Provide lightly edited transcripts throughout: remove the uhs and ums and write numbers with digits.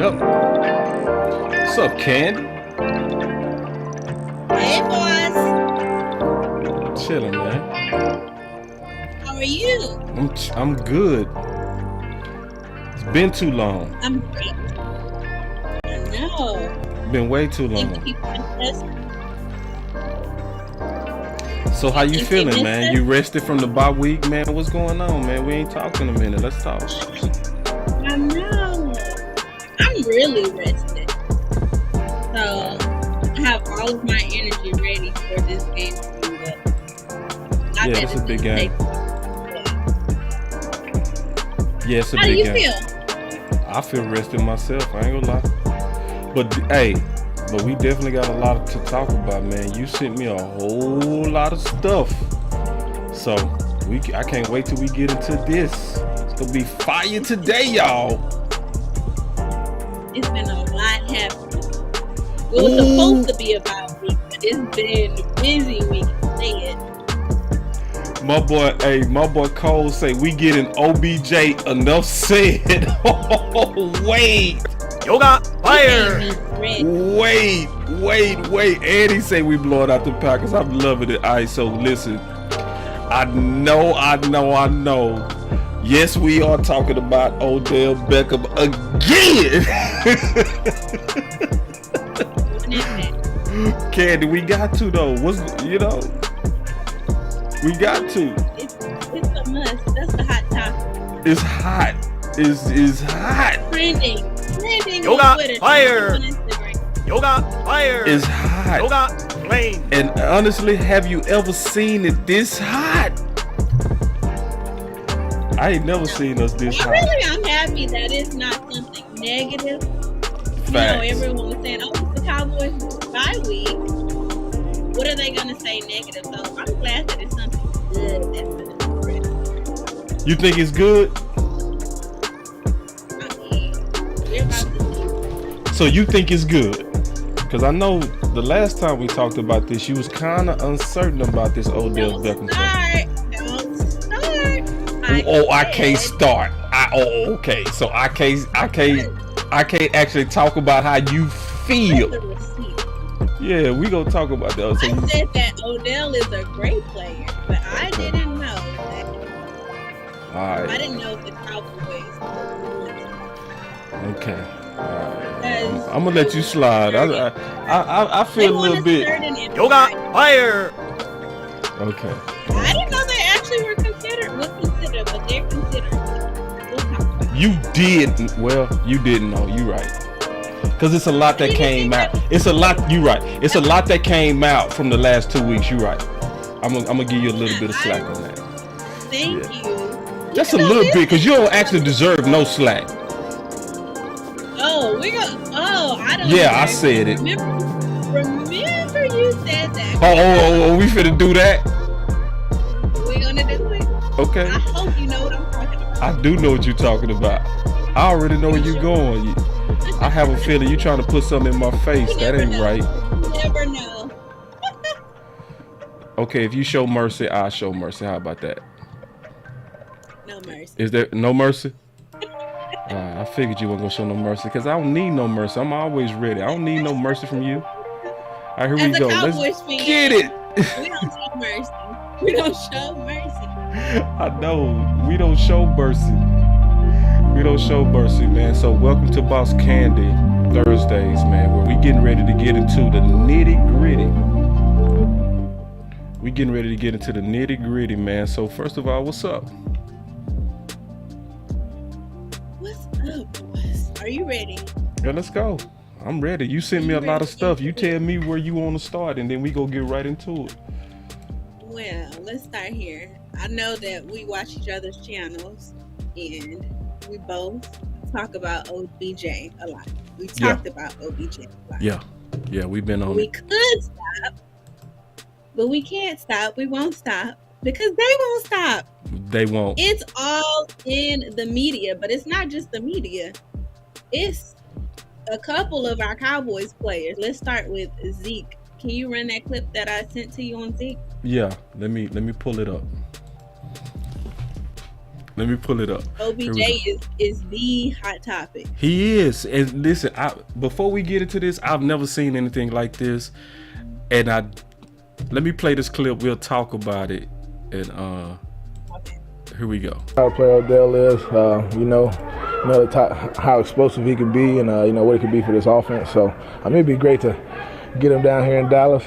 Yep. What's up, Candy? Hey, boss. Chilling, man. How are you? I'm good. It's been too long. I'm great. I know. Been way too long. So how you feeling, man? You rested from the bye week, man? What's going on, man? We ain't talked in a minute. Let's talk. I know. I'm really rested. So I have all of my energy ready for this game coming up. Yeah, it's a big game. Yeah, it's a big game. How do you feel? I feel rested myself. I ain't gonna lie. But hey, we definitely got a lot to talk about, man. You sent me a whole lot of stuff. So I can't wait till we get into this. It's gonna be fire today, y'all. It's been a lot happening. It was supposed to be about week, but it's been a busy week instead. My boy Cole say we getting OBJ enough said. Oh, wait. Yoga fire. Wait. And he say we blowing out the Packers. I'm loving it. All right, so listen. I know. Yes, we are talking about Odell Beckham again. Candy, we got to though. We got to. It's a must. That's the hot topic. It's hot. It's hot. Trending. Yoga fire. Yoga fire. It's hot. Yoga flame. And honestly, have you ever seen it this hot? I ain't never seen us this hot. I'm happy that it's not something negative. Facts. Everyone was saying, "Oh, it's the Cowboys bye week. What are they gonna say negative?" So I'm glad that it's something good that's gonna spread. You think it's good? I mean, we're about to see. So you think it's good? Because I know the last time we talked about this, you was kind of uncertain about this Odell Beckham thing. Don't start. I can't start. Okay. So I can't actually talk about how you feel. Yeah, we gonna talk about that. So I said that Odell is a great player, but I didn't know that. All right. I didn't know the Cowboys. Okay. All right. I'm gonna let you slide. I feel a little bit. Yoga fire. Okay. I didn't know they actually were considered, but they're considered. We'll talk about it. You did. Well, you didn't know. You right. Because it's a lot that came out. It's a lot. You right. It's a lot that came out from the last 2 weeks. You right. I'm gonna give you a little bit of slack on that. Thank you. Just a little bit, because you don't actually deserve no slack. Oh, I don't. Yeah, I said it. Remember you said that. Oh, we finna do that. We're gonna do it. Okay. I hope you know what I'm talking about. I do know what you're talking about. I already know where you're going. I have a feeling you're trying to put something in my face. That ain't right. You never know. Okay, if you show mercy, I'll show mercy. How about that? No mercy. Is there no mercy? I figured you weren't gonna show no mercy, because I don't need no mercy. I'm always ready. I don't need no mercy from you. All right, here we go. Let's get it. We don't show mercy. We don't show mercy. I know. We don't show mercy. We don't show mercy, man. So welcome to Boss Candy Thursdays, man, where we getting ready to get into the nitty gritty. Man. So first of all, what's up? What's up, boys? Are you ready? Yeah, let's go. I'm ready. You sent me a lot of stuff. You tell me where you want to start, and then we go get right into it. Well, let's start here. I know that we watch each other's channels, and we both talk about OBJ a lot. We talked about OBJ a lot. Yeah, we've been on. We could stop, but we can't stop. We won't stop because they won't stop. They won't. It's all in the media, but it's not just the media. It's a couple of our Cowboys players. Let's start with Zeke. Can you run that clip that I sent to you on Zeke? Yeah, let me pull it up. Let me pull it up. OBJ is the hot topic. He is. And listen, before we get into this, I've never seen anything like this. And let me play this clip. We'll talk about it. And Okay. Here we go. How player Odell is, how explosive he can be, and what he can be for this offense. So it'd be great to get him down here in Dallas.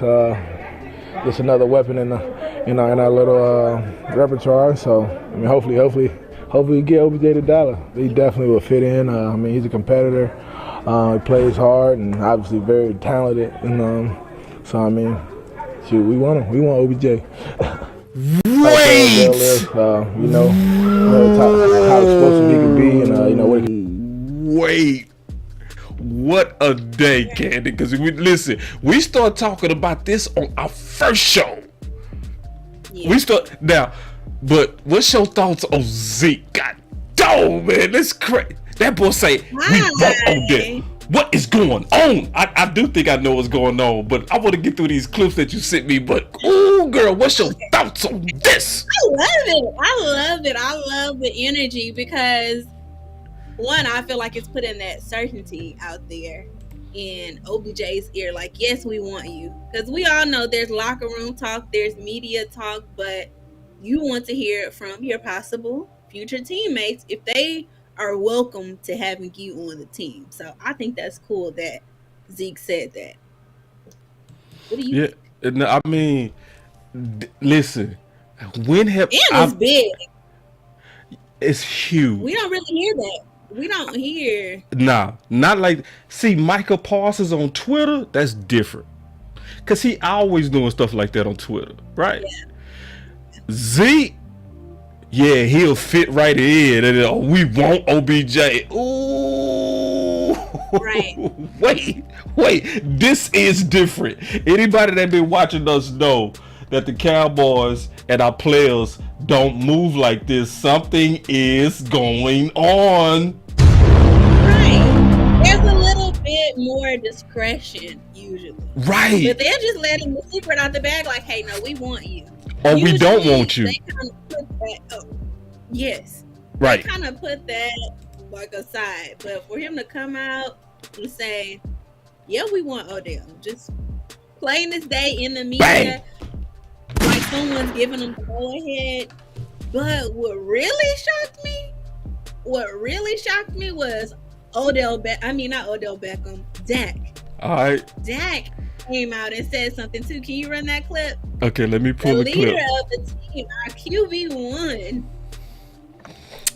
Just another weapon in our little repertoire. So hopefully we get OBJ to Dallas. He definitely will fit in. He's a competitor. He plays hard and obviously very talented. And we want him. We want OBJ. Wait! How explosive he can be, and what he can. Wait. What a day, Candy. Because we start talking about this on our first show. Yeah. We start now, but what's your thoughts on Zeke? God dang, man, that's crazy. That boy say we want Odell. What is going on? I do think I know what's going on, but I want to get through these clips that you sent me. But ooh, girl, what's your thoughts on this? I love it. I love the energy because one, I feel like it's putting that certainty out there in OBJ's ear. Like, yes, we want you, because we all know there's locker room talk, there's media talk, but you want to hear it from your possible future teammates if they are welcome to having you on the team. So I think that's cool that Zeke said that. What do you think? I mean, listen, it's big. It's huge. We don't really hear that. We don't hear. Nah, not like. See, Micah Parsons on Twitter, that's different. Because he always doing stuff like that on Twitter, right? Yeah. Zeke, yeah, he'll fit right in. And we want OBJ. Ooh. Right. Wait. This is different. Anybody that been watching us know that the Cowboys and our players don't move like this. Something is going on. Right. There's a little bit more discretion usually. Right. But they're just letting the secret out the bag like, hey, no, we want you. Or usually, we don't want you. They kind of put that yes. Right. They kind of put that like aside. But for him to come out and say, yeah, we want Odell. Just plain this day in the media. Bang. Like someone's giving them the go ahead. But what really shocked me was not Odell Beckham, Dak. All right. Dak came out and said something too. Can you run that clip? Okay, let me pull the clip. The leader of the team, our QB1.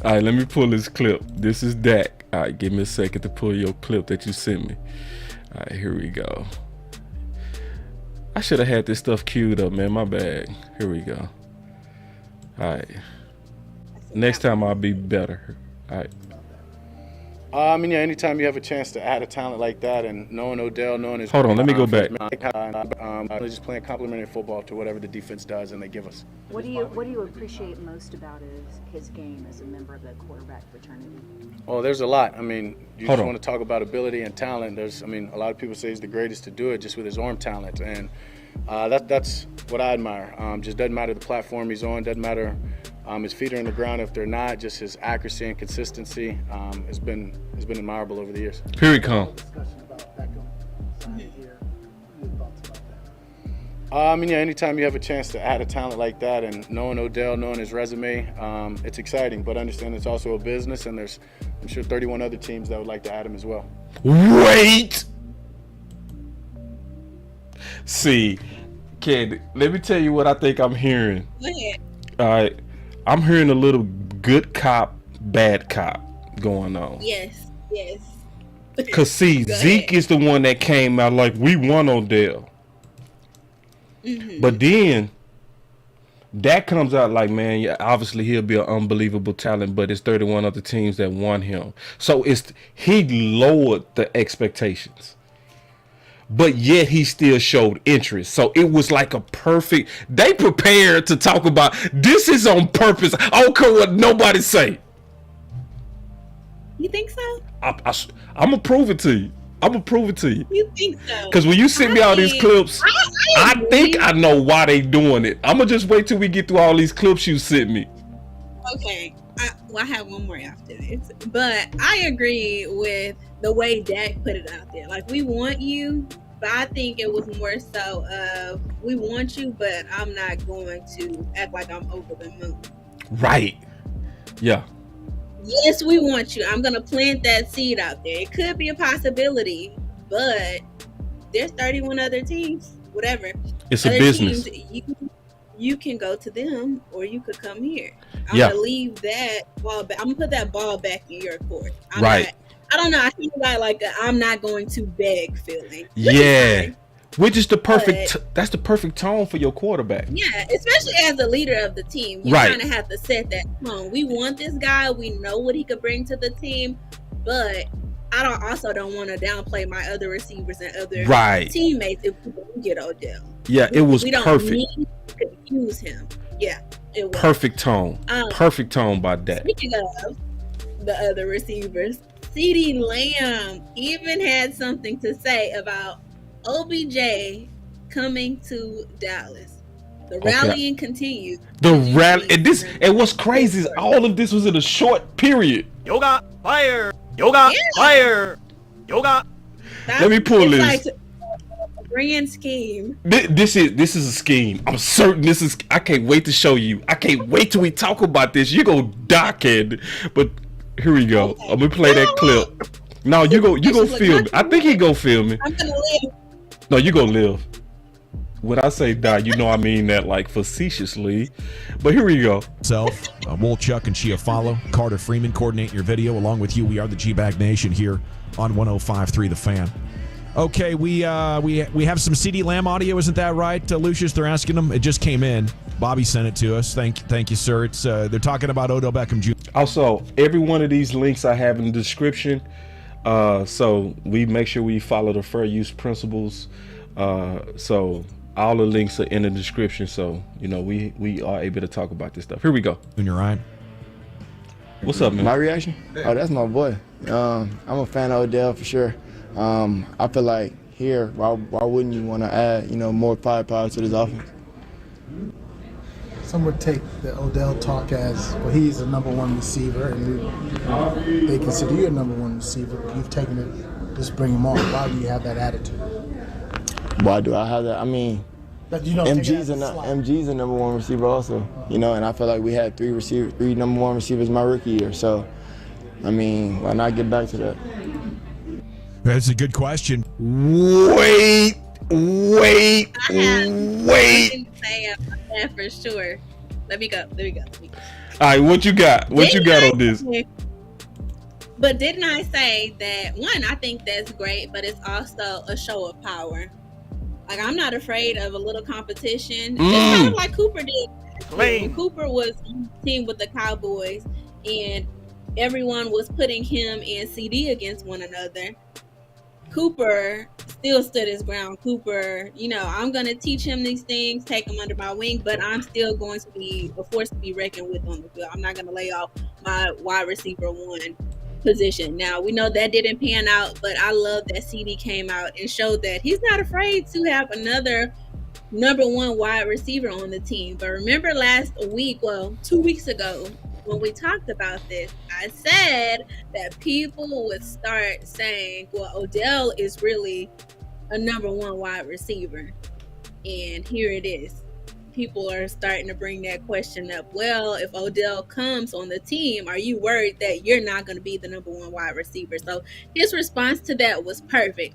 All right, let me pull this clip. This is Dak. All right, give me a second to pull your clip that you sent me. All right, here we go. I should have had this stuff queued up, man. My bad. Here we go. All right. Next time I'll be better. All right. Anytime you have a chance to add a talent like that, and knowing Odell, knowing his... Hold on, let me go back. Just playing complementary football to whatever the defense does and they give us. What do you appreciate most about his game as a member of the quarterback fraternity? Well, there's a lot. You just want to talk about ability and talent. A lot of people say he's the greatest to do it just with his arm talent, and that's what I admire. Just doesn't matter the platform he's on, doesn't matter his feet are in the ground if they're not. Just his accuracy and consistency has been admirable over the years. Here he comes. Anytime you have a chance to add a talent like that, and knowing Odell, knowing his resume, it's exciting. But understand it's also a business, and there's, I'm sure, 31 other teams that would like to add him as well. Wait! See, Candy, let me tell you what I think I'm hearing. Go ahead. All right. I'm hearing a little good cop, bad cop going on. Yes. Because, see, Zeke is the one that came out like, we want Odell. Mm-hmm. But then that comes out like, man, yeah, obviously he'll be an unbelievable talent, but it's 31 other teams that want him. So he lowered the expectations. But yet he still showed interest. So it was like a perfect, they prepared to talk about, this is on purpose. I don't care what nobody say. You think so? I'm going to prove it to you. You think so? Because when you send me all these clips, I think I know why they doing it. I'm going to just wait till we get through all these clips you sent me. Okay. Well, I have one more after this, but I agree with the way Dak put it out there. Like, we want you, but I think it was more so of we want you, but I'm not going to act like I'm over the moon. Right. Yeah. Yes, we want you. I'm going to plant that seed out there. It could be a possibility, but there's 31 other teams, whatever. It's a business. You can go to them, or you could come here. I'm Yeah. gonna leave that ball back. I'm gonna put that ball back in your court. Right. I don't know. I feel like I'm not going to beg feeling. Yeah. Which is the perfect. That's the perfect tone for your quarterback. Yeah, especially as the leader of the team, you kind of have to set that tone. We want this guy. We know what he could bring to the team, but I also don't want to downplay my other receivers and other teammates if we don't get Odell. Yeah, it was we don't perfect. Need to confuse him. Yeah, it was perfect tone. Perfect tone by Dak. Speaking of the other receivers, CeeDee Lamb even had something to say about OBJ coming to Dallas. The rallying continues. The rally, and what's crazy is all of this was in a short period. Yoga fire. Yoga fire. Yoga. Let me pull this. Like a grand scheme. This is a scheme. I'm certain this is. I can't wait to show you. I can't wait till we talk about this. You go dockhead. But here we go. Okay. I'm gonna play that clip. No, you go film me. I think he go film me. I'm gonna live. No, you gonna live. When I say die, you know I mean that like facetiously. But here we go. Wolchuk and Chiafalo, Carter Freeman coordinate your video. Along with you, we are the G-Bag Nation here on 105.3 The Fan. Okay, we have some CeeDee Lamb audio, isn't that right, Lucius? They're asking them. It just came in. Bobby sent it to us. Thank you, sir. It's they're talking about Odell Beckham Jr. Also, every one of these links I have in the description. So we make sure we follow the fair use principles. So all the links are in the description. So we are able to talk about this stuff. Here we go. Junior Ryan. What's up, man? My reaction? Oh, that's my boy. I'm a fan of Odell for sure. I feel like here, why wouldn't you want to add, more firepower to this offense? Some would take the Odell talk as, well, he's a number one receiver, and they consider you a number one receiver. You've taken it, just bring him on. Why do you have that attitude? Why do I have that? I mean, MG's a number one receiver also, and I feel like we had three number one receivers my rookie year. So, I mean, why not get back to that? That's a good question. Wait. For sure. Let me go. All right, what you got? What you got on this? But didn't I say that, one, I think that's great, but it's also a show of power. Like, I'm not afraid of a little competition. It's kind of like Cooper did. When Cooper was on the team with the Cowboys, and everyone was putting him and CD against one another, Cooper still stood his ground. Cooper, I'm going to teach him these things, take him under my wing, but I'm still going to be a force to be reckoned with on the field. I'm not going to lay off my wide receiver one position. Now, we know that didn't pan out, but I love that CD came out and showed that he's not afraid to have another number one wide receiver on the team. But remember 2 weeks ago, when we talked about this, I said that people would start saying, well, Odell is really a number one wide receiver. And here it is. People are starting to bring that question up. Well, if Odell comes on the team, are you worried that you're not going to be the number one wide receiver? So his response to that was perfect.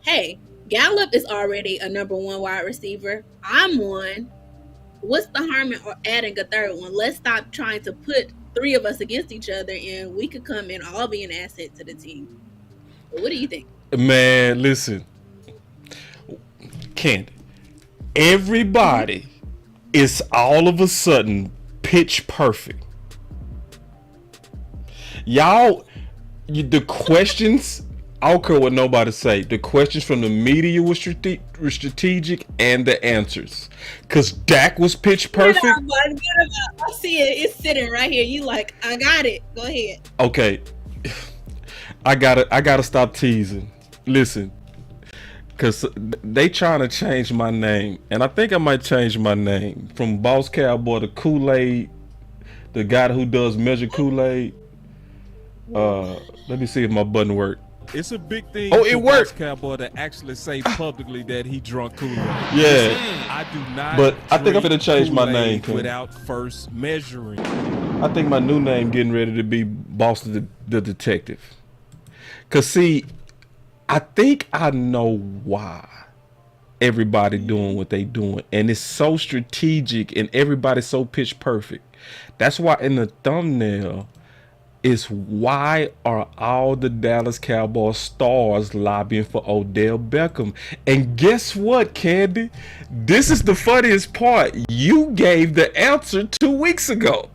Hey, Gallup is already a number one wide receiver. I'm one. What's the harm in adding a third one? Let's stop trying to put three of us against each other, and we could come and all be an asset to the team. But what do you think? Man, listen. Ken, everybody is all of a sudden pitch perfect. Y'all, the questions, I don't care what nobody say. The questions from the media were strategic, and the answers. Because Dak was pitch perfect. I see it. It's sitting right here. You like, I got it. Go ahead. Okay. I gotta stop teasing. Listen. Because they trying to change my name. And I think I might change my name from Boss Cowboy to Kool-Aid the guy who does Measure Kool-Aid. Let me see if my button worked. It's a big thing. Oh, it worked. Boss Cowboy to actually say publicly that he drunk Kool-Aid. Yeah, I do not. But I think I'm gonna change my name without first measuring. I think my new name getting ready to be Boss the Detective. Cause see, I think I know why everybody doing what they doing, and it's so strategic, and everybody's so pitch perfect. That's why in the thumbnail. Is why are all the Dallas Cowboys stars lobbying for Odell Beckham? And guess what, Candy? This is the funniest part. You gave the answer 2 weeks ago.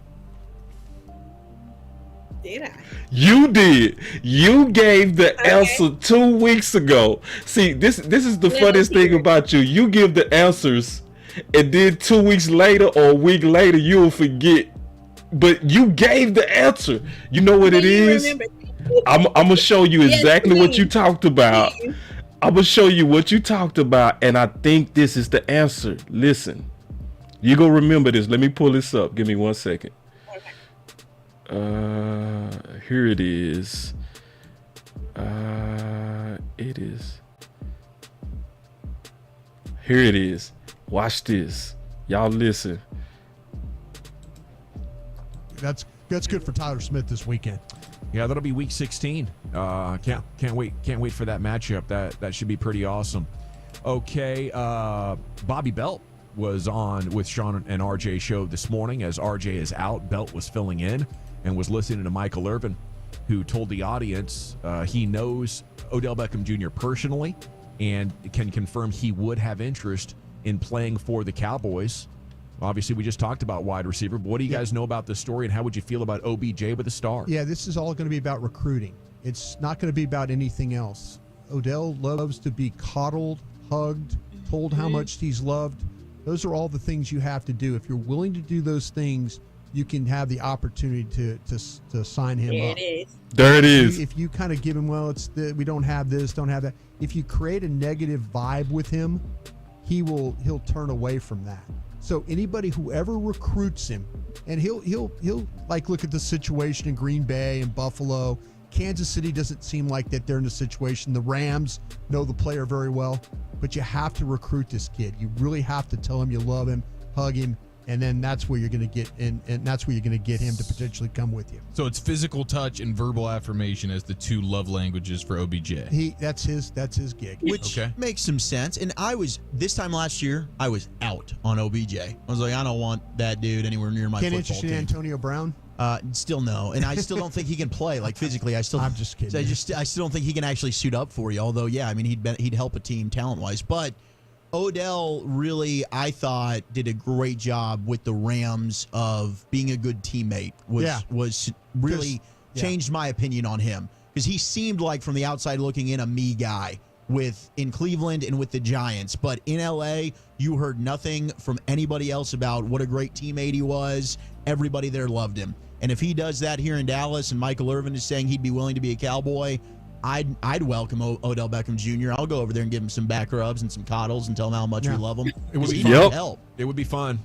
Did I? You did. You gave the answer 2 weeks ago. See, this is the funniest thing about you. You give the answers, and then 2 weeks later or a week later, you'll forget. But you gave the answer. You know what it is? I'm gonna show you exactly what you talked about. I'm gonna show you what you talked about, and I think this is the answer. Listen, you gonna remember this. Let me pull this up. Give me 1 second. Here it is. Here it is. Watch this. Y'all listen. That's good for Tyler Smith this weekend. Yeah, that'll be week 16. Can't wait for that matchup. That should be pretty awesome. Okay, Bobby Belt was on with Shan and RJ show this morning. As RJ is out, Belt was filling in and was listening to Michael Irvin, who told the audience he knows Odell Beckham Jr. personally and can confirm he would have interest in playing for the Cowboys. Obviously, we just talked about wide receiver, but what do you guys know about this story, and how would you feel about OBJ with a star? Yeah, this is all going to be about recruiting. It's not going to be about anything else. Odell loves to be coddled, hugged, told how much he's loved. Those are all the things you have to do. If you're willing to do those things, you can have the opportunity to sign him up. There it is. If you kind of give him, we don't have this, don't have that. If you create a negative vibe with him, he'll turn away from that. So anybody, whoever recruits him, and he'll like look at the situation in Green Bay and Buffalo. Kansas City doesn't seem like that they're in a situation. The Rams know the player very well, but you have to recruit this kid. You really have to tell him you love him, hug him, and then that's where you're going to get and that's where you're going to get him to potentially come with you. So it's physical touch and verbal affirmation as the two love languages for OBJ. That's his gig. Which makes some sense. And this time last year, I was out on OBJ. I was like, I don't want that dude anywhere near my football interested team. in Antonio Brown? Still no, and I still don't think he can play like physically. I'm just kidding. I still don't think he can actually suit up for you. Although, yeah, I mean, he'd help a team talent wise. But Odell really, I thought, did a great job with the Rams of being a good teammate. Was really changed my opinion on him, because he seemed like, from the outside looking in, a me guy in Cleveland and with the Giants. But in LA, you heard nothing from anybody else about what a great teammate he was. Everybody there loved him. And if he does that here in Dallas, and Michael Irvin is saying he'd be willing to be a Cowboy, I'd welcome Odell Beckham Jr. I'll go over there and give him some back rubs and some coddles and tell him how much we love him. It would be fun. Help. It would be fun.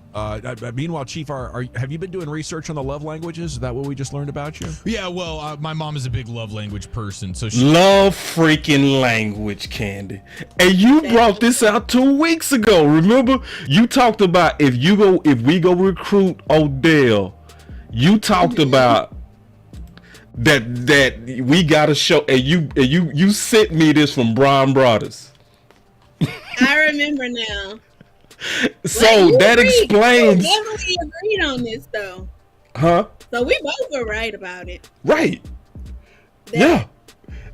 Meanwhile, Chief, have you been doing research on the love languages? Is that what we just learned about you? Yeah, well, my mom is a big love language person, so love freaking language, Candy. And you brought this out 2 weeks ago. Remember, you talked about if we go recruit Odell, you talked about that we gotta show, and you sent me this from Brian Brothers. I remember now. So that explains. We definitely agreed on this, though. Huh? So we both were right about it. Right. Yeah.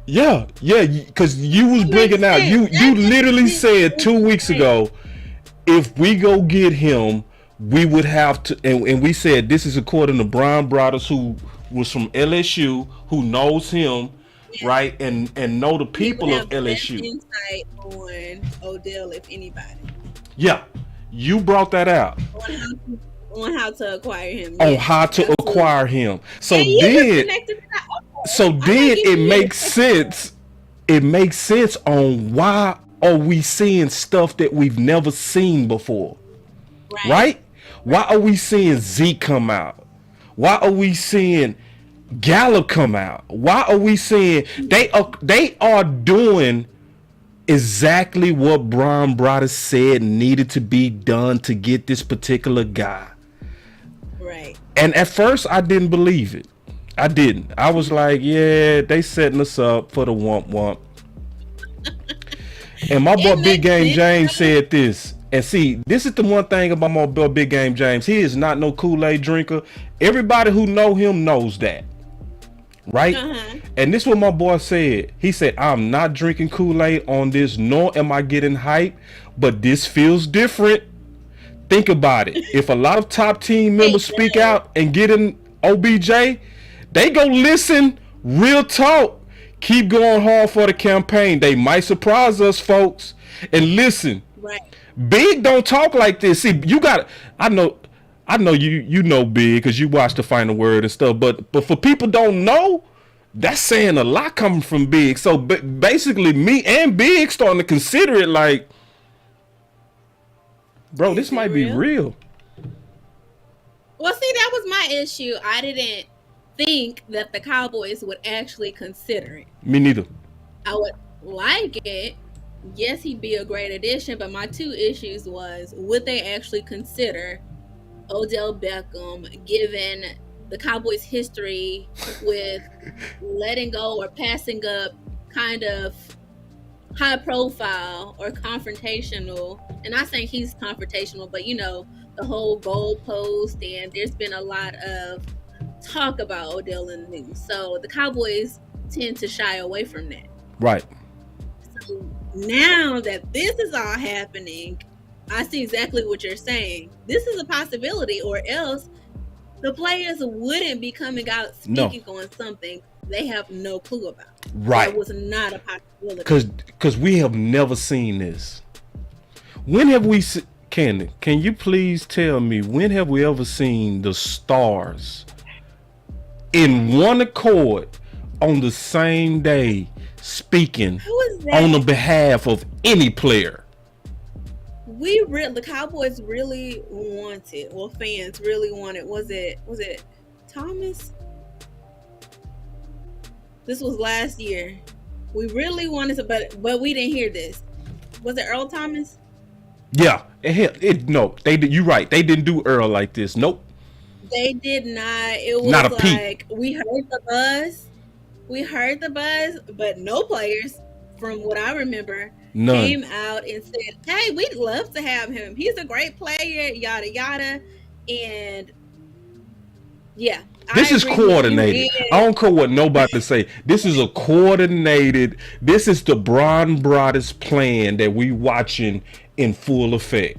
Because you was bringing out. You literally said 2 weeks ago, if we go get him, we would have to, and we said this is according to Brian Brothers, who was from LSU, who knows him, right, and know the people of LSU. Insight on Odell, if anybody. Yeah, you brought that out. On how to acquire him. On how to acquire him. So then it makes sense. It makes sense on why are we seeing stuff that we've never seen before, right? Why are we seeing Zeke come out? Why are we seeing Gallup come out? Why are we seeing they are doing exactly what Brian Broaddus said needed to be done to get this particular guy? Right. And at first I didn't believe it. I didn't. I was like, yeah, they setting us up for the wump. And my boy Big Game James said this. And see, this is the one thing about my boy Big Game James. He is not no Kool-Aid drinker. Everybody who know him knows that. Right? And this is what my boy said. He said, I'm not drinking Kool-Aid on this, nor am I getting hype, but this feels different. Think about it. If a lot of top team members speak out and get in OBJ, they go listen, real talk. Keep going hard for the campaign. They might surprise us, folks. And listen, Big don't talk like this. See, you got. I know you know Big because you watch the Final Word and stuff. But for people don't know, that's saying a lot coming from Big. So basically, me and Big starting to consider it like, bro, this might be real. Well, see, that was my issue. I didn't think that the Cowboys would actually consider it. Me neither. I would like it. Yes, he'd be a great addition, but my two issues was, would they actually consider Odell Beckham, given the Cowboys' history with letting go or passing up kind of high profile or confrontational, and I think he's confrontational, but you know, the whole goalpost, and there's been a lot of talk about Odell in the news. So the Cowboys tend to shy away from that. Right. So now that this is all happening, I see exactly what you're saying. This is a possibility, or else the players wouldn't be coming out speaking on something they have no clue about. Right. That was not a possibility. Because we have never seen this. When have we seen, can you please tell me, when have we ever seen the stars in one accord on the same day speaking on the behalf of any player? The Cowboys really wanted, well, fans really wanted, was it Thomas? This was last year. We really wanted to, but we didn't hear this. Was it Earl Thomas? Yeah, no, they did. You're right. They didn't do Earl like this. Nope. They did not. It was not a like peep. We heard the buzz, but no players, from what I remember, came out and said, "Hey, we'd love to have him. He's a great player." Yada yada, and yeah. This is coordinated. I don't care what nobody say. This is a coordinated. This is the Brian Broaddus plan that we watching in full effect.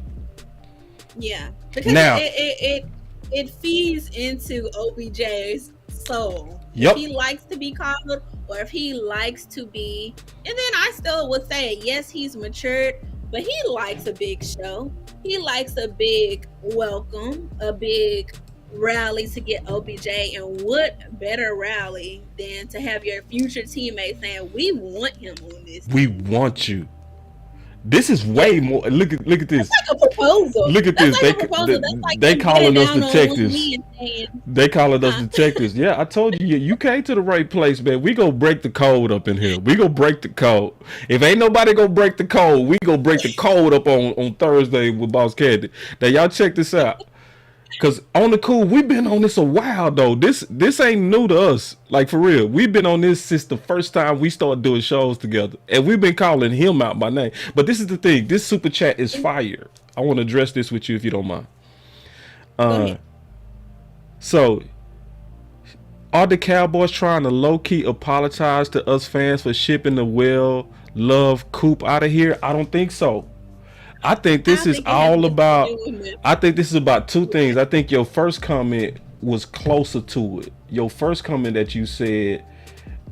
Yeah, because now it feeds into OBJ's soul. Yep. If he likes to be called, or if he likes to be, and then I still would say, yes, he's matured, but he likes a big show. He likes a big welcome, a big rally to get OBJ, and what better rally than to have your future teammates saying, we want him on this team. We want you. This is way more. Look at this. That's like a proposal. Look at this. They calling us detectives. They calling us detectives. Yeah, I told you, you came to the right place, man. We gonna break the code up in here. We gonna break the code. If ain't nobody gonna break the code, we gonna break the code up on Thursday with Boss Candy. Now y'all check this out. Cause on the cool, we've been on this a while though. This ain't new to us. Like for real, we've been on this since the first time we started doing shows together, and we've been calling him out by name. But this is the thing. This super chat is fire. I want to address this with you if you don't mind. So, are the Cowboys trying to low key apologize to us fans for shipping the well-loved Coop out of here? I don't think so. I think this is all about. I think this is about two things. I think your first comment was closer to it. Your first comment that you said,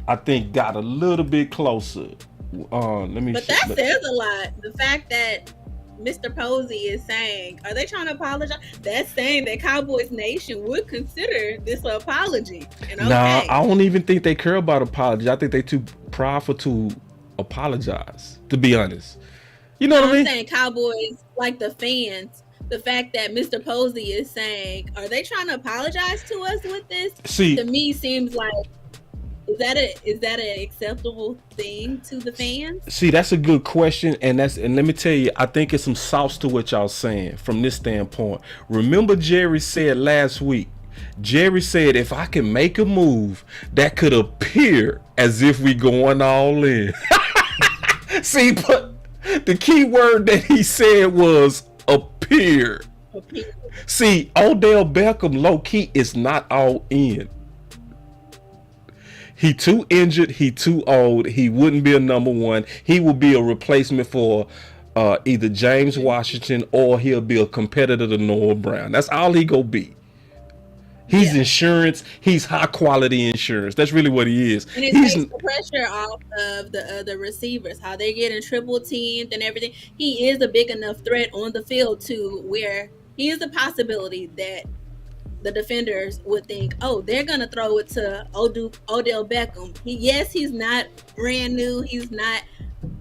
I think, got a little bit closer. Let me. But that says a lot. The fact that Mr. Posey is saying, are they trying to apologize? That's saying that Cowboys Nation would consider this an apology. And okay. Nah, I don't even think they care about apology. I think they too prideful to apologize. To be honest. You know what I mean? I'm saying Cowboys, like the fans, the fact that Mr. Posey is saying, are they trying to apologize to us with this? See, to me seems like, is that an acceptable thing to the fans? See, that's a good question, and let me tell you, I think it's some sauce to what y'all saying from this standpoint. Remember, Jerry said last week. Jerry said, if I can make a move that could appear as if we going all in. See, but the key word that he said was appear. See, Odell Beckham, low key, is not all in. He too injured. He too old. He wouldn't be a number one. He will be a replacement for either James Washington, or he'll be a competitor to Noah Brown. That's all he go be. He's insurance. He's high quality insurance. That's really what he is. And it takes the pressure off of the other receivers, how they're getting triple teamed and everything. He is a big enough threat on the field to where he is a possibility that the defenders would think, oh, they're going to throw it to Odell Beckham. He's not brand new. He's not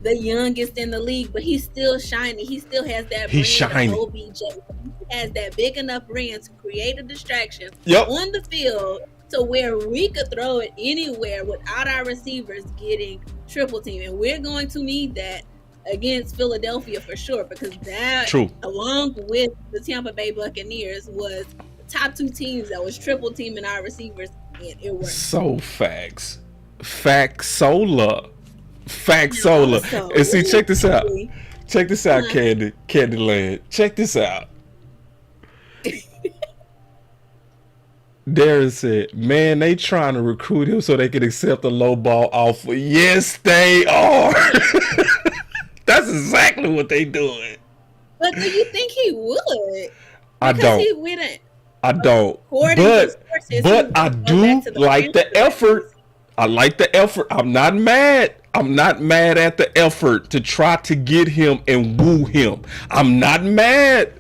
the youngest in the league, but he's still shiny. He still has that brand of OBJ. He has that big enough brand to create a distraction on the field to where we could throw it anywhere without our receivers getting triple team. And we're going to need that against Philadelphia for sure, because that, along with the Tampa Bay Buccaneers, was top two teams that was triple teaming our receivers, and it worked. So Factsola. And see, check this out. Candyland. Check this out. Darren said, man, they trying to recruit him so they can accept a low ball offer. Yes, they are. That's exactly what they doing. But do you think he would? I don't. He wouldn't. I don't. But I do like the effort. I like the effort. I'm not mad. I'm not mad at the effort to try to get him and woo him. I'm not mad.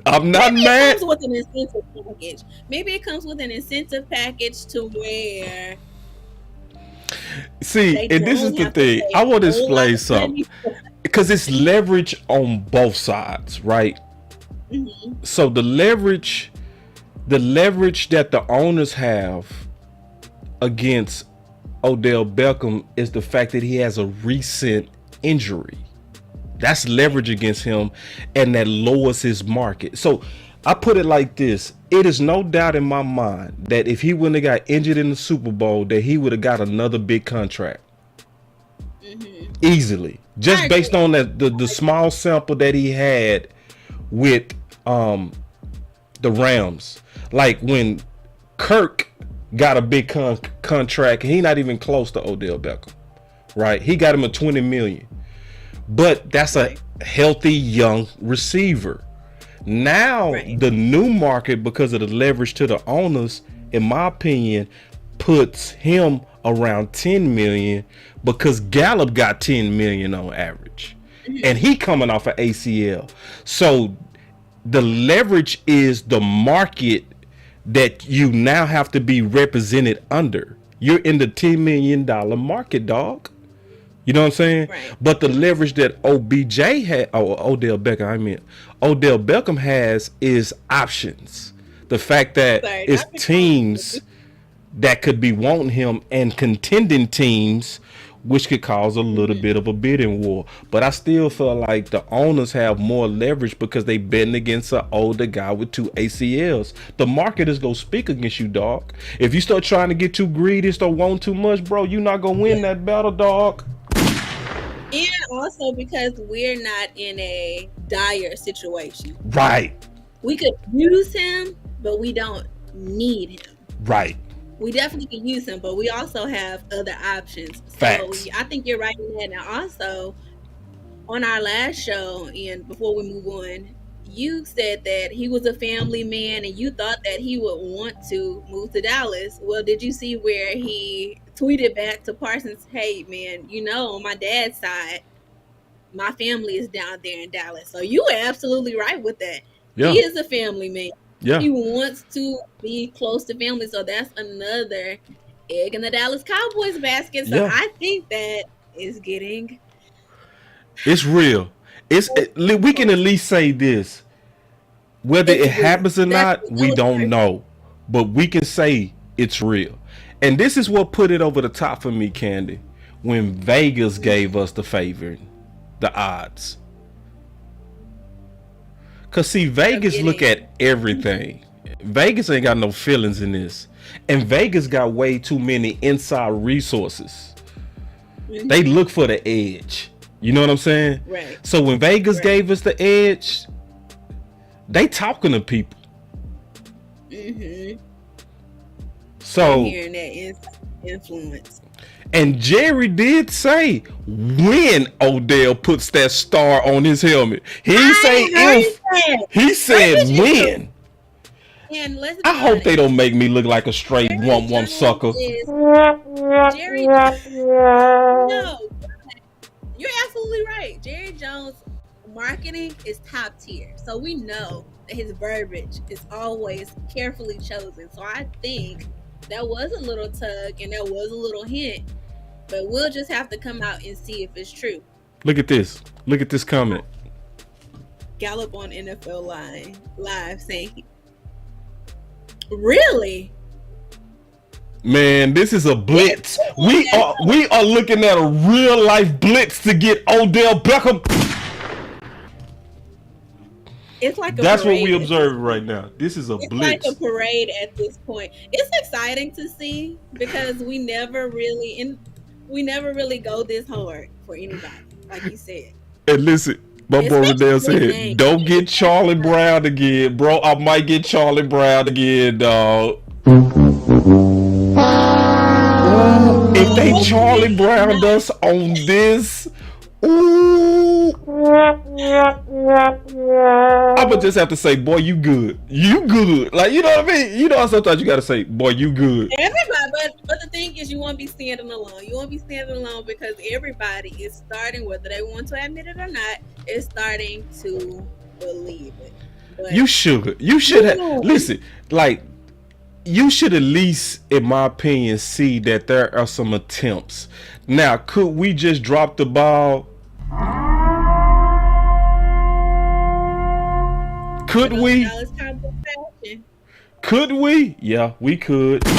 Maybe it comes with an incentive package. Maybe it comes with an incentive package to where. See, and this is the thing. I want to explain something. Because it's leverage on both sides, right? Mm-hmm. So the leverage that the owners have against Odell Beckham is the fact that he has a recent injury. That's leverage against him, and that lowers his market. So I put it like this. It is no doubt in my mind that if he wouldn't have got injured in the Super Bowl, that he would have got another big contract. Mm-hmm. Easily. Just based on the small sample that he had with the Rams. Like when Kirk got a big contract, he not even close to Odell Beckham, right? He got him a $20 million, but that's a healthy young receiver. Now the new market, because of the leverage to the owners, in my opinion, puts him around 10 million, because Gallup got 10 million on average, and he coming off an ACL. So the leverage is the market that you now have to be represented under. You're in the $10 million market, dog. You know what I'm saying? Right. But the leverage that Odell Beckham has is options. The fact that it's teams that could be wanting him and contending teams, which could cause a little bit of a bidding war. But I still feel like the owners have more leverage because they betting against an older guy with 2 ACLs. The market is going to speak against you, dog. If you start trying to get too greedy, start wanting too much, bro, you're not going to win that battle, dog. And also because we're not in a dire situation. Right. We could use him, but we don't need him. Right. We definitely can use him, but we also have other options. Facts. So I think you're right in that. Now, also, on our last show, and before we move on, you said that he was a family man and you thought that he would want to move to Dallas. Well, did you see where he tweeted back to Parsons, hey, man, you know, on my dad's side, my family is down there in Dallas. So you were absolutely right with that. Yeah. He is a family man. Yeah. He wants to be close to family. So that's another egg in the Dallas Cowboys basket. So I think that is getting... It's real. We can at least say this. Whether it happens or not, we don't know. But we can say it's real. And this is what put it over the top for me, Candy. When Vegas gave us the favor, the odds. Because, see, Vegas look at everything. Vegas ain't got no feelings in this. And Vegas got way too many inside resources. They look for the edge. You know what I'm saying? Right. So when Vegas gave us the edge, they talking to people. So I'm hearing that influence. And Jerry did say when Odell puts that star on his helmet. He didn't say if. He said when. And I hope they don't make me look like a straight wump sucker. Jerry, no, you're absolutely right. Jerry Jones' marketing is top tier, so we know that his verbiage is always carefully chosen. So I think that was a little tug and that was a little hint, but we'll just have to come out and see if it's true. Look at this. Look at this comment. Gallup on NFL Live saying, really? Man, this is a blitz. We are looking at a real life blitz to get Odell Beckham. It's like a That's parade. what we observe right now. This is a blitz. It's like a parade at this point. It's exciting to see because we never really go this hard for anybody, like you said. And listen, my boy Rodell said, "Don't get Charlie Brown again, bro. I might get Charlie Brown again, dog." If they Charlie Brown us on this, I'ma just have to say, boy, you good. You good. Like, you know what I mean? You know, sometimes you gotta say, boy, you good. Everybody, but the thing is, you won't be standing alone. You won't be standing alone because everybody is starting, whether they want to admit it or not, is starting to believe it. But You should have. Listen, like, you should at least, in my opinion, see that there are some attempts. Now, could we just drop the ball? Could we? Could we? Yeah, we could. I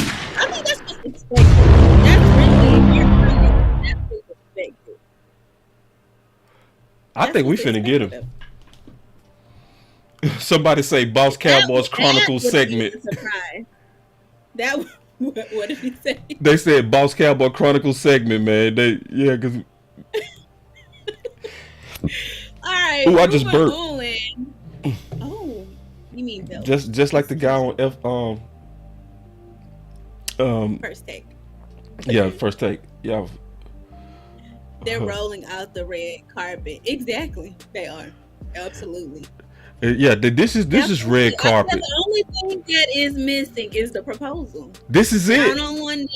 think that's just expected. That's expected. I think we finna get him. Somebody say Boss Cowboys Chronicles segment. That what did he say? They said Boss Cowboy Chronicles segment, man. Cause. All right. Ooh, I just burped. Oh, you mean Bill? Just like the guy on First Take. Yeah, First Take. Yeah. They're rolling out the red carpet. Exactly, they are. Absolutely. Yeah, this is red carpet. The only thing that is missing is the proposal. This is it. I don't want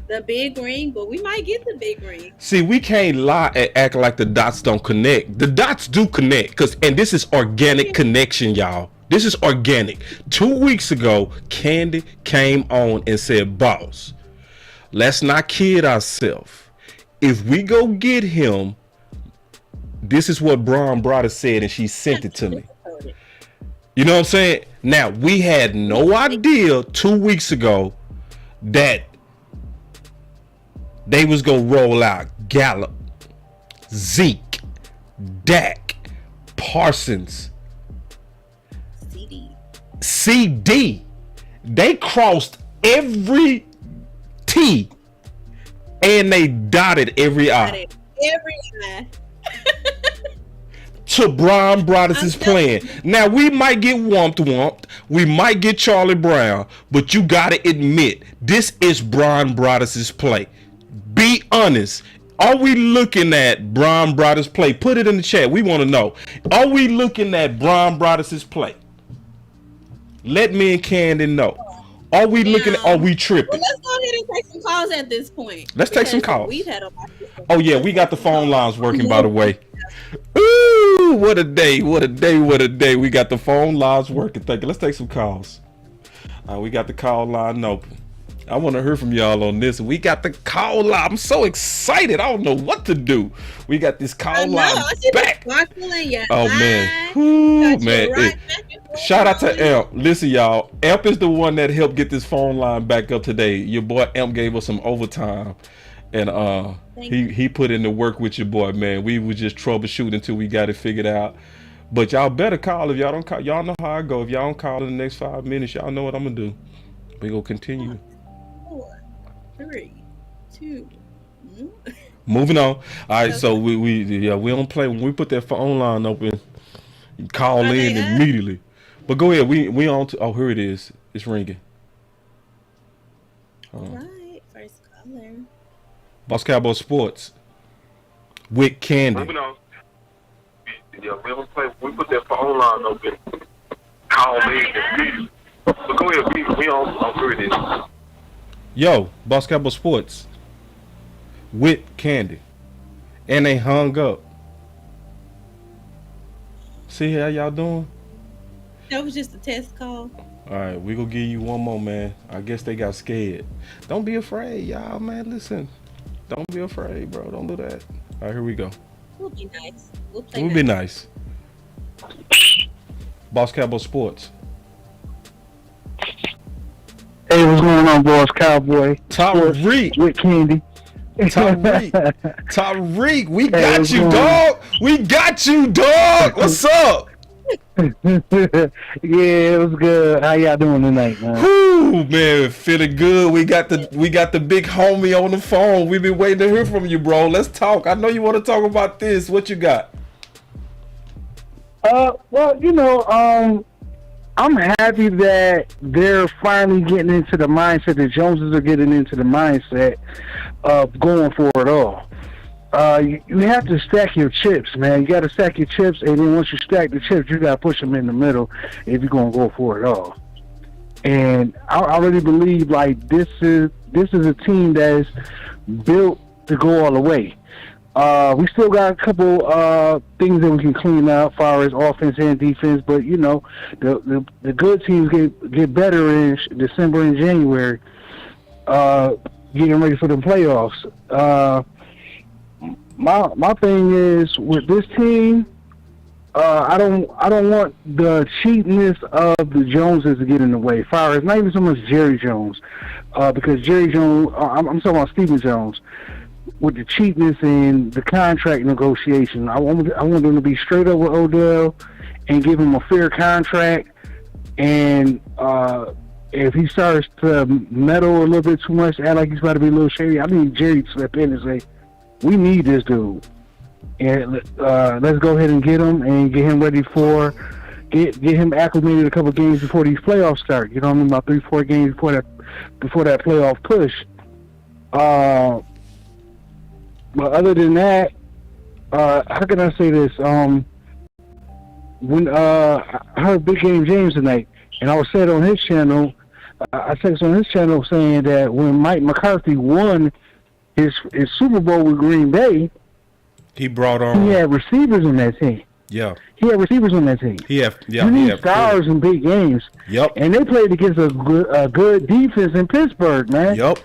the big ring, but we might get the big ring. See, we can't lie and act like the dots don't connect. The dots do connect, and this is organic connection, y'all. This is organic. 2 weeks ago, Candy came on and said, "Boss, let's not kid ourselves. If we go get him, this is what Braun Brada said," and she sent it to me. You know what I'm saying? Now, we had no idea 2 weeks ago that they was gonna roll out Gallup, Zeke, Dak, Parsons, CD. They crossed every T and they dotted every I. To Brian Broaddus' plan. Now, we might get wumped. We might get Charlie Brown, but you gotta admit, this is Brian Broaddus' play. Be honest. Are we looking at Brian Broaddus' play? Put it in the chat. We want to know. Are we looking at Brian Broaddus' play? Let me and Candy know. Are we looking at, are we tripping? Well, let's go ahead and take some calls at this point. Let's take some calls. We've had a lot Oh, yeah, we got the phone lines working, by the way. Ooh, what a day. What a day. What a day. We got the phone lines working. Thank you. Let's take some calls. We got the call line open. I want to hear from y'all on this. We got the call line. I'm so excited. I don't know what to do. We got this call line back. Oh, man. Ooh, man. Shout out to Amp. Listen, y'all. Amp is the one that helped get this phone line back up today. Your boy Amp gave us some overtime, and he put in the work with your boy, man. We was just troubleshooting until we got it figured out. But y'all better call if y'all don't call. Y'all know how I go. If y'all don't call in the next 5 minutes, y'all know what I'm gonna do. We gonna continue. 4, 3, 2. Moving on. All right, so we don't play when we put that phone line open. You call in immediately. But go ahead. We on to. Oh, here it is. It's ringing. Right, first caller. Boss Cowboy Sports with Candy. Moving on. Yeah, we don't play. We put that phone line open. Call in immediately. But go ahead. We on. Oh, here it is. Yo, Boss Cowboy Sports with Candy, and they hung up. See how y'all doing? That was just a test call. All right, we gonna give you one more, man. I guess they got scared. Don't be afraid, y'all, man. Listen, don't be afraid, bro. Don't do that. All right, here we go. We'll be nice. We'll play. We'll be nice. Boss Cowboy Sports. Hey, what's going on, Boss Cowboy? Tariq with Candy. Tariq, we got you, dog. We got you, dog. What's up? Yeah, it was good. How y'all doing tonight, man? Whoo, man, feeling good. We got the big homie on the phone. We've been waiting to hear from you, bro. Let's talk. I know you want to talk about this. What you got? Well, you know, I'm happy that they're finally getting into the mindset. The Joneses are getting into the mindset of going for it all. You have to stack your chips, man. You got to stack your chips, and then once you stack the chips, you got to push them in the middle if you're gonna go for it all. And I really believe like this is a team that's built to go all the way. We still got a couple things that we can clean up as far as offense and defense, but you know the good teams get better in December and January, getting ready for the playoffs. My thing is with this team, I don't want the cheapness of the Joneses to get in the way. As far as not even so much Jerry Jones, because Jerry Jones, I'm talking about Stephen Jones. With the cheapness and the contract negotiation, I want them to be straight up with Odell and give him a fair contract. And if he starts to meddle a little bit too much, act like he's about to be a little shady, I need Jerry to step in and say, "We need this dude, and let's go ahead and get him and get him ready for get him acclimated a couple games before these playoffs start. You know what I mean? About 3-4 games before that playoff push." But other than that, how can I say this? When I heard Big Game James tonight, and I was said on his channel, saying that when Mike McCarthy won his Super Bowl with Green Bay, he had receivers on that team. Yeah. He had receivers on that team. You need stars in big games. Yep. And they played against a good defense in Pittsburgh, man. Yep.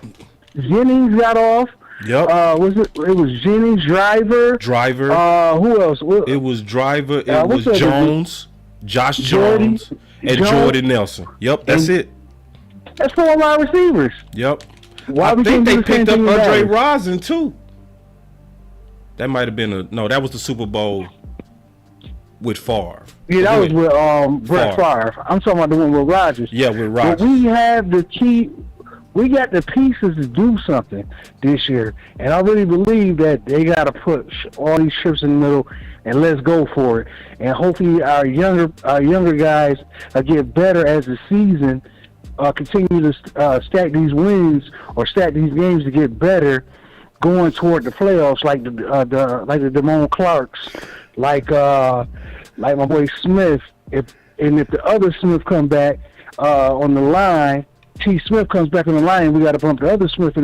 Jennings got off. Yep. It was Jennings, Driver. Who else? It was Driver. It was Jones, Josh Jones, and Jordan Nelson. Yep, that's it. That's 4 wide receivers. Yep. I think they picked up Andre Rosen too. That might have been that was the Super Bowl with Favre. Yeah, that was with Brett Favre. I'm talking about the one with Rodgers. Yeah, with Rodgers. But we have the key. We got the pieces to do something this year, and I really believe that they got to put all these chips in the middle and let's go for it. And hopefully, our younger guys get better as the season continue to stack these wins or stack these games to get better, going toward the playoffs, like the Damone Clarks, like my boy Smith. If the other Smith come back on the line. T. Smith comes back on the line, we got to bump the other Smith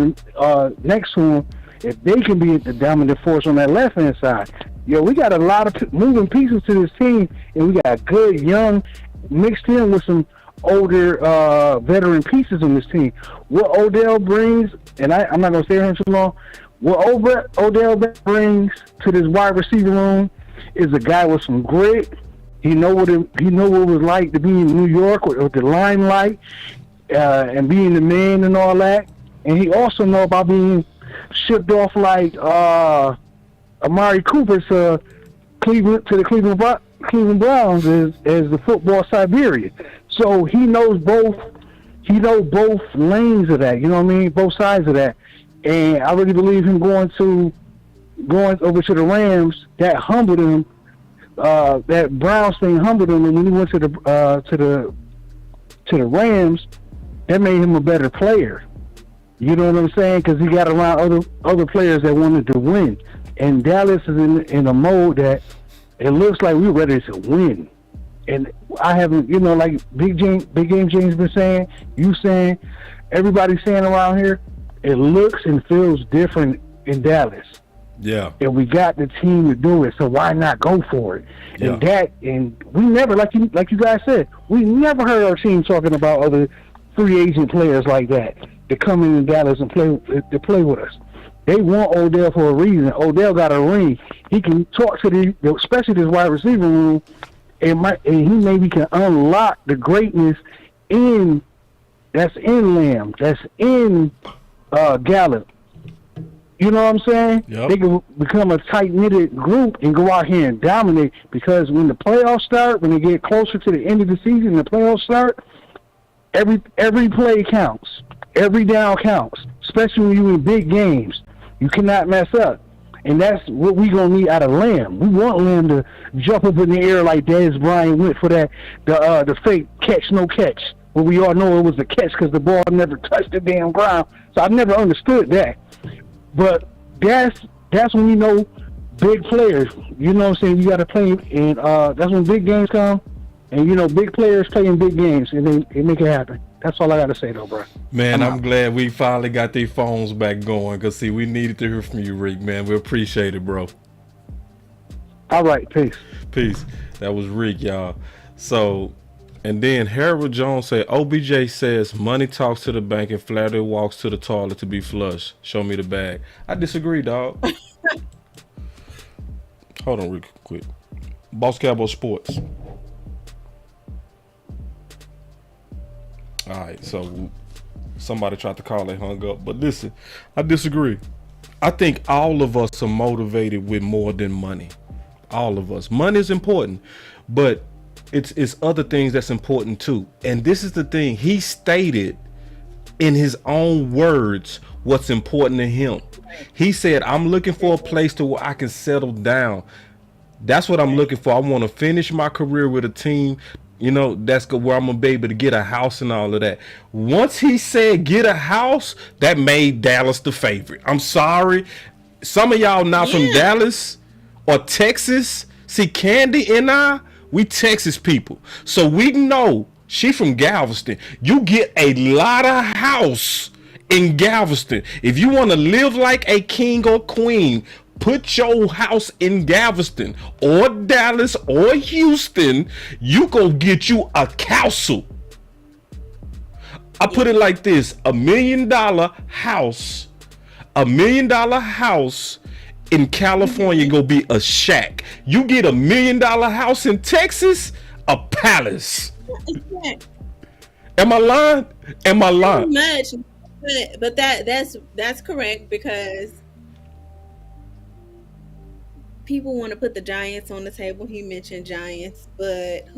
next to him. If they can be the dominant force on that left-hand side. We got a lot of moving pieces to this team, and we got good, young, mixed in with some older veteran pieces on this team. What Odell brings, and I'm not going to stay here too long, what Odell brings to this wide receiver room is a guy with some grit, He know what it was like to be in New York with the limelight and being the man and all that. And he also know about being shipped off like Amari Cooper to the Cleveland Browns as the football Siberia. So he knows both. He knows both lanes of that. You know what I mean? Both sides of that. And I really believe him going over to the Rams, that humbled him. That Browns thing humbled him, and when he went to the Rams, that made him a better player. You know what I'm saying? Because he got around other players that wanted to win. And Dallas is in a mode that it looks like we're ready to win. And I haven't, like Big Game James been saying, you saying, everybody's saying around here, it looks and feels different in Dallas. Yeah. And we got the team to do it, so why not go for it? Yeah. And we never, like you guys said, we never heard our team talking about other free agent players like that come in Dallas and play with us. They want Odell for a reason. Odell got a ring. He can talk to especially this wide receiver room, and he maybe can unlock the greatness that's in Lamb, that's in Gallup. You know what I'm saying? Yep. They can become a tight-knitted group and go out here and dominate, because when the playoffs start, when they get closer to the end of the season, the playoffs start, every play counts. Every down counts, especially when you're in big games. You cannot mess up. And that's what we're going to need out of Lamb. We want Lamb to jump up in the air like Dez Bryant went for that, the fake catch, no catch. Well, we all know it was a catch because the ball never touched the damn ground. So I've never understood that. But that's when you know big players. You know what I'm saying? You got to play, and that's when big games come. And, big players play in big games, and they make it happen. That's all I got to say, though, bro. Man, I'm glad we finally got these phones back going, because, see, we needed to hear from you, Rick, man. We appreciate it, bro. All right, peace. Peace. That was Rick, y'all. So, and then Harold Jones said, OBJ says money talks to the bank and Flattery walks to the toilet to be flushed. Show me the bag. I disagree, dog. Hold on real quick. Boss Cowboy Sports. All right, so somebody tried to call, they hung up. But listen, I disagree. I think all of us are motivated with more than money. All of us. Money is important, but it's other things that's important too. And this is the thing. He stated in his own words what's important to him. He said, I'm looking for a place to where I can settle down. That's what I'm looking for. I want to finish my career with a team. That's where I'm gonna be able to get a house and all of that. Once he said get a house, that made Dallas the favorite. I'm sorry. Some of y'all not from Dallas or Texas. See, Candy and we Texas people. So we know she from Galveston. You get a lot of house in Galveston. If you want to live like a king or queen, put your house in Galveston or Dallas or Houston. You go get you a castle. I put it like this: $1 million house, $1 million house in California go be a shack. You get $1 million house in Texas, a palace. Am I lying? Am I lying? Much, but that's correct, because people want to put the Giants on the table. He mentioned Giants, but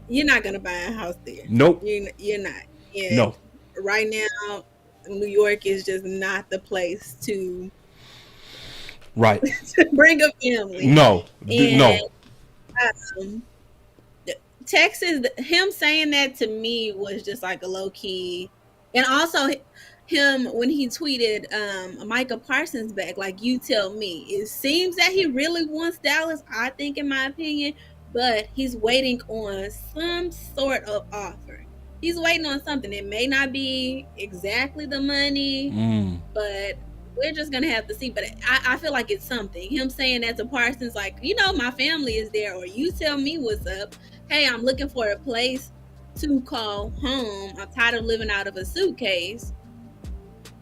you're not gonna buy a house there. Nope. You're not. And no. Right now, New York is just not the place to to bring a family. No. Texas, him saying that to me was just like a low key, and also him when he tweeted Micah Parsons back, like, you tell me. It seems that he really wants Dallas, I think, in my opinion, but he's waiting on some sort of offer. He's waiting on something. It may not be exactly the money, but we're just gonna have to see. But I feel like it's something. Him saying that to Parsons, like, my family is there, or you tell me what's up. Hey, I'm looking for a place to call home. I'm tired of living out of a suitcase.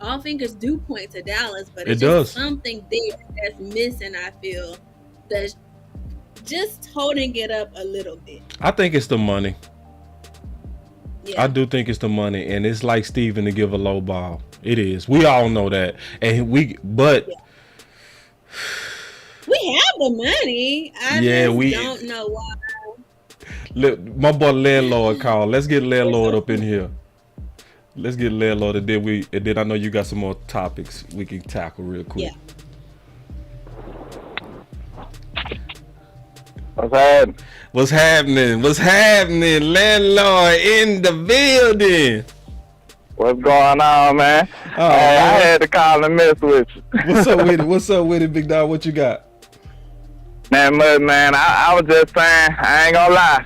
All fingers do point to Dallas, but it's just something there that's missing, I feel, that's just holding it up a little bit. I think it's the money. Yeah. I do think it's the money, and it's like Steven to give a low ball. It is. We all know that, and we have the money. I just don't know why. Look, my boy Landlord called. Let's get Landlord up in here. Let's get Landlord, and then I know you got some more topics we can tackle real quick. Yeah. What's happening? Landlord in the building. What's going on, man? Oh, hey, I had to call and mess with you. What's up with it, big dog? What you got? Man, I was just saying, I ain't gonna lie.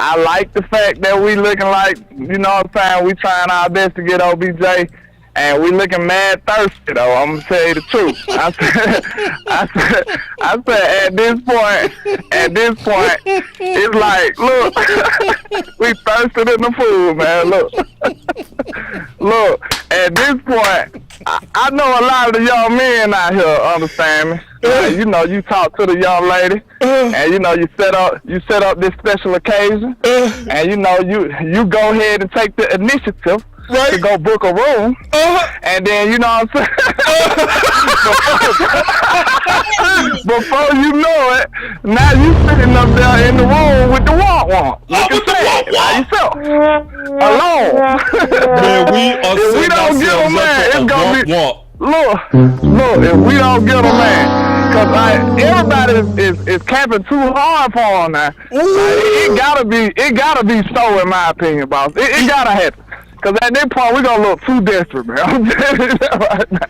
I like the fact that we looking like, you know what I'm saying, we trying our best to get OBJ, and we looking mad thirsty, though. I'm gonna tell you the truth. I said, at this point, it's like, look, we thirsty in the food, man. Look, at this point, I know a lot of the young men out here understand me. You know, you talk to the young lady, and you know you set up this special occasion, and you know you go ahead and take the initiative to go book a room, and then you know what I'm saying. Before you know it, now you sitting up there in the room with the womp looking sad by yourself, alone. Man, we are if we don't get them, man, it's gonna be. Look, if we don't get them, man. Cause everybody is camping too hard for him now. It gotta be so, in my opinion, boss. It gotta happen. Cause at this point we gonna look too desperate, man. I'm telling you that right now.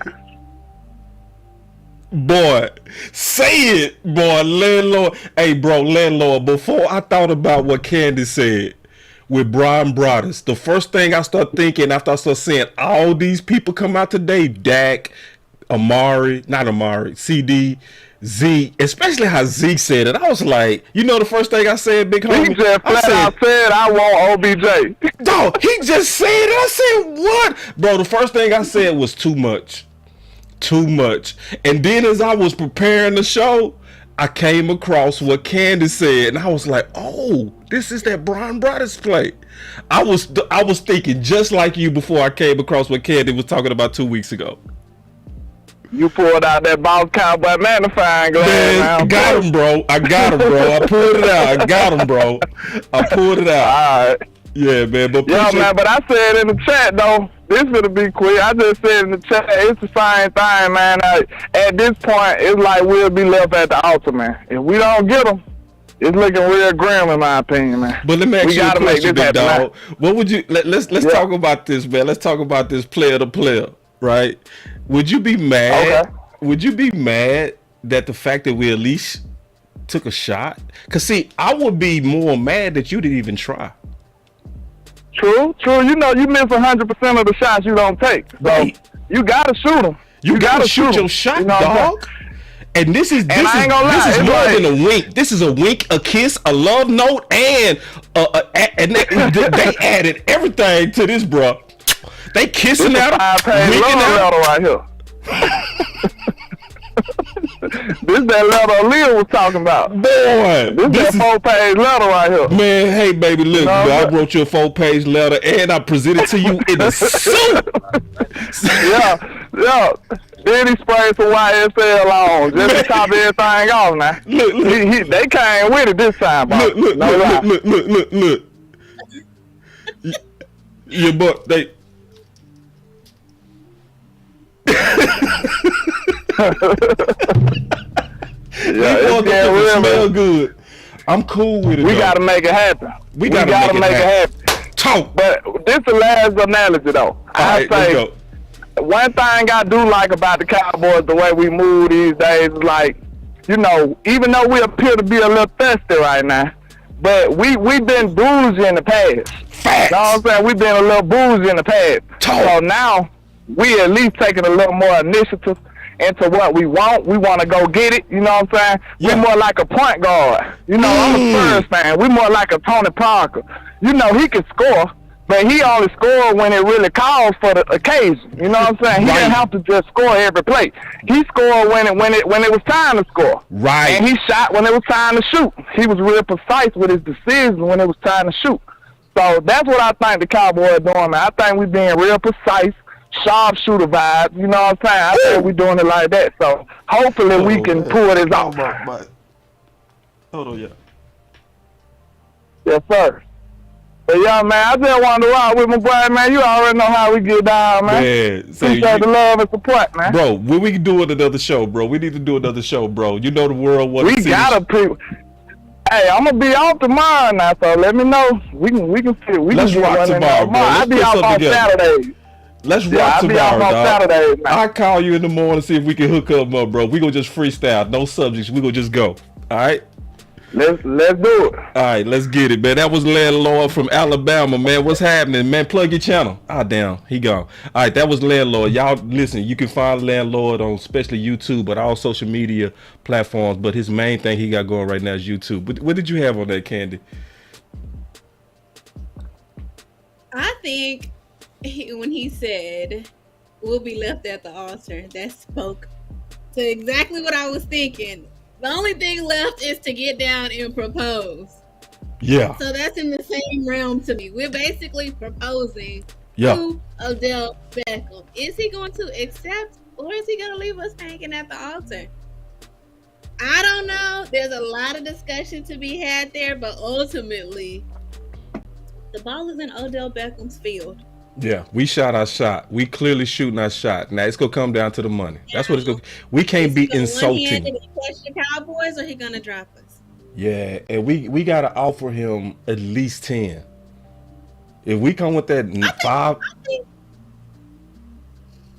Boy, say it, boy, Landlord. Hey, bro, Landlord. Before I thought about what Candy said with Brian Broaddus, the first thing I start thinking after I start seeing all these people come out today, Dak, CD, Zeke, especially how Zeke said it. I was like, you know, the first thing I said, big homie. He just flat out said, I want OBJ. No, he just said it. I said, what? Bro, the first thing I said was too much. And then as I was preparing the show, I came across what Candy said, and I was like, oh, this is that Brian Broaddus play. I was thinking just like you before I came across what Candy was talking about 2 weeks ago. You pulled out that Boss Cowboy magnifying glass. Man, got him, bro. I got him, bro. I pulled it out. I got him, bro. I pulled it out. All right. Yeah, man. But man, but I said in the chat, though, this gonna be quick. I just said in the chat, it's the same thing, man. At this point, it's like we'll be left at the altar, man. If we don't get them, it's looking real grim, in my opinion, man. But let me ask you a question, big dog. What would you let's talk about this, man. Let's talk about this player to player, right? Would you be mad? Okay. Would you be mad that the fact that we at least took a shot? Cause see, I would be more mad that you didn't even try. True. You know, you miss 100% of the shots you don't take. So you gotta shoot them. You gotta shoot your shot, dog. And this is more than a wink. This is a wink, a kiss, a love note, and they added everything to this, bro. They kissing at him, winking at him right here. This that letter Leo was talking about. Boy, this is that 4-page letter right here. Man, hey baby, look, I wrote you a 4-page letter and I presented to you in a suit. yeah. Then he sprayed some YSL on just to top everything off now. Look. They came with it this time, bro. Look. Your boy, they. Smell good. I'm cool with it. We gotta make it happen. We gotta make it happen. Talk. But this is the last analogy though. I say one thing I do like about the Cowboys, the way we move these days, is like, you know, even though we appear to be a little thirsty right now, but we've been bougie in the past. Facts. You know what I'm saying? We've been a little bougie in the past. So now we at least taking a little more initiative into what we want. We want to go get it. You know what I'm saying? Yeah. We're more like a point guard. You know, I'm a Spurs fan. We're more like a Tony Parker. You know, he can score, But he only scored when it really calls for the occasion. You know what I'm saying? He didn't have to just score every play. He scored when it was time to score. Right. And he shot when it was time to shoot. He was real precise with his decisions when it was time to shoot. So that's what I think the Cowboys are doing, man. I think we're being real precise, sharpshooter vibes. You know what I'm saying? I think we're doing it like that. So hopefully we can pull this off. Hold on, yeah. Yes, sir. But yeah, man, I just want to rock with my boy, man. You already know how we get down, man. Man, appreciate the love and support, man. Bro, when we do another show, bro, we need to do another show, bro. You know the world wants to see Hey, I'm gonna be off tomorrow now, so let me know. We can Let's rock tomorrow, bro. I'll be off on Saturday. Let's rock tomorrow, I'll be off on Saturday, man. I'll call you in the morning, see if we can hook up, bro. We gonna just freestyle, no subjects. We gonna just go. All right. Let's do it. All right, let's get it, man. That was Landlord from Alabama, man. What's happening, man? Plug your channel. Ah, damn, he gone. All right, that was Landlord. Y'all listen. You can find Landlord on especially YouTube, but all social media platforms. But his main thing he got going right now is YouTube. What did you have on that, Candy? I think when he said we'll be left at the altar, that spoke to exactly what I was thinking. The only thing left is to get down and propose. Yeah. So that's in the same realm to me. We're basically proposing Yeah. to Odell Beckham. Is he going to accept, or is he going to leave us hanging at the altar? I don't know. There's a lot of discussion to be had there, but ultimately, the ball is in Odell Beckham's field. Yeah, we shot our shot. We clearly shooting our shot. Now it's gonna come down to the money. That's what it's gonna. We can't be insulting. Question Cowboys, or he gonna drop us? Yeah, and we gotta offer him at least 10. If we come with that 5,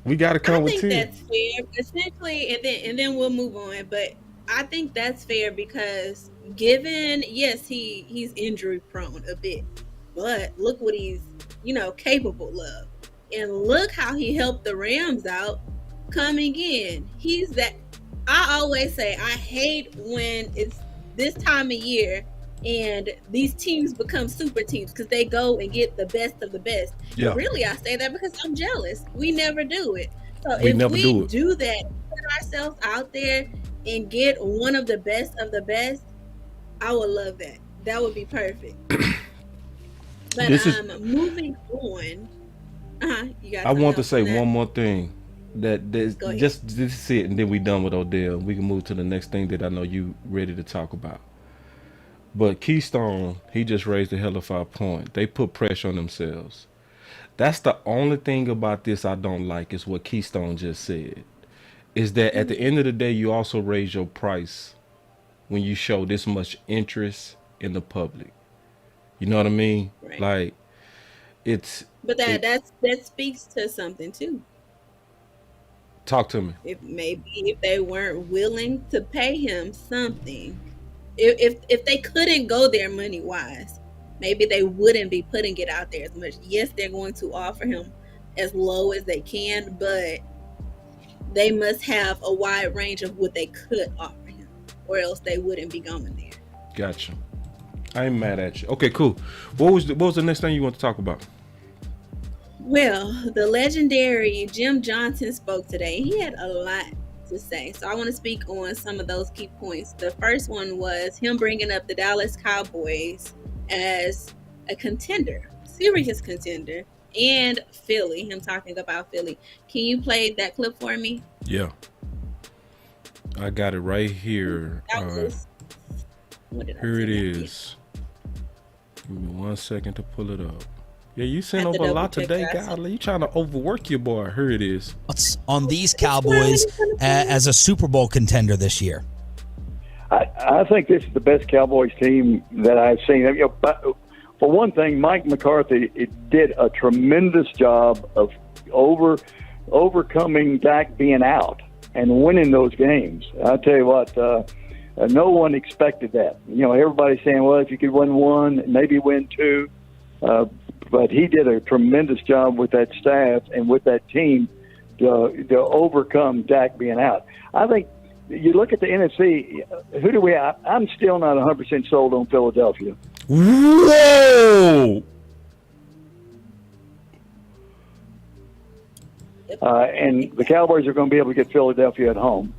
we gotta come with 10. I think that's fair, essentially, and then we'll move on. But I think that's fair because given, yes, he's injury prone a bit, but look what he's capable of, and look how he helped the Rams out coming in. He's that. I always say I hate when it's this time of year and these teams become super teams because they go and get the best of the best. Yeah. Really, I say that because I'm jealous. We never do it. So We if never we do it. that, put ourselves out there and get one of the best, I would love that. That would be perfect. But moving on. You got. I want to say one more thing. That just this is it, and then we done with Odell. We can move to the next thing that I know you ready to talk about. But Keystone, he just raised a hell of a point. They put pressure on themselves. That's the only thing about this I don't like is what Keystone just said. Is that at the end of the day, you also raise your price when you show this much interest in the public. You know what I mean? Right. Like, it's. But that speaks to something too. Talk to me. If they weren't willing to pay him something, if they couldn't go there money wise, maybe they wouldn't be putting it out there as much. Yes, they're going to offer him as low as they can, but they must have a wide range of what they could offer him, or else they wouldn't be going there. Gotcha. I ain't mad at you. Okay, cool. What was the next thing you want to talk about? Well, the legendary Jim Johnson spoke today. He had a lot to say, so I want to speak on some of those key points. The first one was him bringing up the Dallas Cowboys as a contender, serious contender, and Philly. Him talking about Philly. Can you play that clip for me? Yeah, I got it right here. Here it is. Give me 1 second to pull it up. Yeah, you sent over a lot today, golly. You trying to overwork your boy. Here it is. What's on these Cowboys as a Super Bowl contender this year? I think this is the best Cowboys team that I've seen. For one thing, Mike McCarthy did a tremendous job of overcoming Dak being out and winning those games. I'll tell you what, no one expected that. Everybody's saying, well, if you could win one, maybe win two. But he did a tremendous job with that staff and with that team to overcome Dak being out. I think you look at the NFC, who do we have? I'm still not 100% sold on Philadelphia. Whoa! And the Cowboys are going to be able to get Philadelphia at home.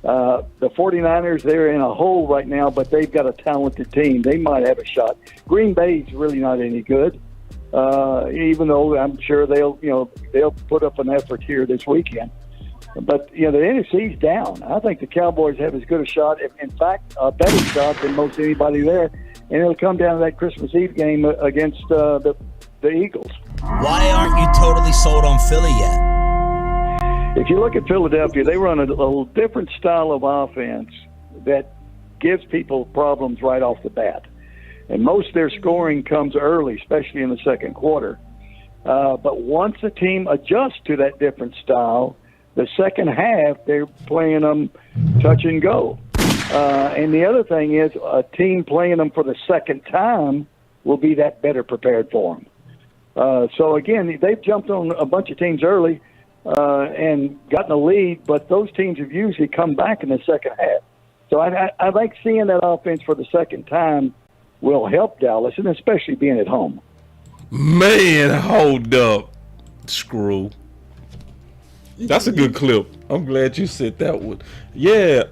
The 49ers, they're in a hole right now, but they've got a talented team. They might have a shot. Green Bay's really not any good, even though I'm sure they'll put up an effort here this weekend. But, the NFC's down. I think the Cowboys have as good a shot, in fact, a better shot than most anybody there. And it'll come down to that Christmas Eve game against the Eagles. Why aren't you totally sold on Philly yet? If you look at Philadelphia, they run a little different style of offense that gives people problems right off the bat. And most of their scoring comes early, especially in the second quarter. But once a team adjusts to that different style, the second half, they're playing them touch and go. And the other thing is a team playing them for the second time will be that better prepared for them. So, again, they've jumped on a bunch of teams early and gotten a lead, but those teams have usually come back in the second half. So I like seeing that offense for the second time will help Dallas, and especially being at home. Man, hold up. Screw. That's a good clip. I'm glad you said that one. Yeah,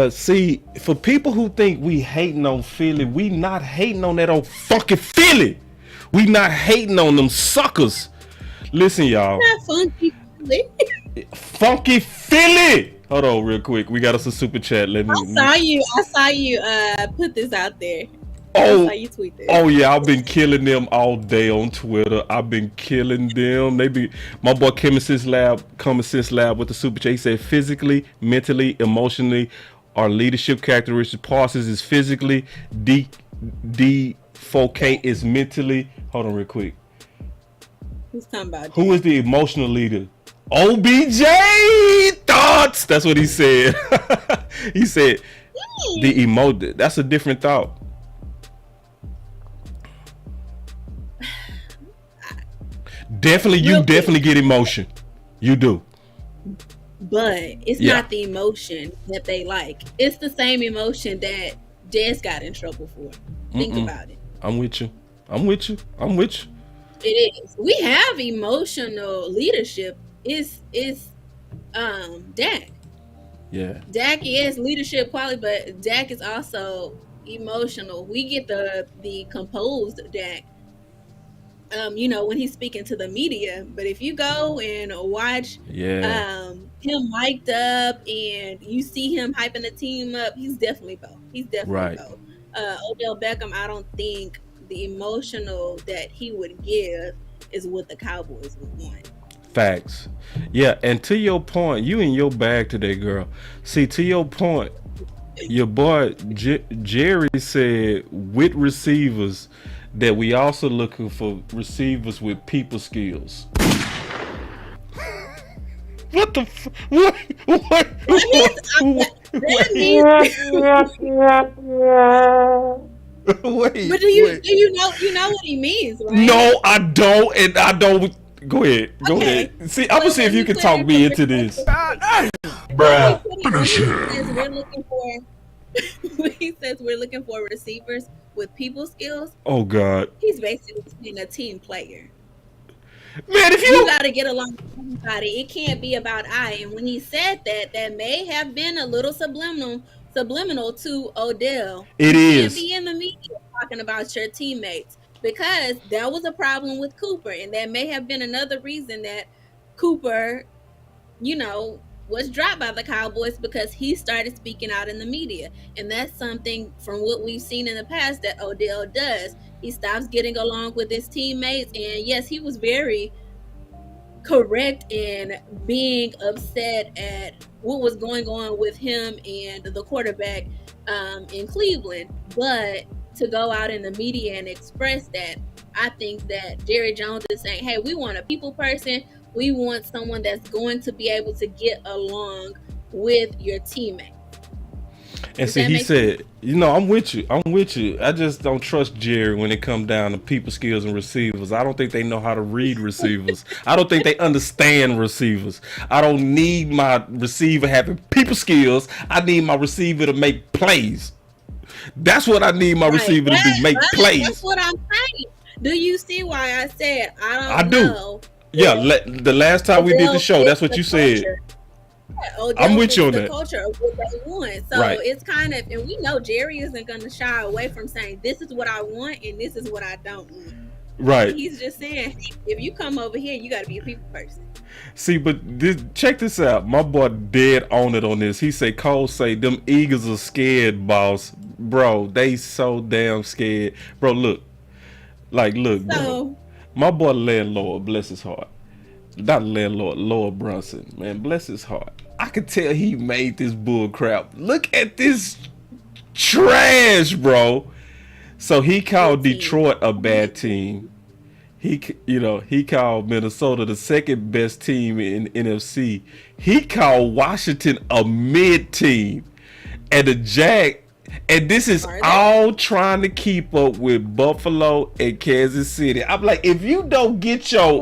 see, for people who think we hating on Philly, we not hating on that old fucking Philly. We not hating on them suckers. Listen, y'all. Not funky Philly. Funky Philly. Hold on real quick. We got us a super chat. I saw you put this out there. Oh, I saw you tweet this. Oh yeah, I've been killing them all day on Twitter. I've been killing them. My boy Common Sense Lab with the super chat. He said physically, mentally, emotionally, our leadership characteristics. Parsons is physically, D4K is mentally. Hold on real quick. Who's talking about? Who is the emotional leader? OBJ thoughts. That's what he said. He said the emote. That's a different thought. You definitely get emotion. You do. But it's not the emotion that they like. It's the same emotion that Des got in trouble for. Think about it. I'm with you. It is. We have emotional leadership. It's Dak. Yeah. Dak is leadership quality, but Dak is also emotional. We get the composed Dak. When he's speaking to the media, but if you go and watch him mic'd up and you see him hyping the team up, he's definitely both. Both. Odell Beckham, I don't think the emotional that he would give is what the Cowboys would want. Facts. Yeah, and to your point, you in your bag today, girl. See, to your point, your boy Jerry said with receivers that we also looking for receivers with people skills. What the what? Wait, but do you know what he means, right? No, I don't, and I don't. Go ahead. See, I'm gonna see if you can talk me into this. Bruh. He says we're looking for receivers with people skills. Oh God. He's basically being a team player. Man, if you gotta get along with everybody, it can't be about I. And when he said that may have been a little subliminal to Odell. It is. Can't be in the media talking about your teammates, because that was a problem with Cooper, and that may have been another reason that Cooper, was dropped by the Cowboys, because he started speaking out in the media. And that's something from what we've seen in the past that Odell does. He stops getting along with his teammates. And yes, he was very correct in being upset at what was going on with him and the quarterback in Cleveland. But to go out in the media and express that, I think that Jerry Jones is saying, hey, we want a people person. We want someone that's going to be able to get along with your teammate. And see, he said, I'm with you. I just don't trust Jerry when it comes down to people skills and receivers. I don't think they know how to read receivers. I don't think they understand receivers. I don't need my receiver having people skills. I need my receiver to make plays. That's what I need my receiver to do, make plays. That's what I'm saying. Do you see why I said I don't do. know? Yeah, the last time we did the show, that's what you said. I'm with you on the that. culture of what they want. So Right. it's kind of, and we know Jerry isn't going to shy away from saying, this is what I want and this is what I don't want. Right. He's just saying, if you come over here, you got to be a people person. See, but check this out. My boy dead on it on this. He say, Cole say, them Eagles are scared, boss. Bro, they so damn scared. Bro, look. Bro. My boy landlord, bless his heart. Not landlord, Lord Brunson, man, bless his heart. I could tell he made this bull crap. Look at this trash, bro. So he called Detroit a bad team. He called Minnesota the second best team in NFC. He called Washington a mid team, and the and this is all trying to keep up with Buffalo and Kansas City. I'm like, if you don't get your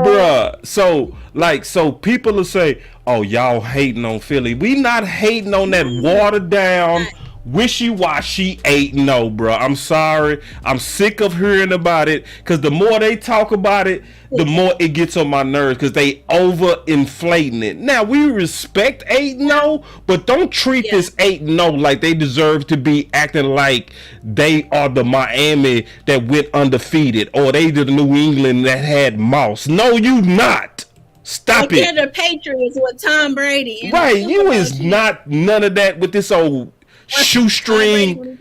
bruh, so people will say, oh, y'all hating on Philly. We not hating on that watered down, wishy-washy 8-0, bro. I'm sorry. I'm sick of hearing about it, because the more they talk about it, the more it gets on my nerves, because they over-inflating it. Now, we respect 8-0, but don't treat this 8-0 like they deserve to be acting like they are the Miami that went undefeated, or they the New England that had Moss. No, you not. Stop it. They're the Patriots with Tom Brady. Right, you is not none of that with this old shoestring.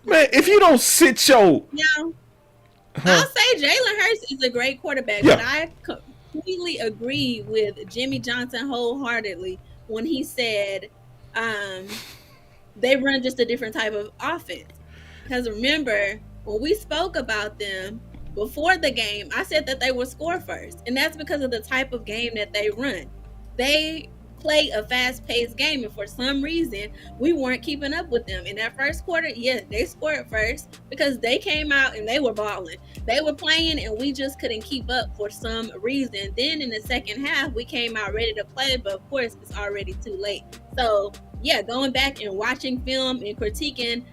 Man, if you don't sit your... I'll say Jalen Hurts is a great quarterback, but I completely agree with Jimmy Johnson wholeheartedly when he said they run just a different type of offense. Because remember, when we spoke about them before the game, I said that they would score first, and that's because of the type of game that they run. They play a fast-paced game, and for some reason we weren't keeping up with them in that first quarter. They scored first because they came out and they were balling, they were playing, and we just couldn't keep up for some reason. Then in the second half we came out ready to play, but of course it's already too late. So going back and watching film and critiquing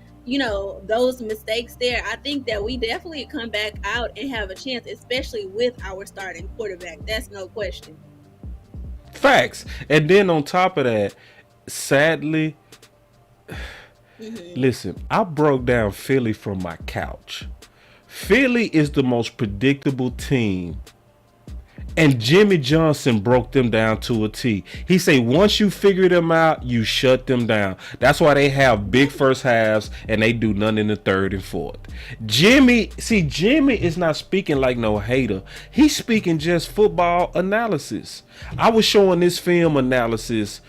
those mistakes there, I think that we definitely come back out and have a chance, especially with our starting quarterback. That's no question. Facts. And then on top of that, sadly, listen, I broke down Philly from my couch. Philly is the most predictable team, and Jimmy Johnson broke them down to a T. He say once you figure them out, you shut them down. That's why they have big first halves and they do none in the third and fourth. Jimmy is not speaking like no hater. He's speaking just football analysis. I was showing this film analysis,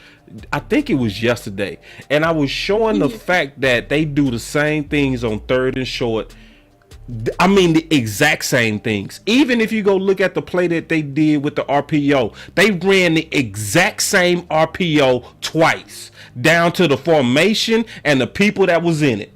I think it was yesterday, and I was showing the fact that they do the same things on third and short. I mean, the exact same things. Even if you go look at the play that they did with the RPO, they ran the exact same RPO twice, down to the formation and the people that was in it.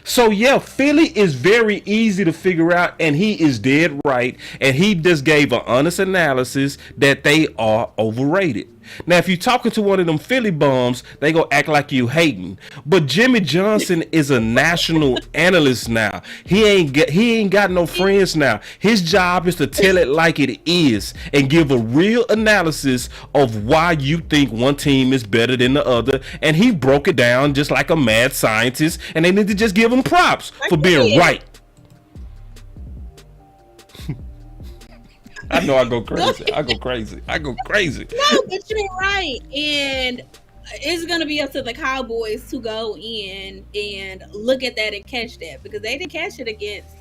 So Philly is very easy to figure out, and he is dead right, and he just gave an honest analysis that they are overrated. Now, if you're talking to one of them Philly bums, they gonna act like you hating. But Jimmy Johnson is a national analyst now. He ain't got no friends now. His job is to tell it like it is and give a real analysis of why you think one team is better than the other. And he broke it down just like a mad scientist, and they need to just give him props for being right. I know I go crazy. No, but you're right. And it's going to be up to the Cowboys to go in and look at that and catch that, because they didn't catch it against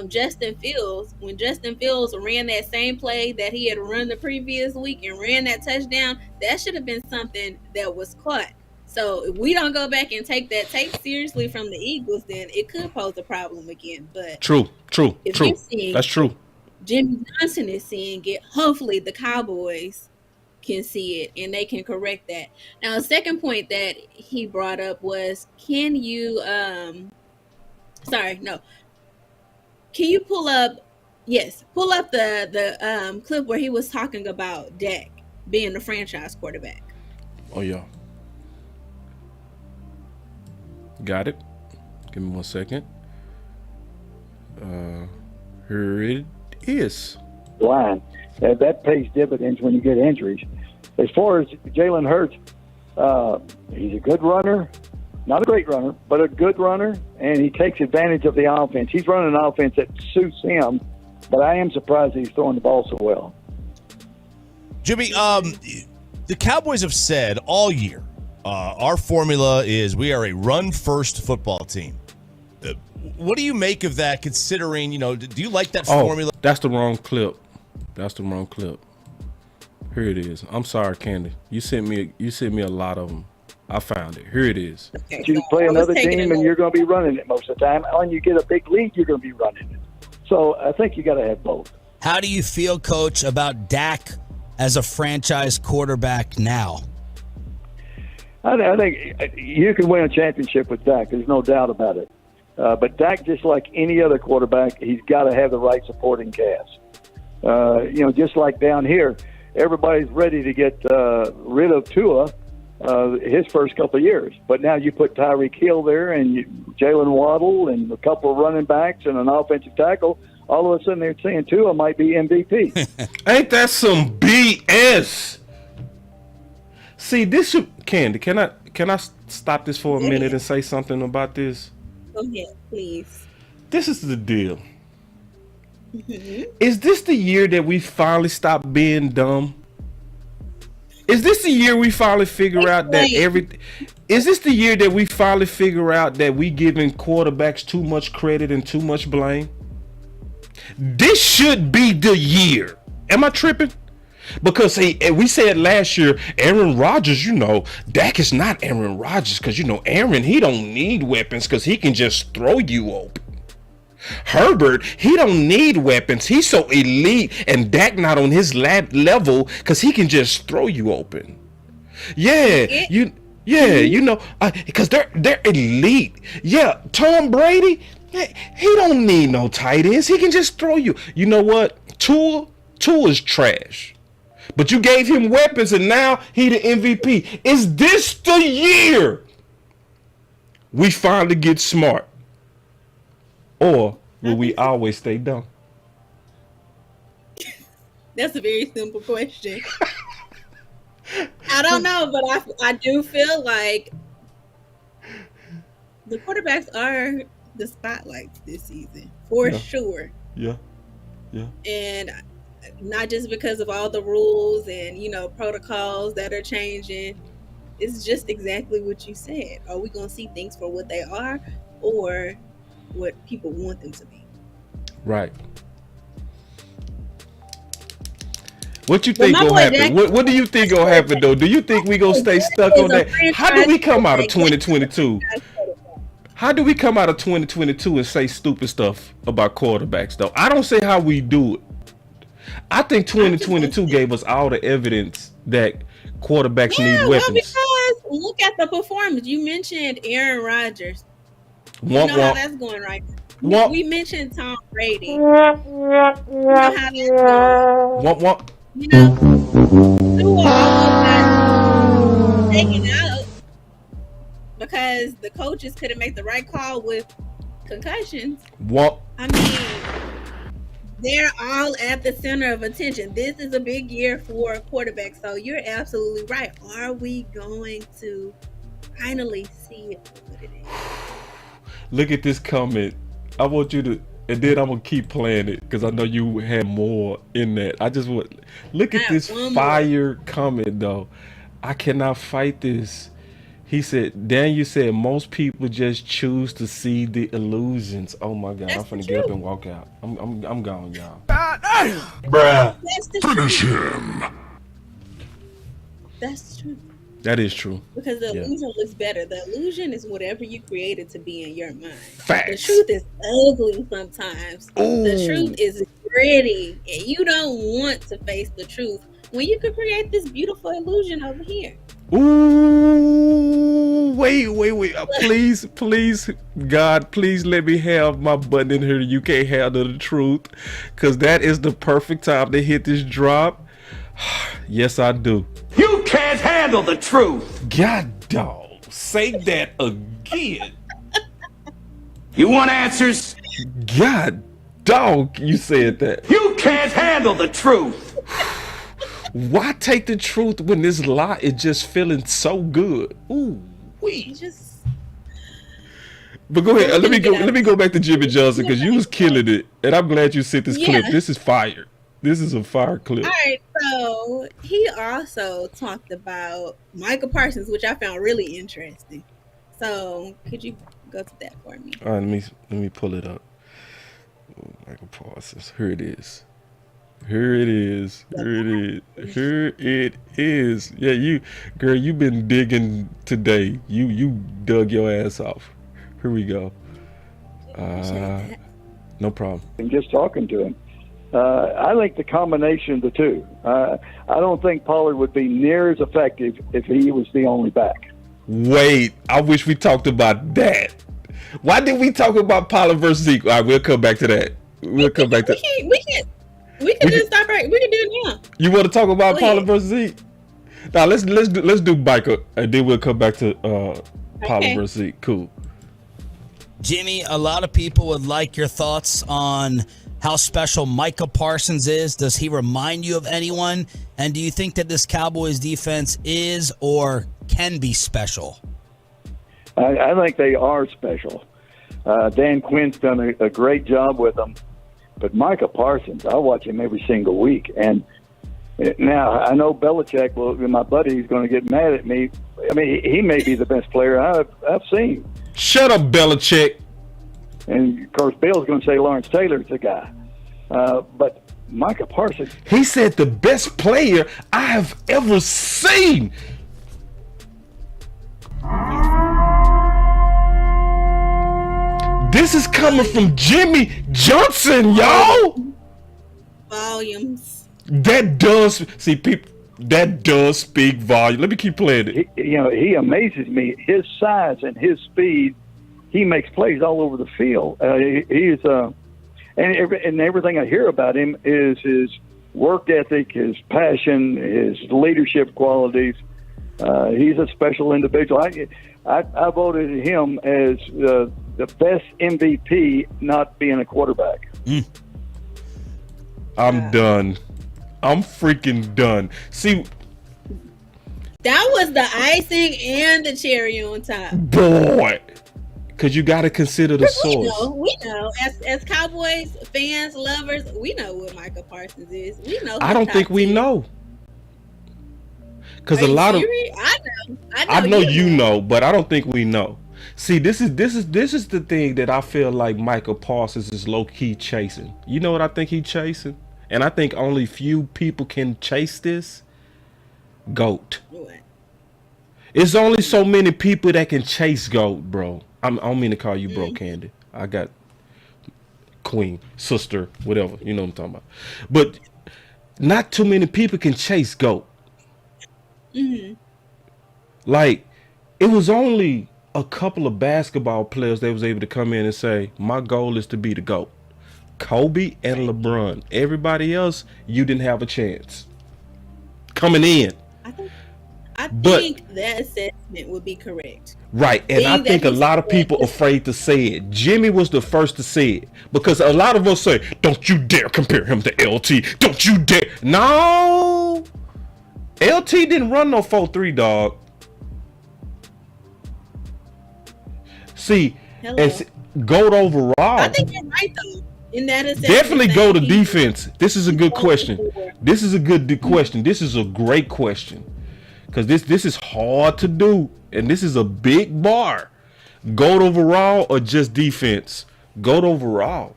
Justin Fields. When Justin Fields ran that same play that he had run the previous week and ran that touchdown, that should have been something that was caught. So if we don't go back and take that tape seriously from the Eagles, then it could pose a problem again. But True. That's true. Jimmy Johnson is seeing it. Hopefully the Cowboys can see it and they can correct that. Now, the second point that he brought up was, can you pull up the clip where he was talking about Dak being the franchise quarterback. Oh yeah. Got it. Give me 1 second. Here it is. Line. That pays dividends when you get injuries. As far as Jalen Hurts, he's a good runner. Not a great runner, but a good runner, and he takes advantage of the offense. He's running an offense that suits him, but I am surprised he's throwing the ball so well. Jimmy, the Cowboys have said all year, our formula is we are a run-first football team. What do you make of that, considering, do you like that formula? That's the wrong clip. Here it is. I'm sorry, Candy. You sent me a lot of them. I found it. Here it is. Okay, you play another team, and you're going to be running it most of the time. When you get a big lead, you're going to be running it. So I think you got to have both. How do you feel, Coach, about Dak as a franchise quarterback now? I think you can win a championship with Dak. There's no doubt about it. But Dak, just like any other quarterback, he's got to have the right supporting cast. Just like down here, everybody's ready to get rid of Tua his first couple of years. But now you put Tyreek Hill there and Jalen Waddle and a couple of running backs and an offensive tackle. All of a sudden they're saying Tua might be MVP. Ain't that some BS? See, this should, Candy, can I stop this for a minute and say something about this? Go ahead, please. This is the deal. Mm-hmm. Is this the year that we finally stop being dumb? Is this the year we finally figure out that is this the year that we finally figure out that we giving quarterbacks too much credit and too much blame? This should be the year. Am I tripping? Because we said last year, Aaron Rodgers, Dak is not Aaron Rodgers because, Aaron, he don't need weapons because he can just throw you open. Herbert, he don't need weapons. He's so elite, and Dak not on his level because he can just throw you open. Because they're elite. Yeah, Tom Brady, he don't need no tight ends. He can just throw you. You know what? Tua is trash. But you gave him weapons, and now he the MVP. Is this the year we finally get smart? Or will we always stay dumb? That's a very simple question. I don't know, but I do feel like the quarterbacks are the spotlights this season, for sure. Yeah. And not just because of all the rules and, protocols that are changing. It's just exactly what you said. Are we going to see things for what they are or what people want them to be? Right. What you think gonna happen? What do you think gonna happen though? Do you think we gonna stay stuck on that? How do we come out of 2022? How do we come out of 2022 and say stupid stuff about quarterbacks though? I don't say how we do it. I think 2022 gave us all the evidence that quarterbacks need weapons. Well, because look at the performance. You mentioned Aaron Rodgers. You know how that's going right now. We mentioned Tom Brady. You know how that's going. Tua almost got taken out because the coaches couldn't make the right call with concussions. I mean, they're all at the center of attention. This is a big year for quarterbacks, so you're absolutely right. Are we going to finally see it for what it is? Look at this comment. I want you to, and then I'm gonna keep playing it because I know you had more in that. I just want look at this fire comment though. I cannot fight this. He said, Daniel said most people just choose to see the illusions. Oh my God, I'm finna get up and walk out. I'm gone, y'all. Bruh. Finish him. That's true. That is true. Because the illusion looks better. The illusion is whatever you created to be in your mind. Facts. The truth is ugly sometimes. Ooh. The truth is gritty. And you don't want to face the truth when you could create this beautiful illusion over here. Ooh, wait. Please, God, please let me have my button in here. You can't handle the truth. Because that is the perfect time to hit this drop. Yes, I do. You can't handle the truth. God dog, say that again. You want answers? God, dog, you said that. You can't handle the truth. Why take the truth when this lie is just feeling so good? Ooh, wee. But go ahead. Let me go back to Jimmy Johnson because you was killing it, and I'm glad you sent this clip. This is fire. This is a fire clip. All right, so he also talked about Micah Parsons, which I found really interesting. So could you go to that for me? All right, let me pull it up. Oh, Micah Parsons. Here it is. Here it is. Here it is. Yeah, you've been digging today. You dug your ass off. Here we go. No problem. And just talking to him, I think the combination of the two. I don't think Pollard would be near as effective if he was the only back. Wait, I wish we talked about that. Why did we talk about Pollard versus Zeke? All right, we'll come back to that. We can just stop right. We can do it now. You want to talk about Pollard versus Zeke? Now let's do Micah, and then we'll come back to Pollard versus Zeke. Cool. Jimmy, a lot of people would like your thoughts on how special Micah Parsons is. Does he remind you of anyone? And do you think that this Cowboys defense is or can be special? I think they are special. Dan Quinn's done a great job with them. But Micah Parsons, I watch him every single week. And now I know Belichick, my buddy, is going to get mad at me. I mean, he may be the best player I've seen. Shut up, Belichick. And, of course, Bill's going to say Lawrence Taylor's the guy. But Micah Parsons. He said the best player I have ever seen. This is coming from Jimmy Johnson, y'all. Volumes. That does speak volume. Let me keep playing it. He amazes me. His size and his speed. He makes plays all over the field. He's and everything I hear about him is his work ethic, his passion, his leadership qualities. He's a special individual. I voted him as the best MVP, not being a quarterback. I'm done. I'm freaking done. See, that was the icing and the cherry on top. Boy, because you got to consider the source. We know. As Cowboys fans, lovers, we know what Micah Parsons is. We know. I don't think we know. Because a lot of I know you know, but I don't think we know. See, this is the thing that I feel like Micah Parsons is low key chasing. You know what I think he's chasing, and I think only few people can chase this. GOAT. It's only so many people that can chase GOAT, bro. I don't mean to call you bro, Candy. I got queen, sister, whatever. You know what I'm talking about. But not too many people can chase GOAT. Mm-hmm. Like, it was only a couple of basketball players that was able to come in and say, my goal is to be the GOAT. Kobe and LeBron. Everybody else, you didn't have a chance coming in. I think that assessment would be correct. Right, and I think a lot of people are afraid to say it. Jimmy was the first to say it because a lot of us say, don't you dare compare him to LT. Don't you dare. No. LT didn't run no 4.3, dog. See, as GOAT overall. I think you're right, though. In that assessment, definitely go to defense. This is a good question. This is a good question. This is a great question. Because this is hard to do. And this is a big bar. GOAT overall or just defense? GOAT overall.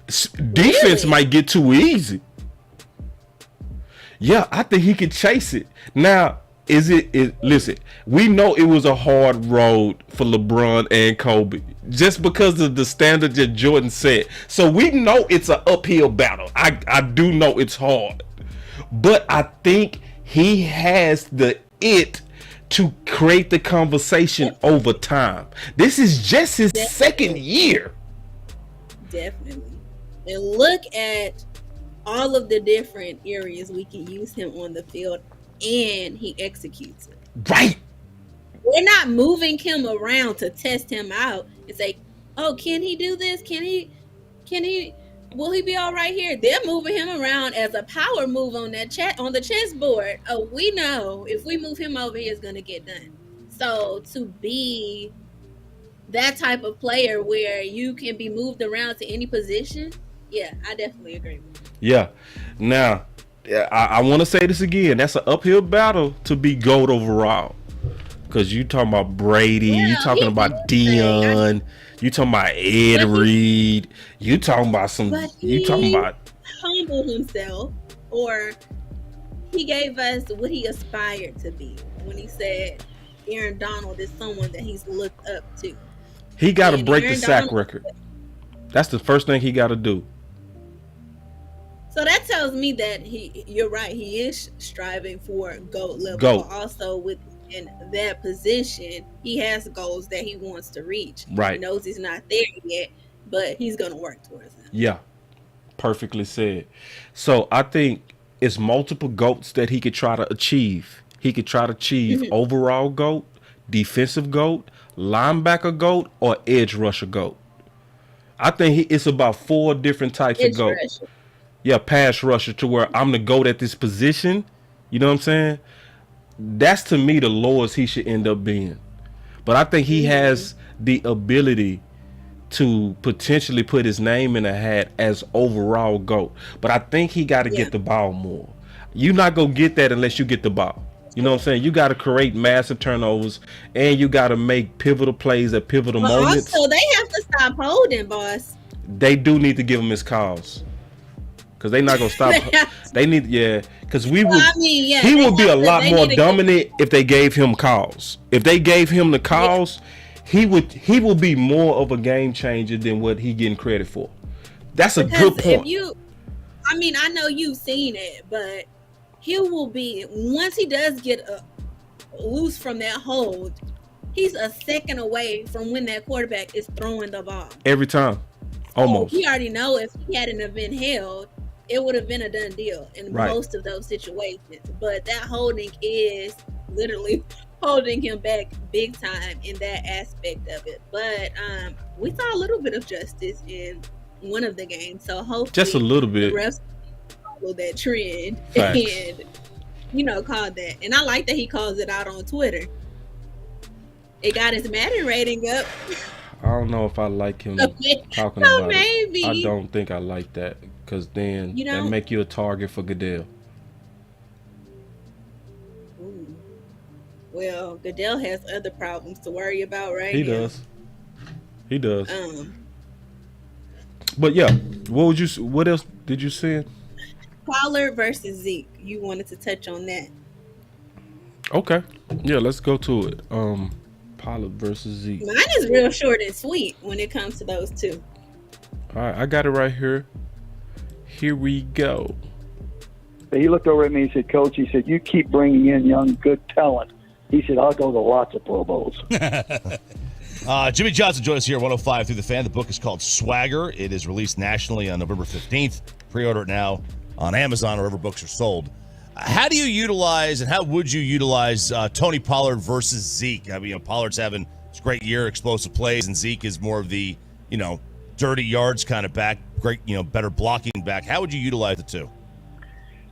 Defense might get too easy. Yeah, I think he could chase it. Now, listen, we know it was a hard road for LeBron and Kobe. Just because of the standard that Jordan set. So we know it's an uphill battle. I do know it's hard. But I think he has the it to create the conversation over time. This is just his second year. Definitely. And look at all of the different areas we can use him on the field, and he executes it. Right. We're not moving him around to test him out and say, oh, can he do this? Can he, will he be all right here? They're moving him around as a power move on the chessboard. Oh, we know if we move him over here, it's going to get done. So to be that type of player where you can be moved around to any position, yeah, I definitely agree with you. Yeah. Now, I want to say this again. That's an uphill battle to be GOAT overall. Because you talking about Brady, you talking about Dion, you talking about Ed Reed, you talking about humbled himself, or he gave us what he aspired to be when he said Aaron Donald is someone that he's looked up to. He got to break the sack record. That's the first thing he got to do. So that tells me that you're right. He is striving for GOAT level. But also within that position, he has goals that he wants to reach. Right. He knows he's not there yet, but he's going to work towards it. Yeah. Perfectly said. So I think it's multiple GOATs that he could try to achieve. He could try to achieve overall GOAT, defensive GOAT, linebacker GOAT, or edge rusher GOAT. I think it's about 4 different types of GOAT. Rusher. Yeah, pass rusher, to where I'm the GOAT at this position. You know what I'm saying? That's, to me, the lowest he should end up being. But I think he has the ability to potentially put his name in a hat as overall GOAT. But I think he got to get the ball more. You're not going to get that unless you get the ball. You know what I'm saying? You got to create massive turnovers, and you got to make pivotal plays at pivotal moments. Also, they have to stop holding, boss. They do need to give him his calls. Because they're not going to stop. They need, because he would be a lot more dominant if they gave him calls. If they gave him the calls, he would be more of a game changer than what he getting credit for. That's a good point. I know you've seen it, but he will be, once he does get loose from that hold, he's a second away from when that quarterback is throwing the ball. Every time. Almost. So he already know if he hadn't been held, it would have been a done deal in most of those situations. But that holding is literally holding him back big time in that aspect of it. But we saw a little bit of justice in one of the games. So hopefully just a little bit. The refs follow that trend. Facts. And called that. And I like that he calls it out on Twitter. It got his Madden rating up. I don't know if I like him talking about it. I don't think I like that, because then they make you a target for Goodell. Ooh. Well, Goodell has other problems to worry about right now. He does. But yeah, what else did you say? Pollard versus Zeke. You wanted to touch on that. Okay. Yeah, let's go to it. Pollard versus Zeke. Mine is real short and sweet when it comes to those two. All right, I got it right here. Here we go. He looked over at me and said, Coach, he said, you keep bringing in young, good talent. He said, I'll go to lots of Pro Bowls. Jimmy Johnson joined us here at 105 through the Fan. The book is called Swagger. It is released nationally on November 15th. Pre-order it now on Amazon or wherever books are sold. How do you utilize, and how would you utilize Tony Pollard versus Zeke? I mean, Pollard's having this great year, explosive plays, and Zeke is more of the, dirty yards kind of back, great, better blocking back. How would you utilize the two?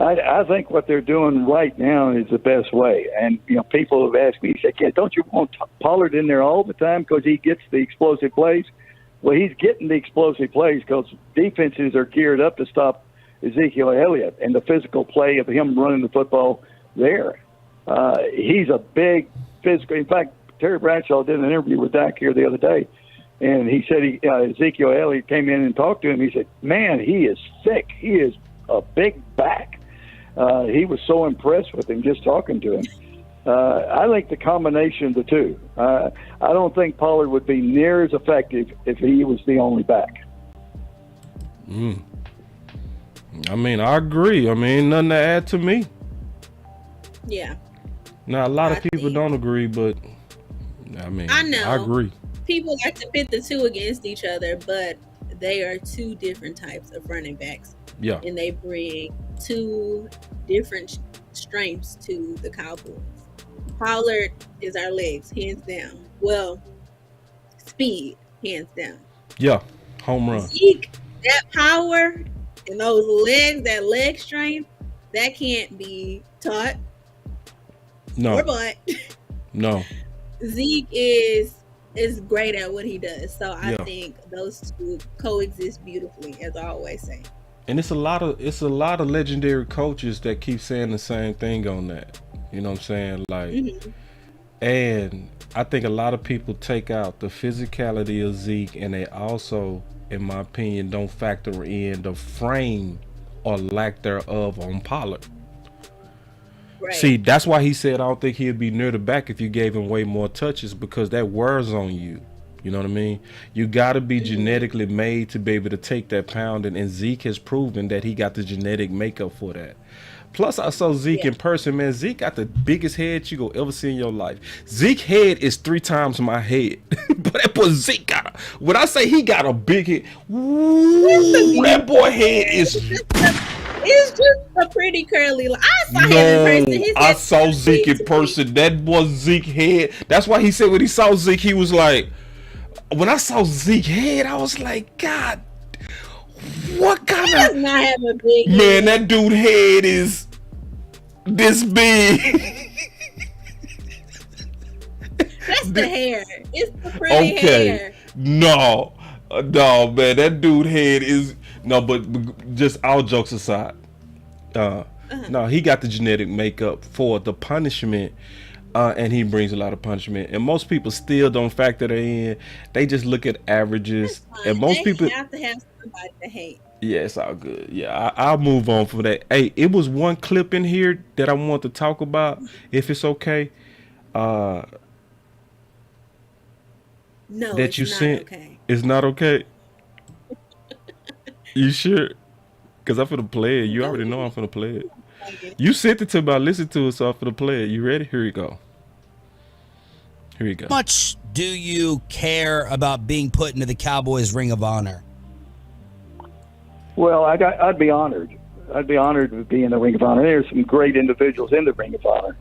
I think what they're doing right now is the best way. And, people have asked me, don't you want Pollard in there all the time because he gets the explosive plays? Well, he's getting the explosive plays because defenses are geared up to stop Ezekiel Elliott and the physical play of him running the football there. He's a big physical. In fact, Terry Bradshaw did an interview with Dak here the other day, and he said Ezekiel Elliott came in and talked to him. He said, man, he is thick. He is a big back. He was so impressed with him just talking to him. I think the combination of the two. I don't think Pollard would be near as effective if he was the only back. I agree. Nothing to add to me. Yeah. Now, a lot of people don't agree, but I know. I agree. People like to pit the two against each other, but they are two different types of running backs. Yeah. And they bring two different strengths to the Cowboys. Pollard is our legs, hands down. Well, speed, hands down. Yeah, home run. Zeke, that power and those legs, that leg strength, that can't be taught. No. Or but. No. Zeke is great at what he does. So I Yeah. think those two coexist beautifully, as I always say. And it's a lot of legendary coaches that keep saying the same thing on that. You know what I'm saying? Like, and I think a lot of people take out the physicality of Zeke, and they also, in my opinion, don't factor in the frame or lack thereof on Pollard. Right. See, that's why he said I don't think he'd be near the back if you gave him way more touches, because that wears on you. You know what I mean? You got to be genetically made to be able to take that pounding, and Zeke has proven that he got the genetic makeup for that. Plus, I saw Zeke in person, man. Zeke got the biggest head you gonna ever see in your life. Zeke's head is 3 times my head. But that boy Zeke got when I say he got a big head, that boy head is... It's just a pretty curly. I saw him in person. I saw Zeke in person. That boy Zeke head. That's why he said when he saw Zeke, he was like, when I saw Zeke head, I was like, God, what kind He does not have a big man, head. that dude head is this big. That's the hair. It's the pretty hair. No, man, that dude head is but just all jokes aside, no, he got the genetic makeup for the punishment, and he brings a lot of punishment. And most people still don't factor that in. They just look at averages, and most people have to have somebody to hate. Yeah, it's all good. Yeah, I'll move on from that. Hey, it was one clip in here that I want to talk about, if it's okay. No, that you it's not sent. okay. It's not okay. You sure? Because I'm finna play it. You already know I'm finna play it. You sent it to me. I listened to it, so I'm finna play it. You ready? Here you go. Here you go. How much do you care about being put into the Cowboys Ring of Honor? Well, I'd be honored. I'd be honored to be in the Ring of Honor. There's some great individuals in the Ring of Honor.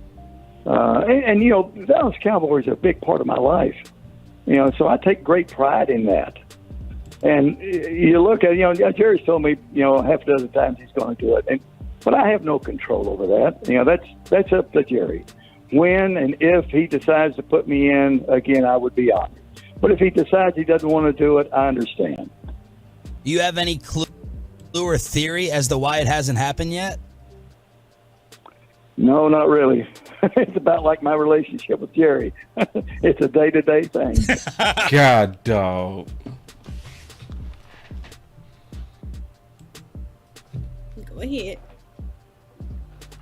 And you know, the Dallas Cowboys are a big part of my life. You know, so I take great pride in that. And you look at, you know, Jerry's told me, you know, half a dozen times he's going to do it. But I have no control over that. You know, that's up to Jerry. When and if he decides to put me in, again, I would be honored. But if he decides he doesn't want to do it, I understand. Do you have any clue or theory as to why it hasn't happened yet? No, not really. It's about like my relationship with Jerry. It's a day-to-day thing. God, dog. Go ahead.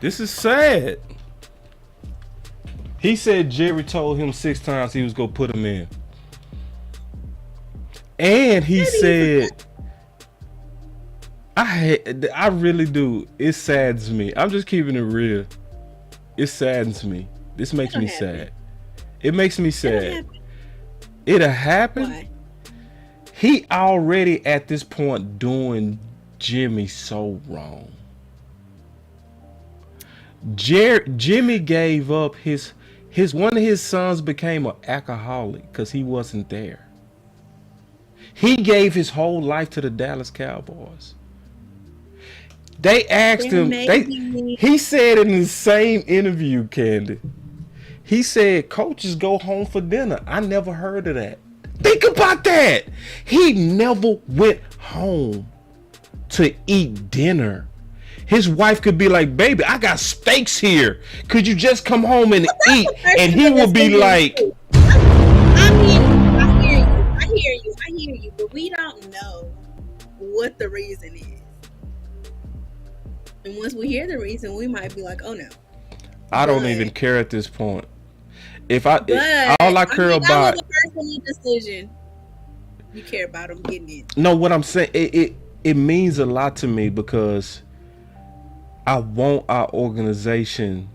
This is sad. He said Jerry told him 6 times he was going to put him in. And he said, I really do. It saddens me. I'm just keeping it real. It saddens me. This makes me sad. It makes me sad. It'll happen. Why? He already at this point doing Jimmy so wrong. Jimmy gave up his one of his sons became an alcoholic because he wasn't there. He gave his whole life to the Dallas Cowboys. They asked him. He said in the same interview, Candy. He said coaches go home for dinner. I never heard of that. Think about that. He never went home to eat dinner. His wife could be like, baby, I got steaks here. Could you just come home and eat? And he would be like, I hear you, but we don't know what the reason is. And once we hear the reason, we might be like, oh no. I don't even care at this point. All I care about, that was a personal decision. You care about him getting in. No, what I'm saying, it means a lot to me because I want our organization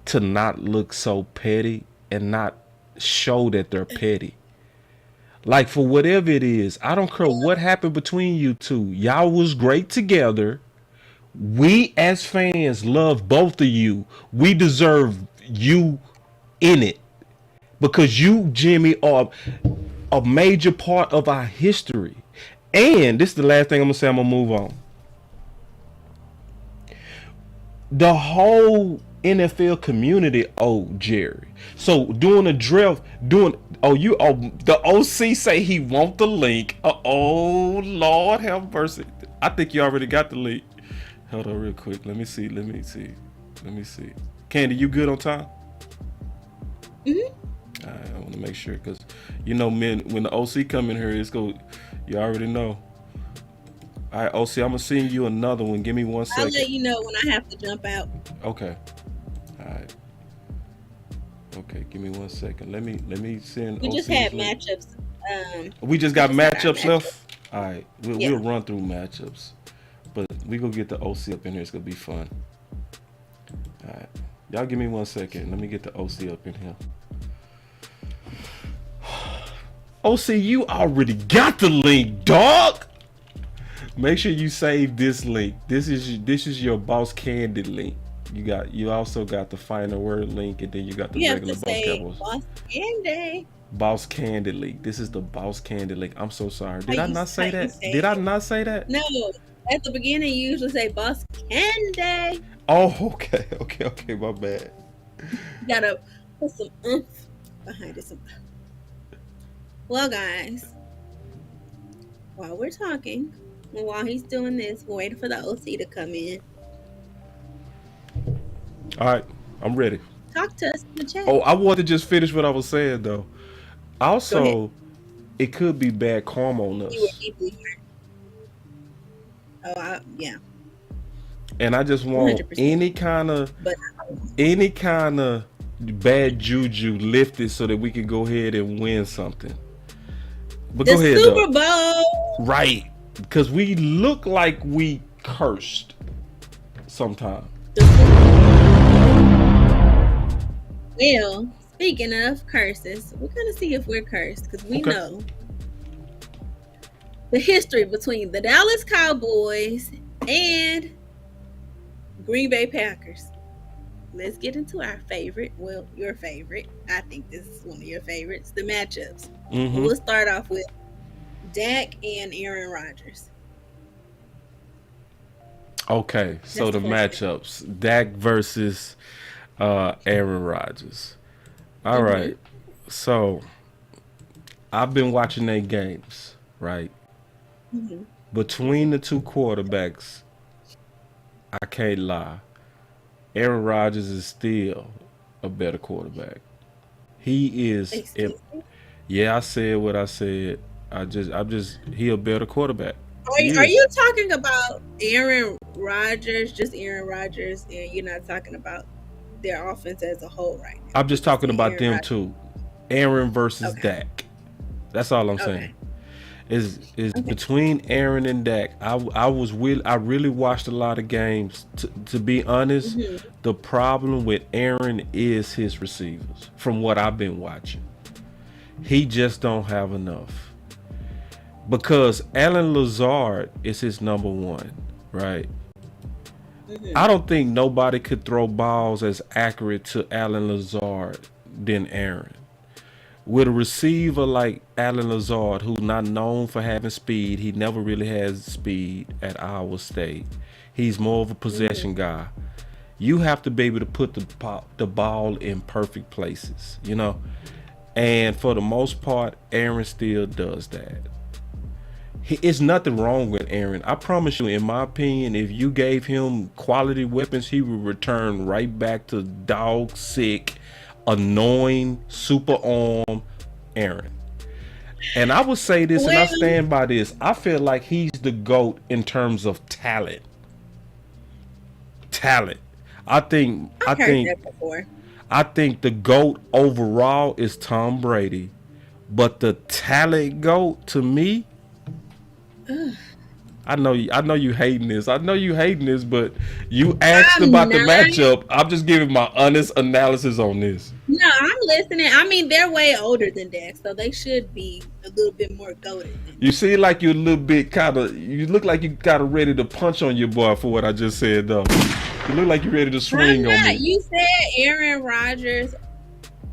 to not look so petty and not show that they're petty. Like, for whatever it is, I don't care what happened between you two. Y'all was great together. We as fans love both of you. We deserve you in it because you, Jimmy, are a major part of our history. And this is the last thing I'm gonna say. I'm gonna move on. The whole NFL community owed Jerry. So doing a draft, the OC say he want the link. Oh Lord have mercy. I think you already got the link. Hold on real quick. Let me see. Candy, you good on time? Mm-hmm. All right, I want to make sure because men, when the OC come in here, you already know. All right, OC, I'm gonna send you another one. Give me 1 second. I'll let you know when I have to jump out. Okay. All right. Okay, give me 1 second. Let me send. We just had matchups. We just got matchups left. All right, we'll run through matchups, but we gonna get the OC up in here. It's gonna be fun. All right, y'all give me 1 second. Let me get the OC up in here. OC, you already got the link, dog. Make sure you save this link. This is your Boss Candy link. You also got the final word link, and then you got the regular Boss Cowboys. Boss Candy. Boss Candy link. This is the Boss Candy link. I'm so sorry. Did I not say that? Did I not say that? No. At the beginning, you usually say Boss Candy. Oh, okay. My bad. You gotta put some oomph behind it. Well, guys, while we're talking, and while he's doing this, we're waiting for the OC to come in. All right, I'm ready. Talk to us in the chat. Oh, I want to just finish what I was saying though. Also, it could be bad karma on us. You were deeply hurt. Yeah. And I just want 100%. any kind of bad juju lifted so that we can go ahead and win something. But go ahead, Super Bowl. Right, because we look like we cursed sometimes. Well, speaking of curses, we're gonna see if we're cursed because we know the history between the Dallas Cowboys and Green Bay Packers. Let's get into our favorite. Well, your favorite. I think this is one of your favorites. The matchups. Mm-hmm. We'll start off with Dak and Aaron Rodgers. Okay, so the matchups: Dak versus Aaron Rodgers. All right. So I've been watching their games, right? Mm-hmm. Between the two quarterbacks, I can't lie. Aaron Rodgers is still a better quarterback. He is. Yeah, I said what I said. He a better quarterback. Are you talking about Aaron Rodgers, just Aaron Rodgers, and you're not talking about their offense as a whole right now? I'm just talking about them too. Aaron versus Dak. That's all I'm saying. Is between Aaron and Dak. I really watched a lot of games. To be honest, the problem with Aaron is his receivers. From what I've been watching, he just don't have enough. Because Allen Lazard is his number one, right? I don't think nobody could throw balls as accurate to Allen Lazard than Aaron. With a receiver like Allen Lazard, who's not known for having speed, he never really has speed at Iowa State. He's more of a possession guy. You have to be able to put the ball in perfect places, And for the most part, Aaron still does that. It's nothing wrong with Aaron. I promise you, in my opinion, if you gave him quality weapons, he would return right back to dog sick, annoying, super arm Aaron. And I would say this, and I stand by this. I feel like he's the GOAT in terms of talent. I think the GOAT overall is Tom Brady, but the talent GOAT to me, I know you hating this. But you asked about the matchup. I'm just giving my honest analysis on this. No, I'm listening. I mean, they're way older than Dak, so they should be a little bit more goated. You seem like you're a little bit you look like you kind of ready to punch on your boy for what I just said, though. You look like you're ready to swing on me. You said Aaron Rodgers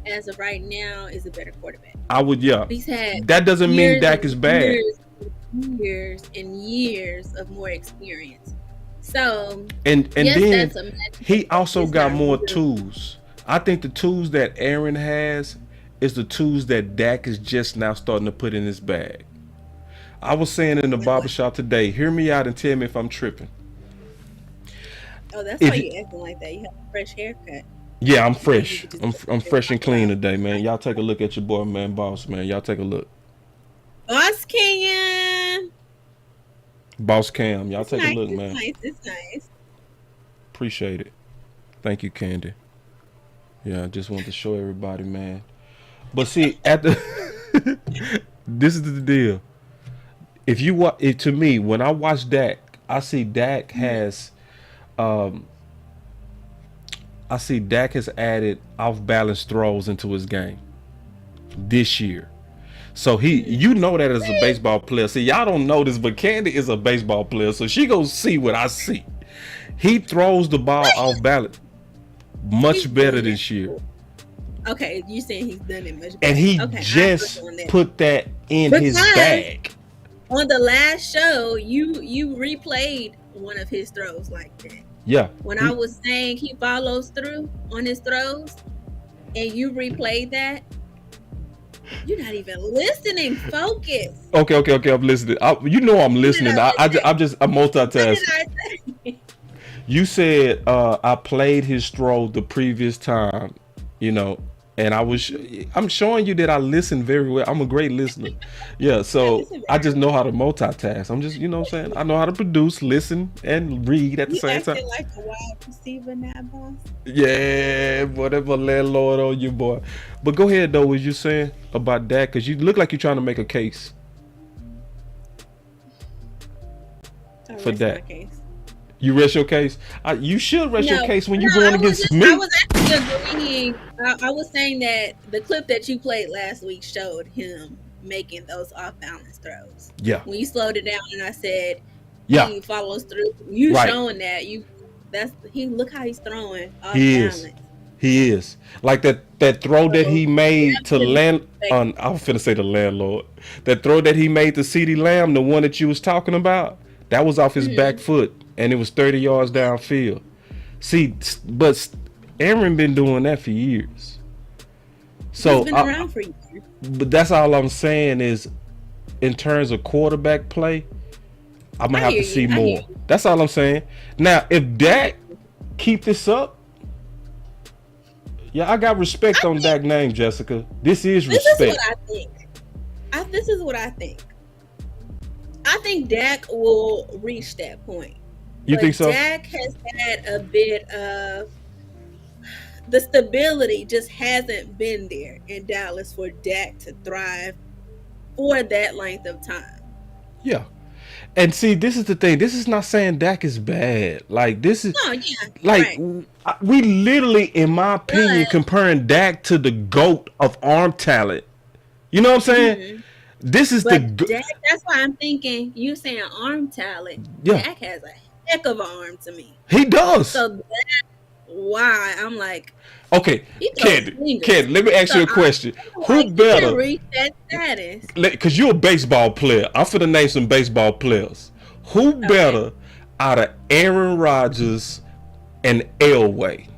as of right now, is a better quarterback. I would, yeah. He's had that doesn't mean Dak is bad. Years and years of more experience. So, and yes, then he also got more tools. I think the tools that Aaron has is the tools that Dak is just now starting to put in his bag. I was saying in the barbershop today, hear me out and tell me if I'm tripping. Oh, that's why you're acting like that. You have a fresh haircut. Yeah, I'm fresh. I'm fresh and clean today, man. Y'all take a look at your boy, man, Boss, man. Y'all take a look. Boss Cam. Boss Cam. Y'all take nice, a look, man. It's nice. Appreciate it. Thank you, Candy. Yeah, I just want to show everybody, man. But see, at the this is the deal. If you watch it, to me, when I watch Dak, I see Dak has added off-balance throws into his game this year. So you know that as a baseball player. See, y'all don't know this, but Candy is a baseball player, so she gonna see what I see. He throws the ball off balance much better this year. Okay, you saying he's done it much better. And he just put that in his bag. On the last show, you replayed one of his throws like that. Yeah. When I was saying he follows through on his throws, and you replayed that, you're not even listening. Focus. Okay. I'm listening. You know I'm listening. I'm multitasking. You said I played his throw the previous time, you know, and I'm showing you that I listen very well. I'm a great listener. Yeah, so I just know how to multitask. I'm just, you know what I'm saying? I know how to produce, listen, and read at the same time. You acting like a wide receiver now, boss. Yeah, whatever, landlord on you, boy. But go ahead, though, what you saying about that? Because you look like you're trying to make a case for that. You rest your case? You should rest your case when you're going against me. I was actually agreeing. I was saying that the clip that you played last week showed him making those off-balance throws. Yeah. When you slowed it down and I said, he follows through. You showing that. Look how he's throwing off-balance. He is. Like that throw that he made to land on, I was finna say the landlord. That throw that he made to CeeDee Lamb, the one that you was talking about, that was off his back foot. And it was 30 yards downfield. See, but Aaron been doing that for years. So he's been around for years. But that's all I'm saying is, in terms of quarterback play, I'm gonna have to see more. That's all I'm saying. Now, if Dak keep this up, yeah, I got respect on Dak's name, Jessica. This is respect. This is what I think. This is what I think. I think Dak will reach that point. You think so? Dak has had a bit of the stability just hasn't been there in Dallas for Dak to thrive for that length of time. Yeah. And see, this is the thing. This is not saying Dak is bad. Like, this is we literally, in my opinion, comparing Dak to the GOAT of arm talent. You know what I'm saying? Mm-hmm. This is Dak, that's why I'm thinking you saying arm talent. Yeah. Dak has a heck of an arm to me. He does. So that's why I'm like, okay, Candy, let me ask you a question. Who better reach that status? Because you're a baseball player. I'm finna name some baseball players. Who better out of Aaron Rodgers and Elway?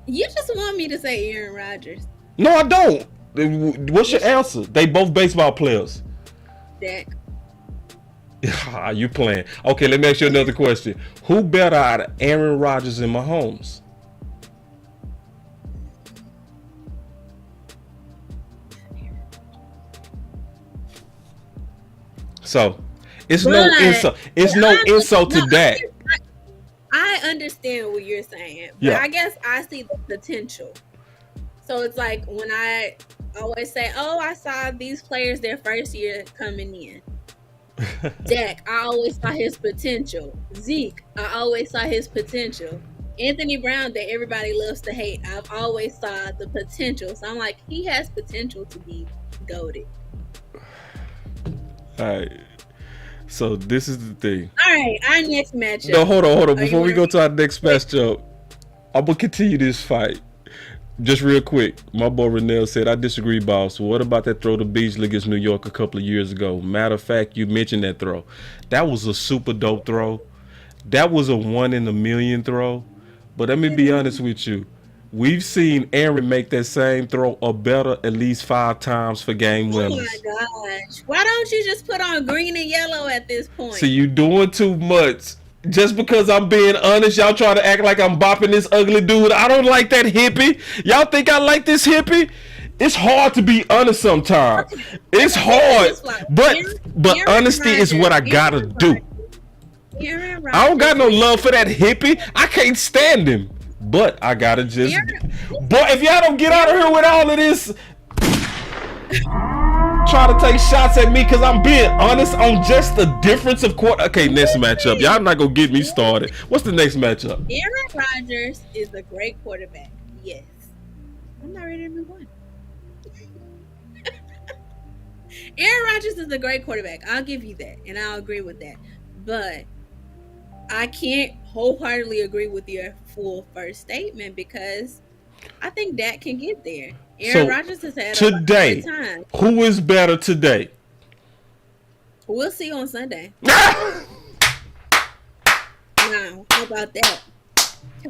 You just want me to say Aaron Rodgers. No, I don't. What's your answer? They both baseball players. Dak. You playing? Okay, let me ask you another question. Who better out of Aaron Rodgers and Mahomes? So, it's no insult. It's no insult to Dak. I understand what you're saying, but I guess I see the potential. So it's like when I always say, "Oh, I saw these players their first year coming in." Dak, I always saw his potential. Zeke, I always saw his potential. Anthony Brown, that everybody loves to hate, I've always saw the potential. So I'm like, he has potential to be goated. All right. So this is the thing. All right, our next matchup. No, hold on. Before we go to our next matchup, I'm gonna continue this fight. Just real quick, my boy Renell said, I disagree, boss. What about that throw to Beasley against New York a couple of years ago? Matter of fact, you mentioned that throw. That was a super dope throw. That was a 1 in a million throw. But let me be honest with you. We've seen Aaron make that same throw or better at least 5 times for game winners. Oh my gosh. Why don't you just put on green and yellow at this point? See, you doing too much. Just because I'm being honest, y'all try to act like I'm bopping this ugly dude. I don't like that hippie. Y'all think I like this hippie? It's hard to be honest sometimes. It's hard. But honesty is what I gotta do. I don't got no love for that hippie. I can't stand him. But I gotta just... Boy, if y'all don't get out of here with all of this... trying to take shots at me because I'm being honest on just the difference of quarter. Okay, next matchup. Y'all not gonna get me started. What's the next matchup? Aaron Rodgers is a great quarterback. Yes. I'm not ready to move on. Aaron Rodgers is a great quarterback. I'll give you that, and I'll agree with that. But I can't wholeheartedly agree with your full first statement because I think Dak can get there. Aaron Rodgers has had today, a time. Who is better today? We'll see on Sunday. Now, how about that?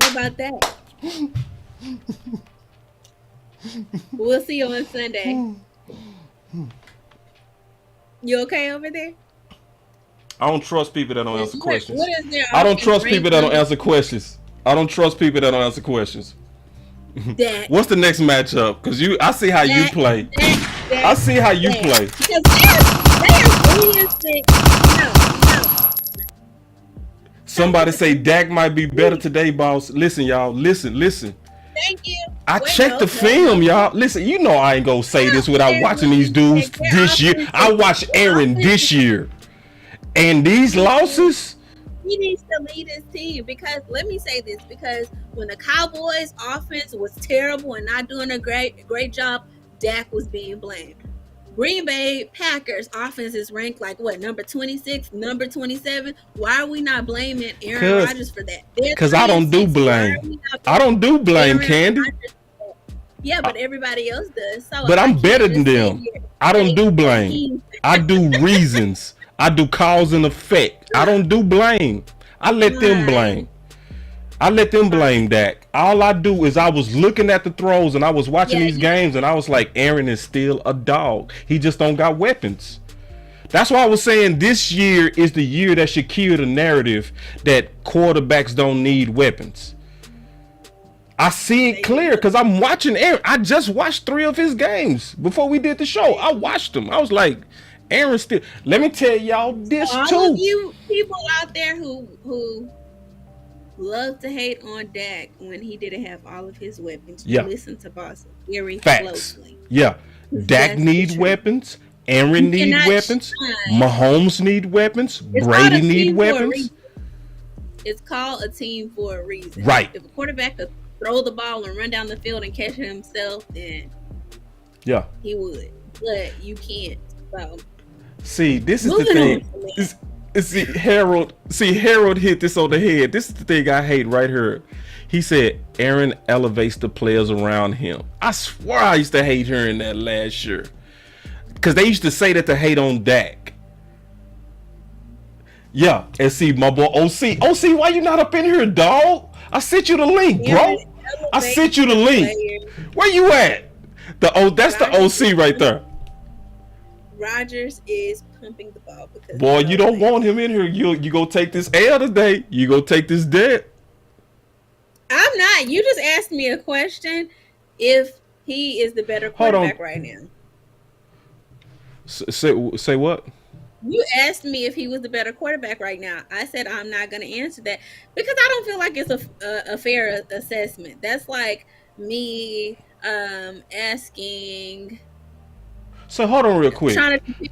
How about that? We'll see on Sunday. You okay over there? I don't trust people that don't answer questions. What is there? I don't trust people that don't answer questions. I don't trust people that don't answer questions. What's the next matchup? Because I see how you play. I see how you play. Because they're no. Somebody say Dak might be better today, boss. Listen, y'all. Listen. Thank you. I checked the film, y'all. Listen, you know I ain't gonna say this without watching these dudes this year. I watched Aaron this year. And these losses... He needs to lead his team because let me say this, because when the Cowboys offense was terrible and not doing a great job, Dak was being blamed. Green Bay Packers offense is ranked like what, number 26, number 27? Why are we not blaming Aaron Rodgers for that? Because I don't do blame. I don't do blame, Candy. Yeah, but everybody else does. So but I'm better than them. I don't do blame. I do reasons. I do cause and effect. I don't do blame. I let them blame. I let them blame Dak. All I do is I was looking at the throws and I was watching these games and I was like, Aaron is still a dog. He just don't got weapons. That's why I was saying this year is the year that should kill the narrative that quarterbacks don't need weapons. I see it clear because I'm watching Aaron. I just watched 3 of his games before we did the show. I watched them. I was like, Aaron still. Let me tell y'all this too. All of you people out there who love to hate on Dak when he didn't have all of his weapons, listen to Boss very closely. Yeah, Dak needs weapons. Aaron need weapons. Mahomes need weapons. Brady need weapons. It's called a team for a reason. Right. If a quarterback could throw the ball and run down the field and catch it himself, then he would. But you can't. So. See, this is the thing. Harold hit this on the head. This is the thing I hate right here. He said Aaron elevates the players around him. I swear I used to hate hearing that last year. Because they used to say that to hate on Dak. Yeah, and see, my boy OC. OC, why you not up in here, dog? I sent you the link, bro. I sent you the link. Where you at? That's the OC right there. Rodgers is pumping the ball because boy, you don't want him in here. You go take this L today. You go take this dead. I'm not. You just asked me a question. If he is the better quarterback right now. Say what? You asked me if he was the better quarterback right now. I said I'm not going to answer that because I don't feel like it's a fair assessment. That's like me asking. So hold on real quick.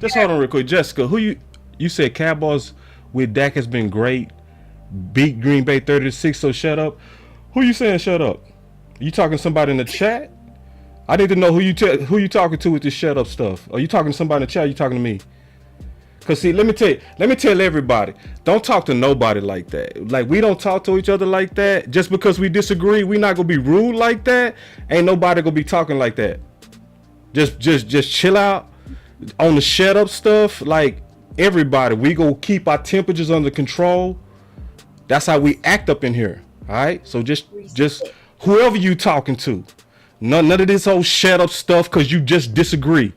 Just hold on real quick. Jessica, who you said Cowboys with Dak has been great. Beat Green Bay 30-6, so shut up. Who you saying shut up? You talking to somebody in the chat? I need to know who you talking to with this shut up stuff. Are you talking to somebody in the chat or you talking to me? Cause see, let me tell everybody, don't talk to nobody like that. Like, we don't talk to each other like that. Just because we disagree, we not gonna be rude like that. Ain't nobody gonna be talking like that. Just chill out on the shut up stuff. Like, everybody, we go keep our temperatures under control. That's how we act up in here. All right. So just whoever you talking to, none of this whole shut up stuff. Cause you just disagree.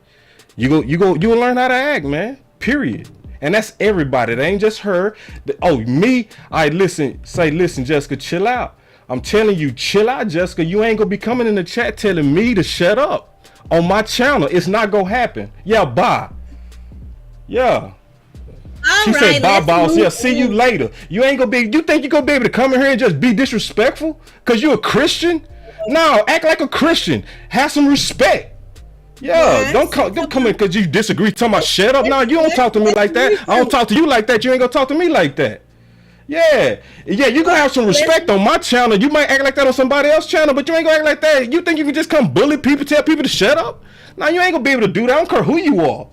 You will learn how to act, man. Period. And that's everybody. It ain't just her. Oh, me. All right, listen, Jessica, chill out. I'm telling you, chill out, Jessica. You ain't gonna be coming in the chat telling me to shut up on my channel. It's not gonna happen. Yeah, bye. Yeah. She said bye, boss. Yeah, see you later. You ain't gonna be. You think you gonna be able to come in here and just be disrespectful because you a Christian? No, act like a Christian. Have some respect. Yeah, don't come in because you disagree. Talking about shut up. No, you don't talk to me like that. I don't talk to you like that. You ain't gonna talk to me like that. Yeah, you gonna have some respect on my channel. You might act like that on somebody else's channel, but you ain't gonna act like that. You think you can just come bully people, tell people to shut up? No, you ain't gonna be able to do that. I don't care who you are.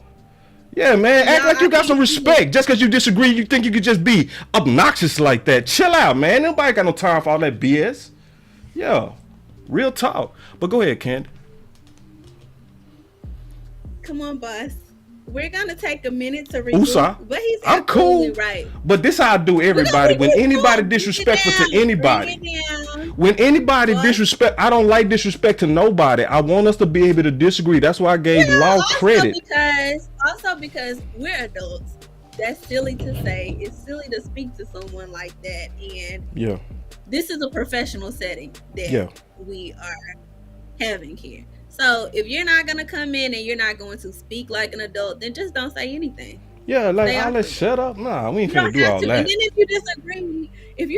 Yeah, man, act like you got some respect. Just because you disagree, you think you could just be obnoxious like that. Chill out, man. Nobody got no time for all that BS. Yeah, real talk. But go ahead, Candy. Come on, boss. We're gonna take a minute to review, but he's I'm cool. Right. But this how I do everybody. When anybody disrespectful to anybody, when anybody disrespect, I don't like disrespect to nobody. I want us to be able to disagree. That's why I gave Law credit. Because we're adults. That's silly to say. It's silly to speak to someone like that. And this is a professional setting that we are having here. So if you're not gonna come in and you're not going to speak like an adult, then just don't say anything. Yeah, like all that shut up. Nah, we ain't finna do all that. And then if you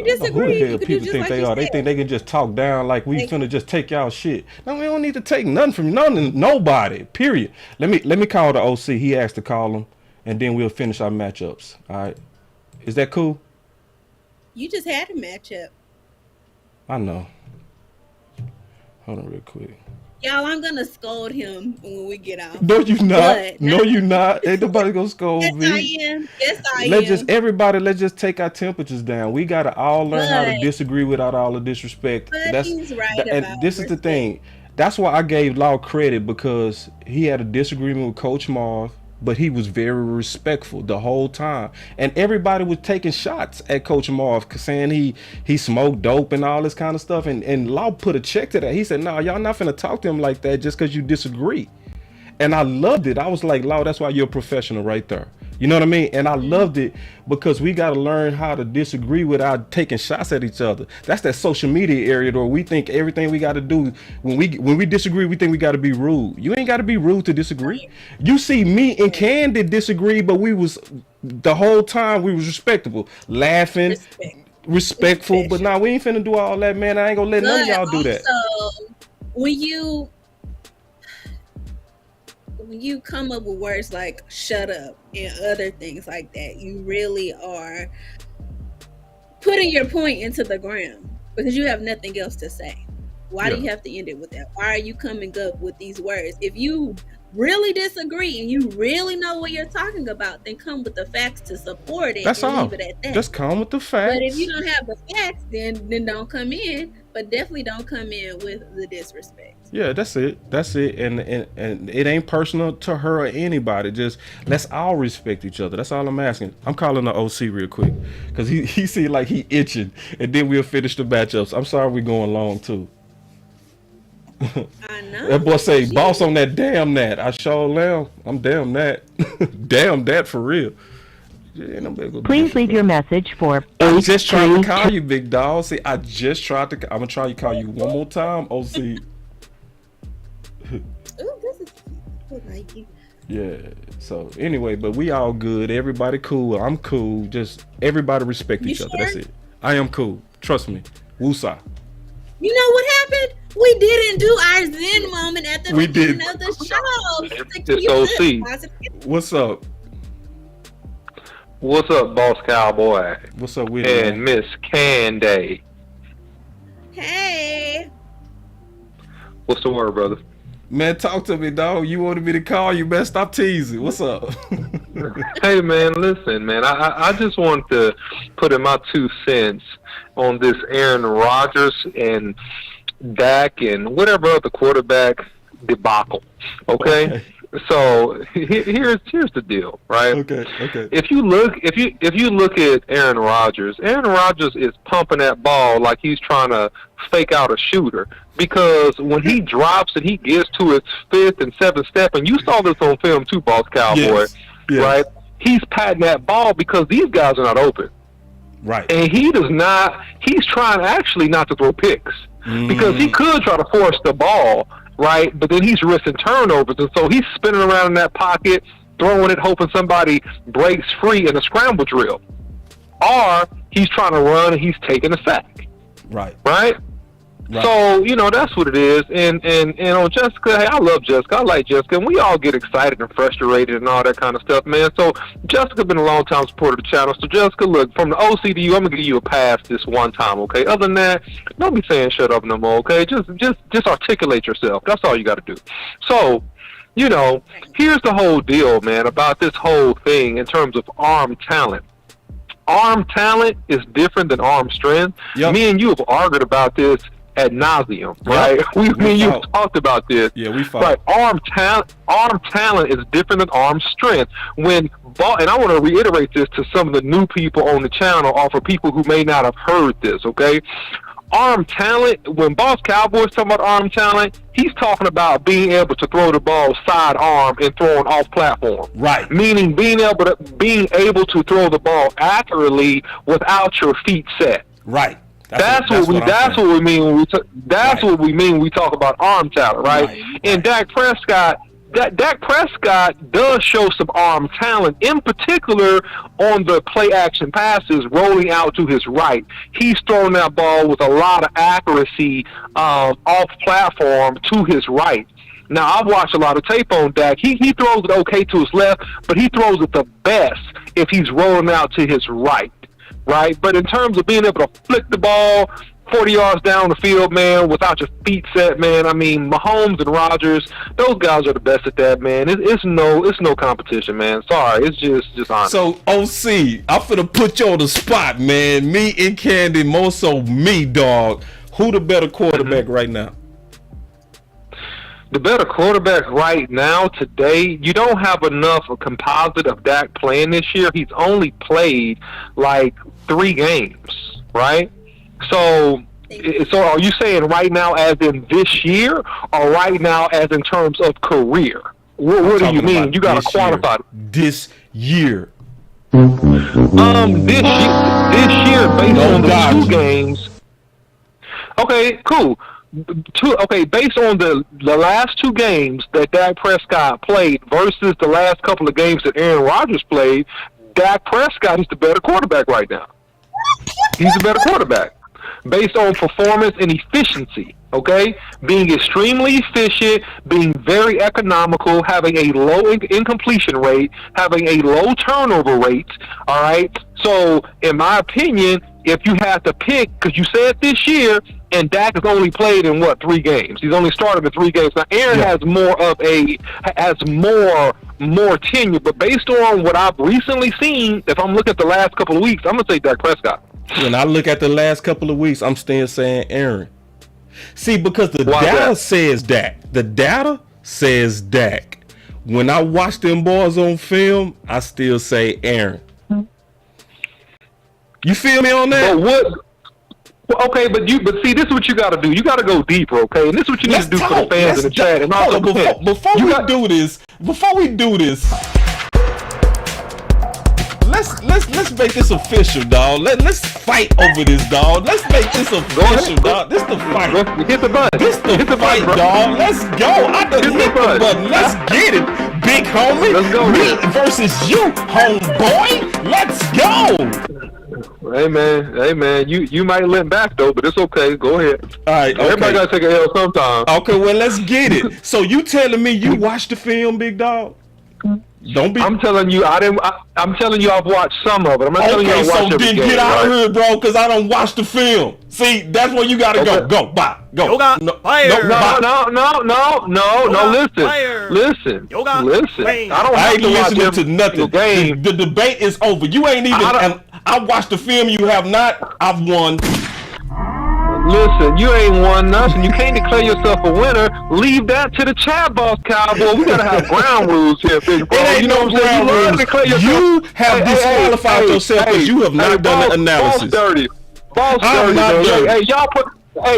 disagree, you can people do think like they are. They think they can just talk down like we finna just take y'all shit. No, we don't need to take nothing from nobody. Period. Let me call the OC. He asked to call him, and then we'll finish our matchups. All right, is that cool? You just had a matchup. I know. Hold on real quick. Y'all, I'm gonna scold him when we get out. No, you not. No, you not. Ain't nobody gonna scold me. Yes, I am. Let's just take our temperatures down. We gotta all learn how to disagree without all the disrespect. He's right and this is the thing. That's why I gave Law credit, because he had a disagreement with Coach Marv, but he was very respectful the whole time. And everybody was taking shots at Coach Marv, saying he smoked dope and all this kind of stuff. And Law put a check to that. He said, no, y'all not finna talk to him like that just because you disagree. And I loved it. I was like, Law, that's why you're a professional right there. You know what I mean? And I loved it because we got to learn how to disagree without taking shots at each other. That's that social media area where we think everything we got to do, when we disagree, we think we got to be rude. You ain't got to be rude to disagree. You see me and Candy disagree, but the whole time we was respectable, laughing, respectful. But now we ain't finna do all that, man. I ain't gonna let none of y'all do that. So when you come up with words like shut up and other things like that, you really are putting your point into the ground because you have nothing else to say. Why do you have to end it with that? Why are you coming up with these words? If you really disagree and you really know what you're talking about, then come with the facts to support it. That's and all. Leave it at that. Just come with the facts. But if you don't have the facts, then don't come in. But definitely don't come in with the disrespect. Yeah, that's it. And it ain't personal to her or anybody. Just let's all respect each other. That's all I'm asking. I'm calling the OC real quick because he seemed like he itching, and then we'll finish the matchups. I'm sorry we're going long too. I know. That boy say boss on that damn that. I sure am. I'm damn that. Damn that for real. Please leave your message for. I'm just trying to call you, big dog. See, I just tried to. I'm gonna try to call you one more time, OC. Ooh, this is Nike. Yeah. So anyway, but we all good. Everybody cool. I'm cool. Just everybody respect each other. That's it. I am cool. Trust me. Woosah. You know what happened? We didn't do our Zen moment at the beginning of the show. It's OC. What's up? What's up, Boss Cowboy? What's up with you? And Miss Candy. Hey. What's the word, brother? Man, talk to me, dog. You wanted me to call you, man. Stop teasing. What's up? Hey, man, listen, man. I just want to put in my 2 cents on this Aaron Rodgers and Dak and whatever other quarterback debacle. Okay? So here's the deal, right? Okay. If you look at Aaron Rodgers is pumping that ball like he's trying to fake out a shooter, because when he drops and he gets to his 5th and 7th step, and you saw this on film too, Boss Cowboy, right? He's patting that ball because these guys are not open. Right. And he's trying actually not to throw picks, because he could try to force the ball, right? But then he's risking turnovers, and so he's spinning around in that pocket, throwing it, hoping somebody breaks free in a scramble drill. Or he's trying to run and he's taking a sack. Right. So, that's what it is. And on Jessica, hey, I love Jessica. I like Jessica. And we all get excited and frustrated and all that kind of stuff, man. So Jessica been a long time supporter of the channel. So Jessica, look, from the OC to you, I'm gonna give you a pass this one time, okay? Other than that, don't be saying shut up no more, okay? Just articulate yourself. That's all you gotta do. So, here's the whole deal, man, about this whole thing in terms of arm talent. Arm talent is different than arm strength. Yep. Me and you have argued about this ad nauseum, right? Me and you have talked about this. Yeah, we fought. Right. Arm talent is different than arm strength. And I want to reiterate this to some of the new people on the channel, or for people who may not have heard this, okay? Arm talent, when Boss Cowboys talking about arm talent, he's talking about being able to throw the ball sidearm and throwing off platform. Right. Meaning being able to throw the ball accurately without your feet set. Right. That's what we mean when we talk about arm talent, right? And Dak Prescott does show some arm talent, in particular on the play action passes rolling out to his right. He's throwing that ball with a lot of accuracy off platform to his right. Now, I've watched a lot of tape on Dak. He throws it okay to his left, but he throws it the best if he's rolling out to his right. Right, but in terms of being able to flick the ball 40 yards down the field, man, without your feet set, man, I mean, Mahomes and Rodgers, those guys are the best at that, man. It's no competition, man. Sorry, it's just honest. So, OC, I'm finna put you on the spot, man. Me and Candy, more so me, dog. Who the better quarterback right now? The better quarterback right now, today, you don't have enough a composite of Dak playing this year. He's only played like 3 games, right? So are you saying right now as in this year, or right now as in terms of career? What do you mean? You got to qualify this year. This year, based on the 2 games. Okay, cool. Based on the last 2 games that Dak Prescott played versus the last couple of games that Aaron Rodgers played, Dak Prescott is the better quarterback right now. He's the better quarterback based on performance and efficiency, okay? Being extremely efficient, being very economical, having a low incompletion rate, having a low turnover rate, all right? So, in my opinion, if you have to pick, because you said this year, and Dak has only played in 3 games. He's only started in 3 games. Now Aaron has more tenure, but based on what I've recently seen, if I'm looking at the last couple of weeks, I'm gonna say Dak Prescott. When I look at the last couple of weeks, I'm still saying Aaron. See, because the data says Dak. The data says Dak. When I watch them boys on film, I still say Aaron. You feel me on that? But what? Well, okay, but see, this is what you got to do. You got to go deeper, okay? And this is what you need to do for the fans in the chat. And also, before we do this, let's make this official, dog. Let's fight over this, dog. Let's make this official, dog. This the fight. Hit the button. This the fight, dog. Let's go. I done hit the button. Let's get it, big homie. Let's go. Me versus you, homeboy. Let's go. Hey man, you might limp back though, but it's okay. Go ahead. All right, okay. Everybody gotta take a L sometime. Okay, well let's get it. So you telling me you watched the film, big dog? Don't be. I'm telling you, I'm telling you, I've watched some of it. I'm not telling you I watched every game. Okay, so then get out of here, bro, because I don't watch the film. See, that's where you gotta go. Go, bye, go. Yoga, fire. No. Listen. I don't have to watch listening to nothing. Game. The debate is over. You ain't even. I watched the film. You have not. I've won. Listen, you ain't won nothing. You can't declare yourself a winner. Leave that to the chat, boss cowboy. We gotta have ground rules here, big bro. It ain't no ground rules. You have disqualified yourself because you have not done the analysis. Boss dirty.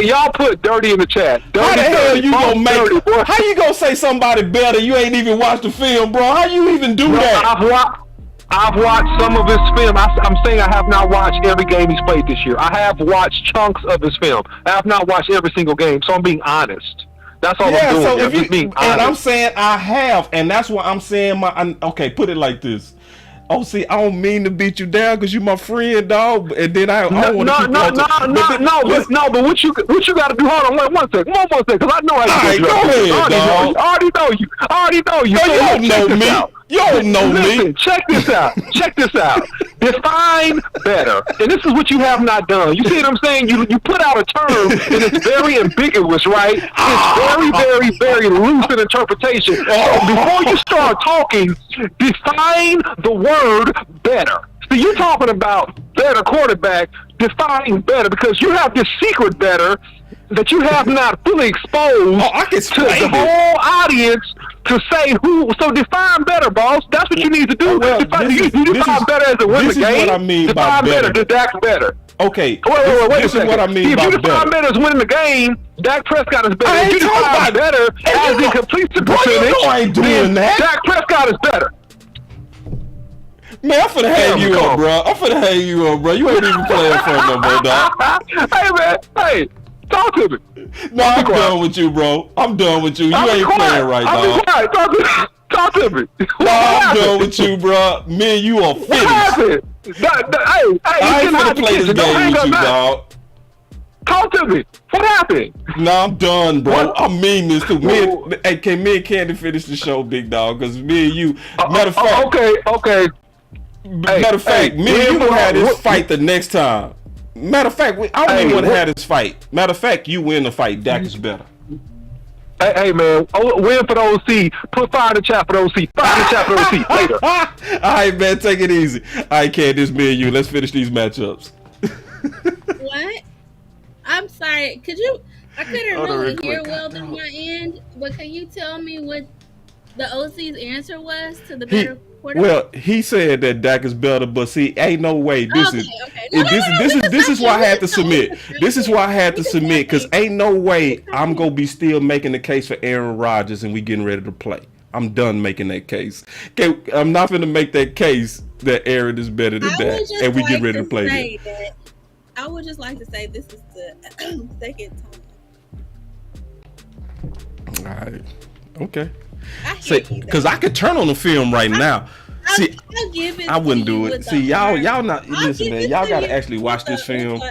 Y'all put dirty in the chat. Dirty, how the hell you gonna make? Dirty, how you gonna say somebody better? You ain't even watched the film, bro. How you even do that? I've watched some of his film. I'm saying I have not watched every game he's played this year. I have watched chunks of his film. I have not watched every single game, so I'm being honest. That's all I'm doing. So I'm just being honest. And I'm saying I have, and that's why I'm saying okay, put it like this. Oh, see, I don't mean to beat you down because you my friend, dog. And then I don't want to keep but what you got to do? Hold on, one second, because I know I can. Go ahead, dog. I already know you. No, you don't know me. You don't know me. Check this out. Define better. And this is what you have not done. You see what I'm saying? You put out a term and it's very ambiguous, right? It's very, very, very loose in interpretation. So before you start talking, define the word better. So you're talking about better quarterback, define better, because you have this secret better that you have not fully exposed to the whole audience to say who. So define better, boss. That's what you need to do. You define better as a win the game. This is what I mean by better. Dak's better. Okay. Wait this is what I mean by better. If you define better as winning the game, Dak Prescott is better. If you define better as in completion percentage, I ain't doing that. Dak Prescott is better. Man, I'm finna hang you up, bro. You ain't even playing for no more, dog. Hey, man. Hey. Talk to me. No, I'm done with you, bro. I'm done with you. You ain't playing right, dog. Talk to me. No, I'm done with you, bro. Me and you are finished. What happened? I ain't finna play this game with you, dog. Talk to me. What happened? No, I'm done, bro. I mean this too. Can me and Candy finish the show, big dog? Because me and you. Matter of fact. Okay. Matter of fact, me and you gonna have this fight the next time. Matter of fact, I don't even want to have this fight. Matter of fact, you win the fight. Dak is better. Hey, man. Win for the OC. Put fire in the chat for the OC. Fire in the chat for the OC. Later. All right, man. Take it easy. All right, Candace, me and you. Let's finish these matchups. What? I'm sorry. I couldn't really hear well on my end, but can you tell me what the OC's answer was to the better quarterback? Well, he said that Dak is better, but see, ain't no way. This is why I had to submit. This is why I had to submit, because ain't no way I'm gonna be still making the case for Aaron Rodgers and we getting ready to play. I'm done making that case. Okay, I'm not gonna make that case that Aaron is better than Dak and we get ready to play. I would just like to say this is the second time. All right. Okay. Because I could turn on the film right now. See, I wouldn't do it. See, y'all not listen, man. Y'all gotta actually watch this film.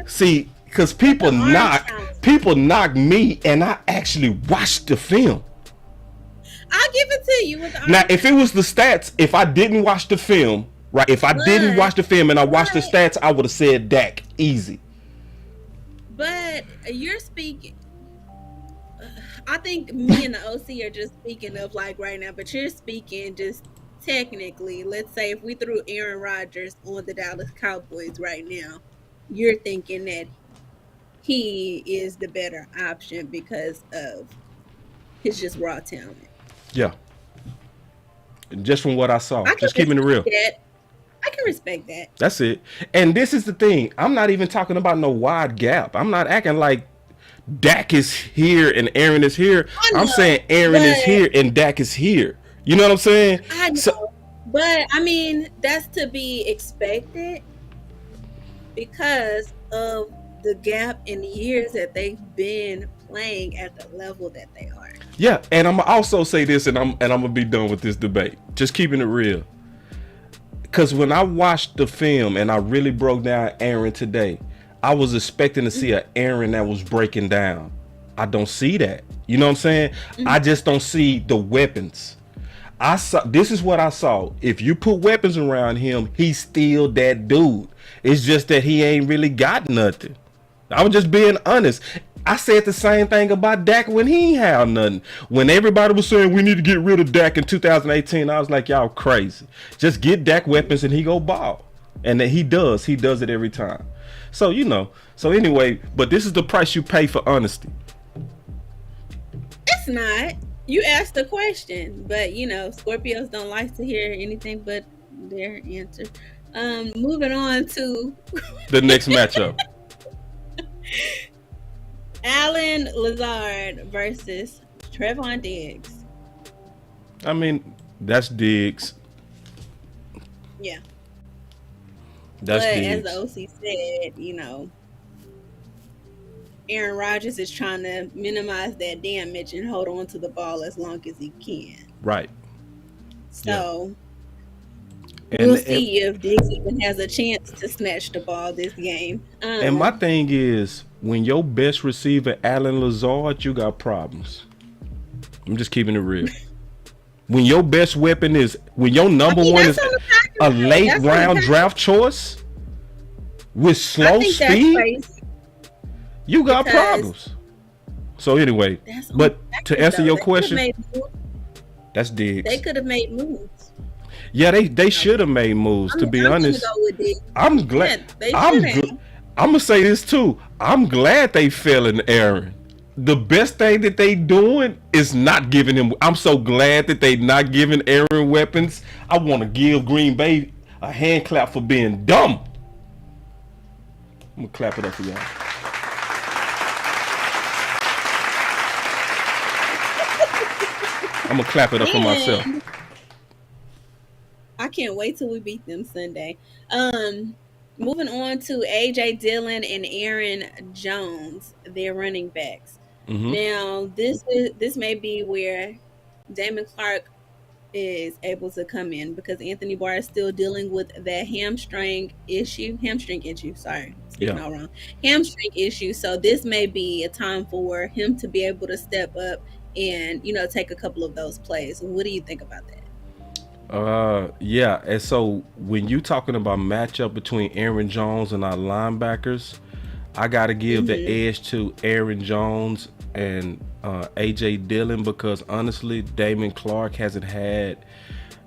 See, because people knock me, and I actually watched the film. I'll give it to you. Now, if it was the stats, if I didn't watch the film, right? If I didn't watch the film and I watched the stats, I would have said Dak easy. But you're speaking. I think me and the OC are just speaking of like right now, but you're speaking just technically. Let's say if we threw Aaron Rodgers on the Dallas Cowboys right now, you're thinking that he is the better option because of his just raw talent. Yeah. Just from what I saw, just keeping it real. I can respect that. That's it. And this is the thing. I'm not even talking about no wide gap. I'm not acting like Dak is here and Aaron is here. I'm saying Aaron is here and Dak is here. You know what I'm saying? I know. But I mean, that's to be expected because of the gap in the years that they've been playing at the level that they are. Yeah, and I'm also say this, and I'm gonna be done with this debate. Just keeping it real. Because when I watched the film and I really broke down Aaron today, I was expecting to see an Aaron that was breaking down. I don't see that. You know what I'm saying? I just don't see the weapons. This is what I saw. If you put weapons around him, he's still that dude. It's just that he ain't really got nothing. I was just being honest. I said the same thing about Dak when he ain't had nothing. When everybody was saying we need to get rid of Dak in 2018, I was like, y'all crazy. Just get Dak weapons and he go ball. And then he does it every time. So, so anyway, but this is the price you pay for honesty. It's not. You asked the question, but Scorpios don't like to hear anything but their answer. Moving on to the next matchup. Allen Lazard versus Trevon Diggs. I mean, that's Diggs. Yeah. That's but Diggs. As the OC said, Aaron Rodgers is trying to minimize that damage and hold on to the ball as long as he can. Right. So we'll see if Diggs even has a chance to snatch the ball this game. And my thing is, when your best receiver, Allen Lazard, you got problems. I'm just keeping it real. When your best weapon is, when your number one is a late round draft choice with slow speed, you got problems. So anyway, but to answer your question, that's Diggs. They could have made moves. Yeah, they should have made moves. To be honest, I'm glad. I'm gonna say this too. I'm glad they fell in Aaron. The best thing that they doing is not giving him. I'm so glad that they not giving Aaron weapons. I want to give Green Bay a hand clap for being dumb. I'm gonna clap it up for y'all. I'm gonna clap it up for myself. I can't wait till we beat them Sunday. Moving on to AJ Dillon and Aaron Jones, their running backs. Mm-hmm. Now, this may be where Damon Clark is able to come in because Anthony Barr is still dealing with that hamstring issue. Sorry, speaking all wrong. Hamstring issue. So this may be a time for him to be able to step up and take a couple of those plays. What do you think about that? Yeah, and so when you talking about matchup between Aaron Jones and our linebackers, I gotta give the edge to Aaron Jones and AJ Dillon because honestly, Damon Clark hasn't had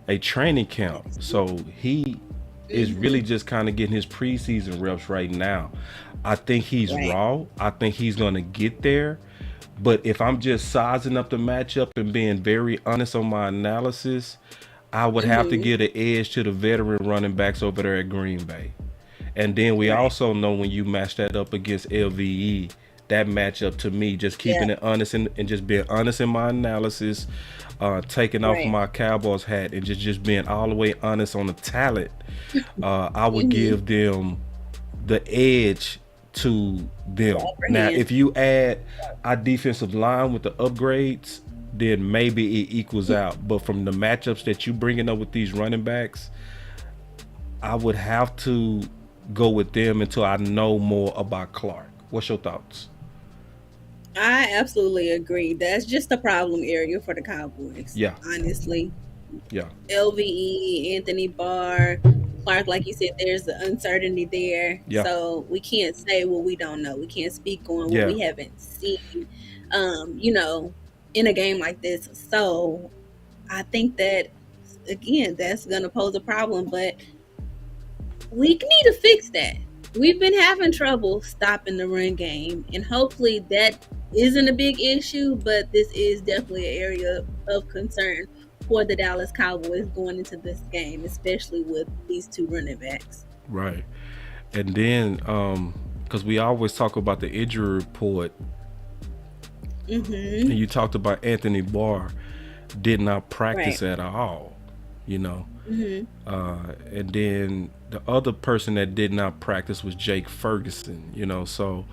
a training camp, so he is really just kind of getting his preseason reps right now. I think he's raw. I think he's gonna get there. But if I'm just sizing up the matchup and being very honest on my analysis, I would have to give the edge to the veteran running backs over there at Green Bay. And then we also know when you match that up against LVE, that matchup to me, just keeping it honest and just being honest in my analysis, taking off my Cowboys hat and just being all the way honest on the talent, I would give them the edge to them. Now, if you add our defensive line with the upgrades, then maybe it equals out. But from the matchups that you bringing up with these running backs, I would have to go with them until I know more about Clark. What's your thoughts? I absolutely agree. That's just a problem area for the Cowboys. Yeah. Honestly. Yeah. LVE, Anthony Barr, Clark, like you said, there's the uncertainty there. Yeah. So we can't say what we don't know. We can't speak on what we haven't seen, in a game like this. So I think that, again, that's going to pose a problem, but we need to fix that. We've been having trouble stopping the run game, and hopefully that isn't a big issue, but this is definitely an area of concern for the Dallas Cowboys going into this game, especially with these two running backs. Right. And then, because we always talk about the injury report, and you talked about Anthony Barr did not practice at all, and then the other person that did not practice was Jake Ferguson, so,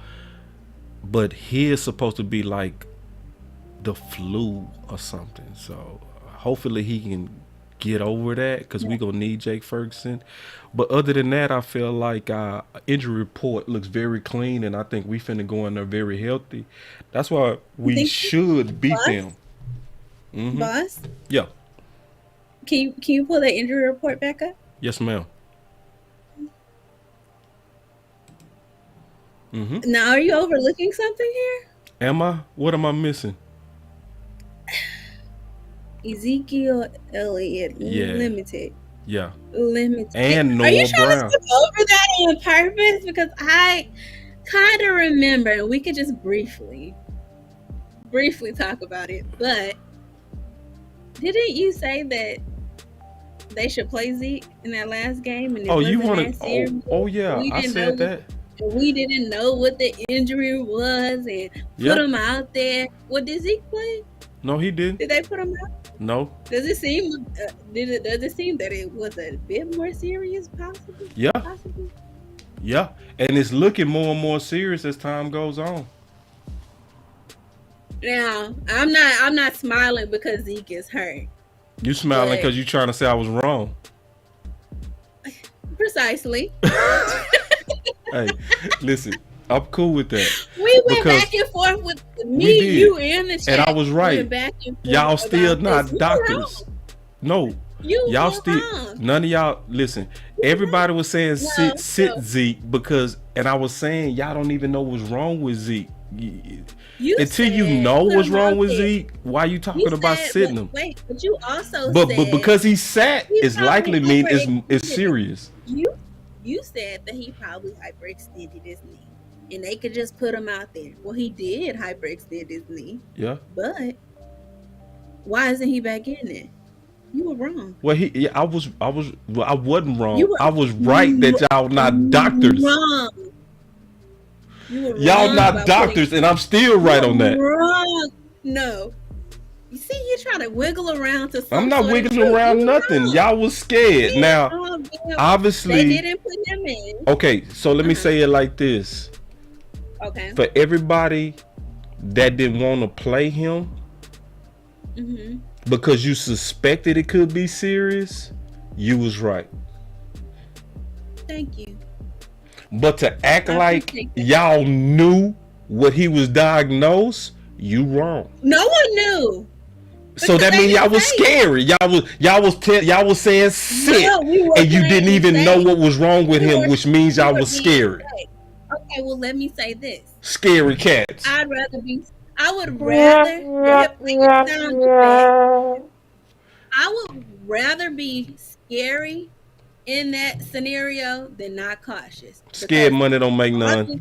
but he is supposed to be like the flu or something, so hopefully he can get over that because we're going to need Jake Ferguson. But other than that, I feel like our injury report looks very clean, and I think we finna go in there very healthy. That's why we should beat them. Boss? Yeah. Can you pull that injury report back up? Yes, ma'am. Mm-hmm. Now, are you overlooking something here? Am I? What am I missing? Ezekiel Elliott, limited. Yeah. Limited. And Noah Are you trying Brown. to skip over that on purpose? Because I kind of remember. We could just briefly talk about it. But didn't you say that they should play Zeke in that last game? And You want to? Oh yeah, I said that. We didn't know what the injury was and put him out there. What, did Zeke play? No, he didn't. Did they put him out? No. Does it seem that it was a bit more serious, possibly? Yeah. Possibly? Yeah, and it's looking more and more serious as time goes on. Now, I'm not smiling because Zeke is hurt. You smiling because you're trying to say I was wrong. Precisely. Hey, listen, I'm cool with that. We went back and forth with me, you, and the chat. And I was right. Y'all still not doctors. No. Y'all still wrong. None of y'all listen. Everybody was saying sit Zeke because, and I was saying y'all don't even know what's wrong with Zeke. Until you know what's wrong with Zeke, why you talking about sitting him? Wait, but you also but said because he sat, it's likely mean it's serious. You said that he probably hyperextended his knee, and they could just put him out there. Well, he did hyperextend his knee. Yeah. But why isn't he back in there? You were wrong. Well, I wasn't wrong. I was right that y'all not doctors. Wrong. Y'all not doctors, and I'm still right on that. Wrong. No. You see, you're trying to wiggle around to something. I'm not wiggling around nothing. Y'all was scared. Now, obviously, they didn't put him in. Okay, so let me say it like this. Okay. For everybody that didn't want to play him, because you suspected it could be serious, you was right. Thank you. But to act like y'all knew what he was diagnosed, you wrong. No one knew. So that means y'all was scary. Y'all was saying sick, and you didn't even know what was wrong with him, which means y'all was scared. Okay, well, let me say this. Scary cats. I would rather be scary in that scenario than not cautious. Scared money don't make none.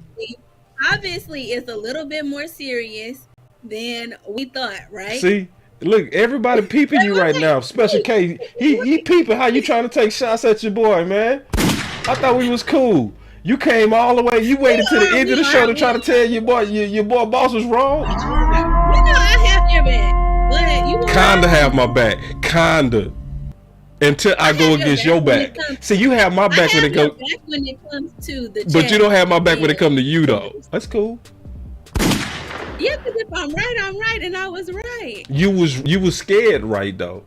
Obviously, it's a little bit more serious than we thought, right? See, look, everybody peeping you right now. Special K, he peeping how you trying to take shots at your boy, man. I thought we was cool. You came all the way. You waited to the end of the show to try to tell your boy boss was wrong. You know I have your back, but you kinda have my back, kinda. Until I go against your back. See, you have my back when it goes. When it comes to the but you don't have my back when it comes to you, though. That's cool. Yeah, because if I'm right, and I was right. You was scared, right, though.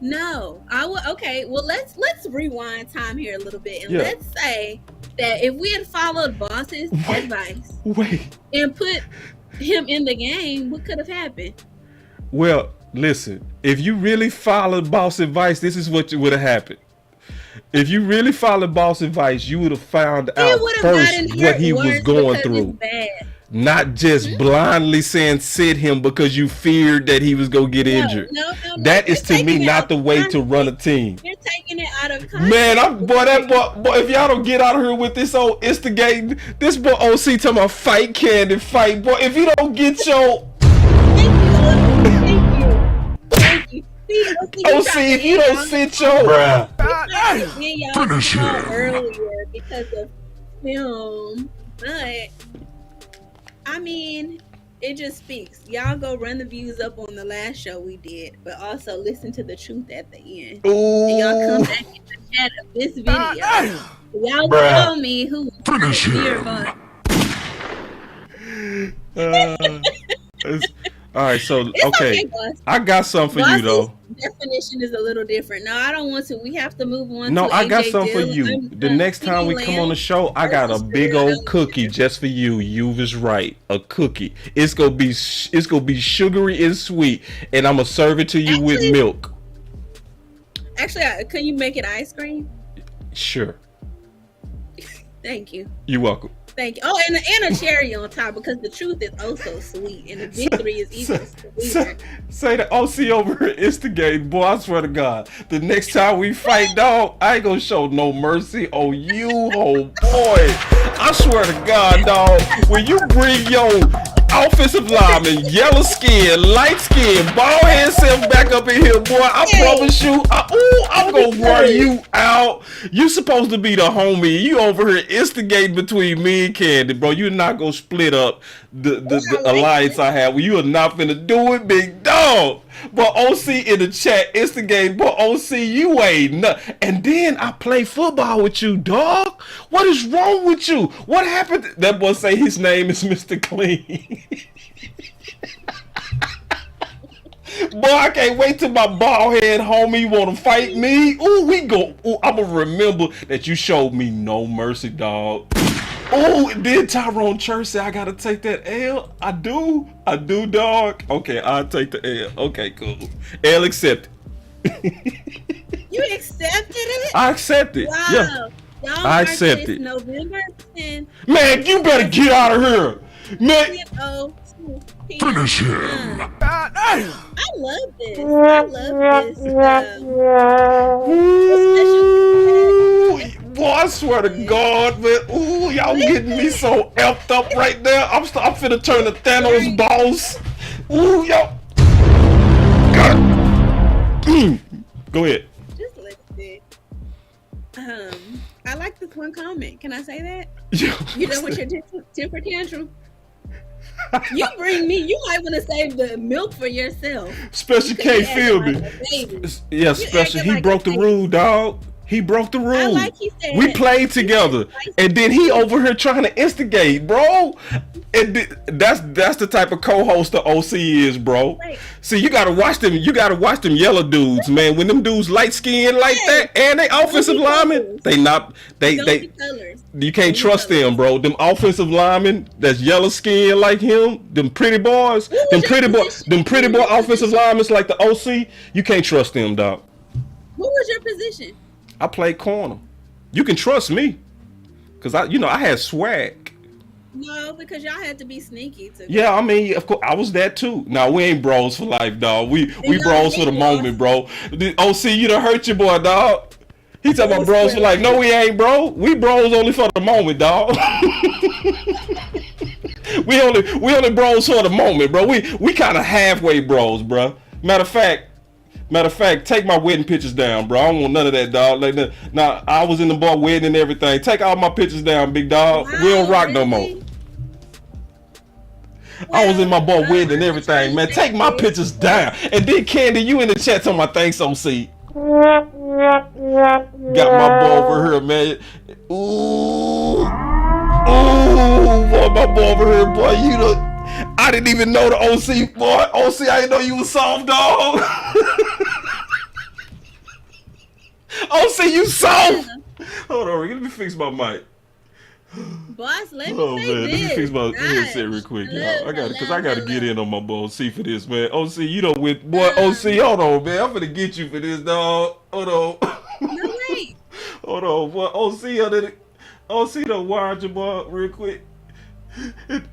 No, I would. Okay, well let's rewind time here a little bit, and let's say that if we had followed Boss's advice, and put him in the game, what could have happened? Well, listen, if you really followed boss advice, this is what would have happened. If you really followed boss advice, you would have found out first what he was going through. Not just blindly saying sit him because you feared that he was going to get injured. No. That is to me not the way to run a team. You're taking it out of context. Man, boy, if y'all don't get out of here with this old instigating, this boy OC talking about fight candy, fight. Boy, if you don't get your... Thank you. OC, if you don't sit your... Finish it. Earlier because of film, but... I mean, it just speaks. Y'all go run the views up on the last show we did, but also listen to the truth at the end. And y'all come back in the chat of this video. Y'all tell me who finish it. All right, so okay, I got something for you though. Definition is a little different. No, I don't want to. We have to move on. No, to I got AJ something for you. The next time we come on the show, I got a big old cookie just for you. You was right, a cookie. It's gonna be sugary and sweet, and I'm gonna serve it to you with milk. Actually, can you make it ice cream? Sure. Thank you. You're welcome. Thank you. Oh, and a cherry on top, because the truth is oh so sweet, and the victory is even sweeter. Say the OC over here instigate, boy. I swear to God, the next time we fight, dog, I ain't gonna show no mercy on you, oh boy. I swear to God, dog, when you bring your offensive lineman, yellow skin, light skin, bald head self back up in here, boy, I promise you, I'm gonna wear you out. You supposed to be the homie. You over here instigating between me and Candy, bro. You're not gonna split up the alliance I have. Well, you are not finna do it, big dog. But OC in the chat instigating, but OC, you ain't nothing. And then I play football with you, dog. What is wrong with you? What happened? That boy say his name is Mr. Clean. Boy, I can't wait till my bald head homie wanna fight me. Ooh, we go. Ooh, I'ma remember that you showed me no mercy, dog. Oh, then Tyrone Church said I gotta take that L. I do, dog. Okay, I'll take the L. Okay, cool. L accepted. You accepted it? I accepted. Wow. Yeah. Y'all I accepted. November 10th. Man, you better get out of here. Man. Finish him. I love this. I love this. Boy, I swear to God, man. Ooh, y'all getting me so effed up right now. I'm finna turn to Thanos boss. Ooh, y'all. Go ahead. Just listen. I like this one comment. Can I say that? You know what your temper tantrum? You bring me. You might want to save the milk for yourself. Special K feel me. Yeah, Special. He broke the rule, dog. He broke the rule. Like he said, we played together, and then he over here trying to instigate, bro. And that's the type of co-host the OC is, bro. Right. See, you gotta watch them. You gotta watch them yellow dudes, man. When them dudes light skin like that, and they offensive linemen, they you can't trust them, bro. Them offensive linemen that's yellow skin like him, them pretty boys, them pretty boy offensive linemen like the OC. You can't trust them, dog. What was your position? I played corner. You can trust me, cause I had swag. No, because y'all had to be sneaky. Yeah, I mean, of course, I was that too. Now we ain't bros for life, dog. We bros for the moment, bro. The OC, you done hurt your boy, dog. He talking about bros for life. No, we ain't, bro. We bros only for the moment, dog. we only bros for the moment, bro. We kind of halfway bros, bro. Matter of fact, take my wedding pictures down, bro. I don't want none of that, dog. Like, now, I was in the boy wedding and everything. Take all my pictures down, big dog. Wow, we don't rock no more. I was in my boy wedding and everything, man. Take my pictures down. And then, Candy, you in the chat talking about thanks, OC. Got my boy over here, man. Ooh, boy, my boy over here, boy. I didn't even know the OC, boy. OC, I didn't know you was soft, dog. OC, you soft. Hold on, let me fix my mic. Boss, let me say this. Let me fix my headset real quick, y'all. I gotta get in on my boy OC for this, man. OC, you know with boy OC, hold on, man. I'm gonna get you for this, dog. Hold on. No wait. Hold on, boy. OC done wired your boy real quick.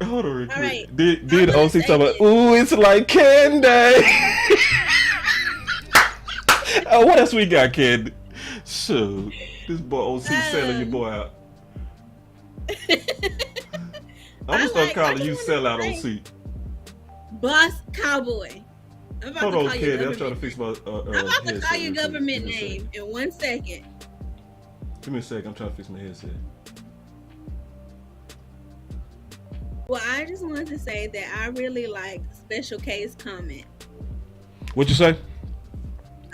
Hold on real quick. Right. Did OC talk about, ooh, it's like candy. What else we got, Candy? So this boy OC selling your boy out. I'm gonna start calling you sellout OC. Boss Cowboy. Hold on, Candy. I'm trying to fix my. I'm about to call your government name in 1 second. Give me a second. I'm trying to fix my headset. Well, I just wanted to say that I really like Special K's comment. What'd you say?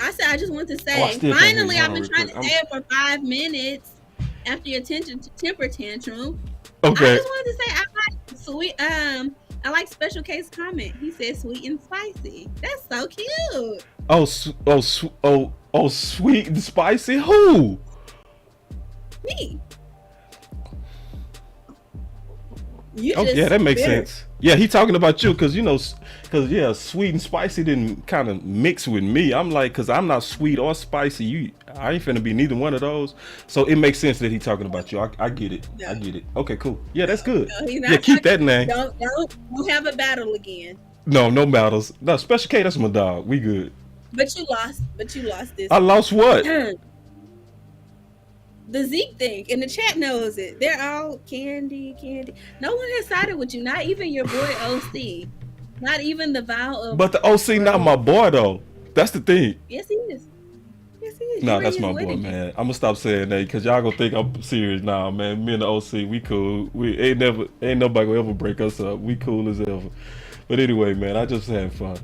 I said I just want to say, finally, I've been trying to say it for 5 minutes after your temper tantrum. Okay. I just wanted to say I like sweet. I like Special K's comment. He said sweet and spicy. That's so cute. Sweet and spicy. Who? Me. Yeah, that makes sense. Yeah, he talking about you because sweet and spicy didn't kind of mix with me. I'm like, because I'm not sweet or spicy. I ain't finna be neither one of those. So it makes sense that he talking about you. I get it. No. I get it. Okay, cool. Yeah, that's good. No, he's not Yeah, keep that name. Don't have a battle again. No battles. No, Special K, that's my dog. We good. But you lost this. I lost what? The Zeke thing, and the chat knows it. They're all candy. No one has sided with you, not even your boy OC. Not even the vow of. But the OC not my boy though. That's the thing. Yes, he is. Nah, that's my boy, man. I'm gonna stop saying that because y'all gonna think I'm serious now, man. Me and the OC, we cool. We ain't nobody gonna ever break us up. We cool as ever. But anyway, man, I just had fun.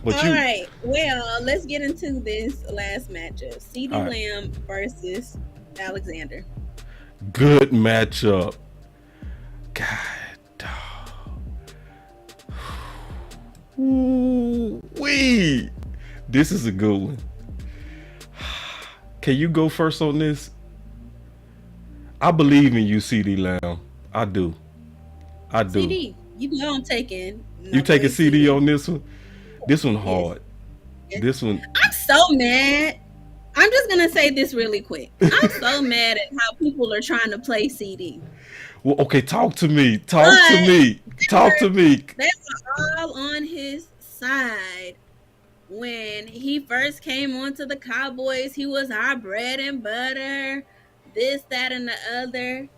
All right. Well, let's get into this last matchup. CeeDee Lamb versus Alexander. Good matchup. God. Wee. This is a good one. Can you go first on this? I believe in you, CeeDee Lamb. I do. CD, you know I'm taking. You taking CD on this one? This one hard. Yes. This one. I'm so mad. I'm just gonna say this really quick. I'm so mad at how people are trying to play CD. Well, okay, talk to me. Talk to me. They were all on his side when he first came onto the Cowboys. He was our bread and butter, this, that, and the other.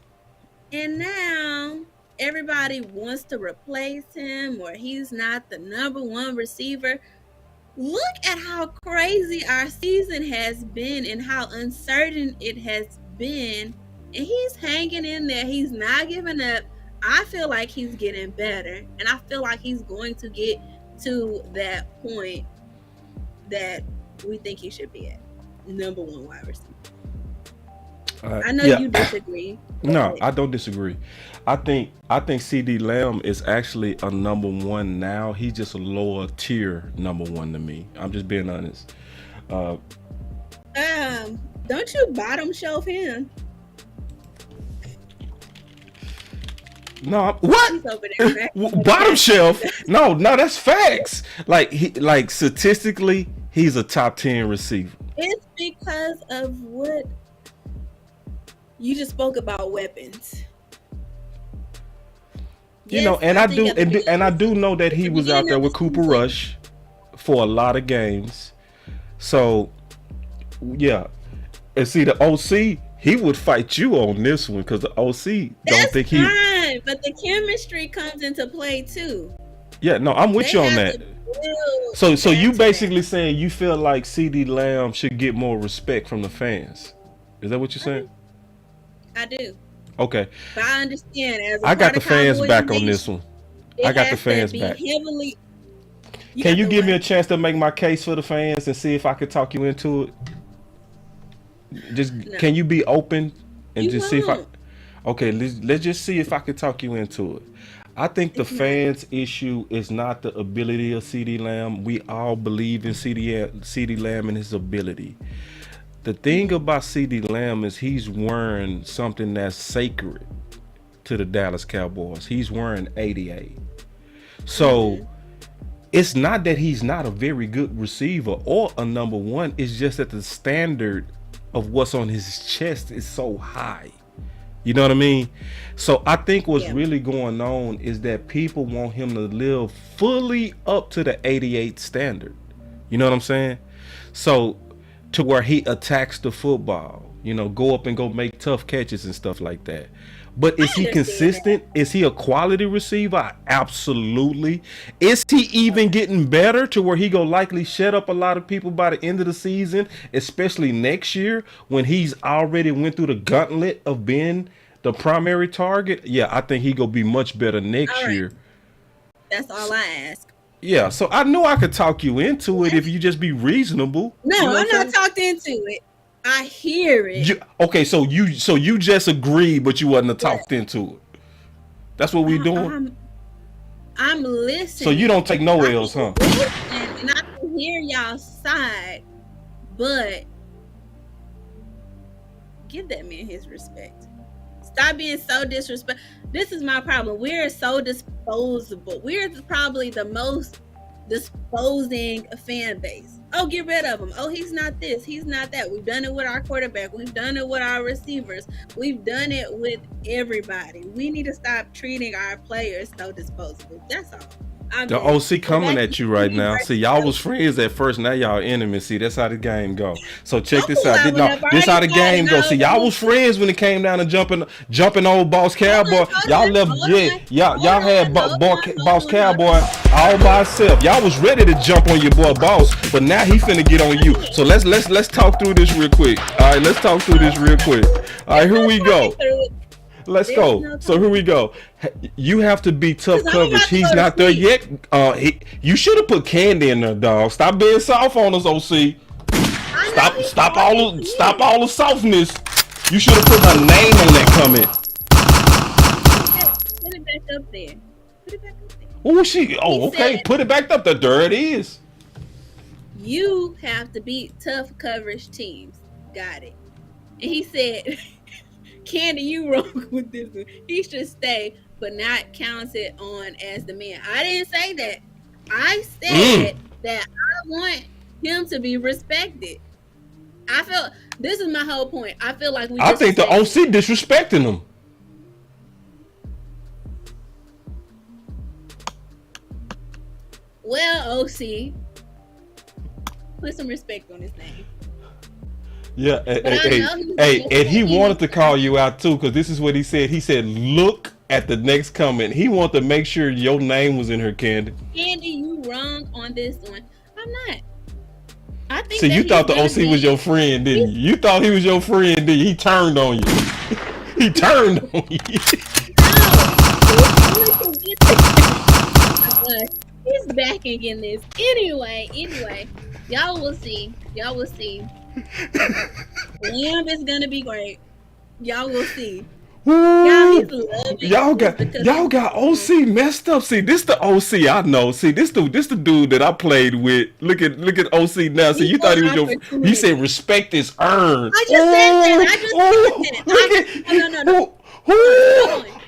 And now everybody wants to replace him, or he's not the number one receiver. Look at how crazy our season has been and how uncertain it has been. And he's hanging in there. He's not giving up. I feel like he's getting better. And I feel like he's going to get to that point that we think he should be at. Number one wide receiver. I know you disagree. No, I don't disagree. I think CeeDee Lamb is actually a number one now. He's just a lower tier number one to me. I'm just being honest. Don't you bottom shelf him? No, what? Bottom shelf? No, that's facts. Like statistically, he's a top 10 receiver. It's because of what you just spoke about, weapons. You know, and I do know that he was out there with Cooper Rush for a lot of games. So, yeah. And see, the OC, he would fight you on this one because the OC don't think he. Fine, but the chemistry comes into play too. Yeah, no, I'm with you on that. So you basically saying you feel like CeeDee Lamb should get more respect from the fans? Is that what you're saying? I do. Okay. But I understand. I got the fans back on this one. I got the fans back. Can you give me a chance to make my case for the fans and see if I could talk you into it? Can you be open and see if I? Okay, let's just see if I can talk you into it. I think the fans' issue is not the ability of CeeDee Lamb. We all believe in CeeDee Lamb and his ability. The thing about CeeDee Lamb is he's wearing something that's sacred to the Dallas Cowboys. He's wearing 88. So it's not that he's not a very good receiver or a number one. It's just that the standard of what's on his chest is so high. You know what I mean? So I think what's really going on is that people want him to live fully up to the 88 standard. You know what I'm saying? So to where he attacks the football, go up and go make tough catches and stuff like that. But is he consistent? Is he a quality receiver? Absolutely. Is he even getting better to where he go likely shut up a lot of people by the end of the season, especially next year when he's already went through the gauntlet of being the primary target? Yeah, I think he gonna be much better next year. That's all I ask. Yeah, so I knew I could talk you into it if you just be reasonable. No, I'm not talked into it. I hear it. Okay, so you just agreed, but you wasn't talked into it. That's what we doing. I'm listening. So you don't take no L's, huh? And I can hear y'all's side, but give that man his respect. Stop being so disrespectful. This is my problem. We're so disposable. We're probably the most disposing fan base. Oh, get rid of him. Oh, he's not this. He's not that. We've done it with our quarterback. We've done it with our receivers. We've done it with everybody. We need to stop treating our players so disposable. That's all. The OC coming at you right now. See, y'all was friends at first. Now y'all enemies. See, that's how the game go. So check this out. This how the game go. See, y'all was friends when it came down to jumping old Boss Cowboy. Y'all left. Y'all had Boss Cowboy all by himself. Y'all was ready to jump on your boy Boss, but now he finna get on you. So let's talk through this real quick. All right, let's talk through this real quick. All right, here we go. Let's go. So here we go. You have to be tough coverage. He's not there yet. You should have put Candy in there, dog. Stop being soft on us, OC. Stop all the softness. You should have put her name in that comment. Put it back up there. Okay. Put it back up there. There it is. You have to beat tough coverage teams. Got it. And he said, Candy, you wrong with this one. He should stay, but not counted on as the man. I didn't say that. I said that I want him to be respected. I feel this is my whole point. I feel like I think the OC disrespecting him. Well, OC, put some respect on his name. Yeah, and he wanted to call you out too, because this is what he said. He said, look at the next comment. He wanted to make sure your name was in her, Candy. Candy, you wrong on this one. I'm not. I think. So you thought the OC was your friend, didn't you? You thought he was your friend, didn't you? He turned on you. He turned on you. He's back again this. Anyway, y'all will see. Lamb is gonna be great. Y'all will see. Y'all got OC messed up. See, this the OC I know. See, this the dude that I played with. Look at OC now. See, you thought he was your. He said respect is earned. I just said that. No.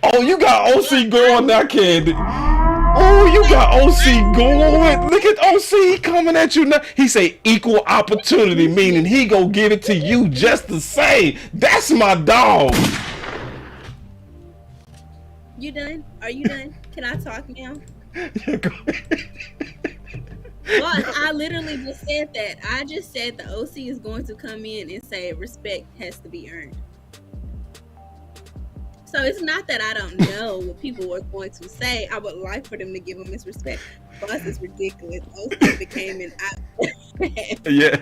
Oh, you got OC going now, Candy. Oh, you got OC going. Look at OC coming at you now. He say equal opportunity, meaning he go give it to you just the same. That's my dog. You done? Are you done? Can I talk now? Yeah, go ahead. Boss, I literally just said that. I just said the OC is going to come in and say respect has to be earned. So it's not that I don't know what people are going to say. I would like for them to give him his respect. Boss is ridiculous. OC became an Yeah.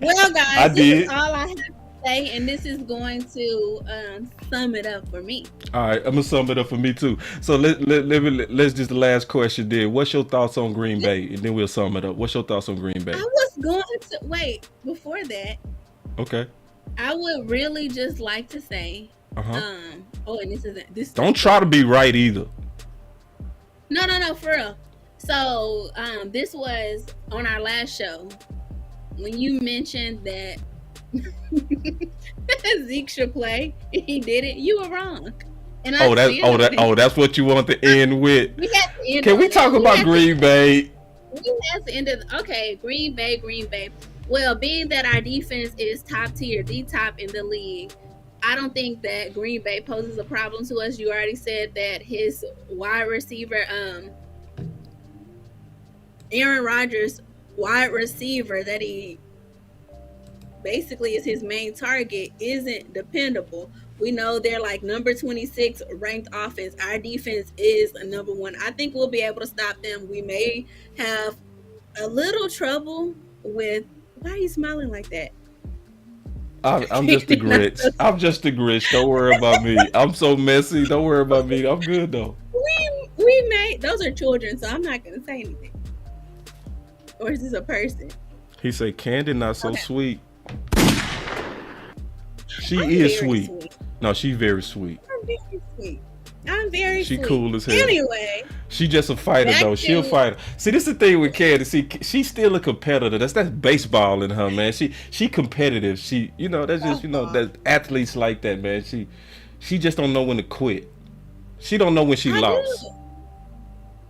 Well, guys, this is all I have to say, and this is going to sum it up for me. All right, I'm gonna sum it up for me too. So let's just the last question then. What's your thoughts on Green Bay? And then we'll sum it up. What's your thoughts on Green Bay? I was going to wait before that. Okay. I would really just like to say. And this. Don't try to be right either. No, for real. So, this was on our last show when you mentioned that Zeke should play. He did it. You were wrong. And that's what you want to end with. We have to end. Can we talk about Green Bay? We have to end it. Okay, Green Bay. Well, being that our defense is top tier, the top in the league. I don't think that Green Bay poses a problem to us. You already said that his wide receiver, Aaron Rodgers, wide receiver, that he basically is his main target, isn't dependable. We know they're like number 26 ranked offense. Our defense is a number 1. I think we'll be able to stop them. We may have a little trouble with. Why are you smiling like that? I'm just a Grinch. Don't worry about me. I'm so messy. Don't worry about me. I'm good though. We made those are children, so I'm not gonna say anything. Or is this a person? He said Candy not so sweet. She is sweet. No, she's very sweet. I'm very sweet. She cool as hell. Anyway. She just a fighter though. She'll fight. See, this is the thing with Candy. See, she's still a competitor. That's baseball in her, man. She competitive. She, that's just, that athletes like that, man. She just don't know when to quit. She don't know when she lost. Do.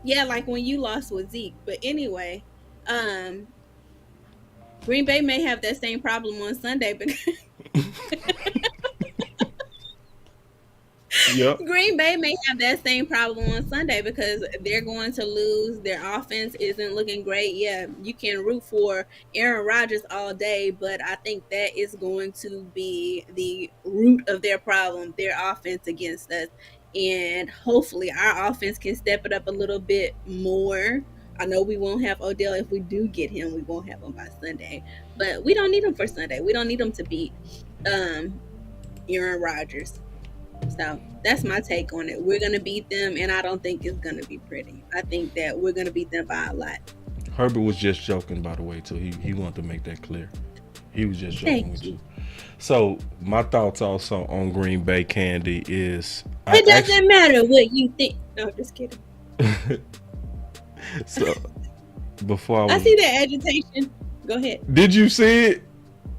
Yeah, like when you lost with Zeke. But anyway, Green Bay may have that same problem on Sunday because Yep. Green Bay may have that same problem on Sunday because they're going to lose. Their offense isn't looking great. Yeah, you can root for Aaron Rodgers all day, but I think that is going to be the root of their problem, their offense against us. And hopefully our offense can step it up a little bit more. I know we won't have Odell. If we do get him, we won't have him by Sunday. But we don't need him for Sunday. We don't need him to beat Aaron Rodgers. So that's my take on it. We're going to beat them, and I don't think it's going to be pretty. I think that we're going to beat them by a lot. Herbert was just joking, by the way, too. He wanted to make that clear. He was just joking with you. So my thoughts also on Green Bay, Candy, is... It doesn't matter what you think. No, just kidding. So before I see that agitation. Go ahead. Did you see it?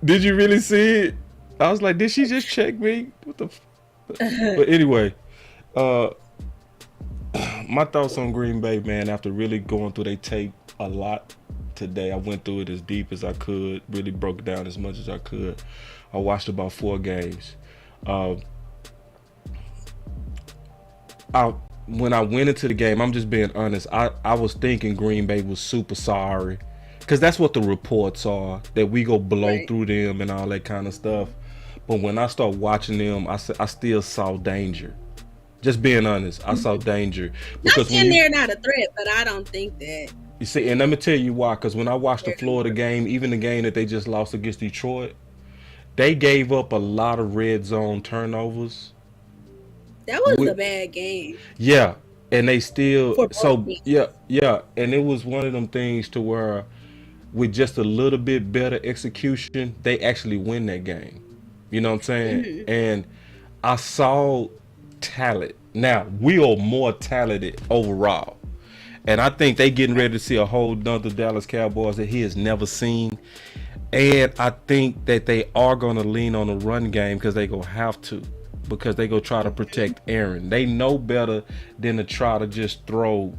Did you really see it? I was like, did she just check me? What the... But anyway, my thoughts on Green Bay, man, after really going through their tape a lot today, I went through it as deep as I could, really broke it down as much as I could. I watched about 4 games. When I went into the game, I'm just being honest, I was thinking Green Bay was super sorry, because that's what the reports are, that we go blow through them and all that kind of stuff. But when I start watching them, I still saw danger. Just being honest, I saw danger. Because they're not a threat, but I don't think that. You see, and let me tell you why. Because when I watched the Florida game, even the game that they just lost against Detroit, they gave up a lot of red zone turnovers. That was a bad game. Yeah, and they still yeah, and it was one of them things to where with just a little bit better execution, they actually win that game. You know what I'm saying? Mm-hmm. And I saw talent. Now, we are more talented overall. And I think they getting ready to see a whole nother Dallas Cowboys that he has never seen. And I think that they are going to lean on the run game because they going to have to. Because they go try to protect Aaron. They know better than to try to just throw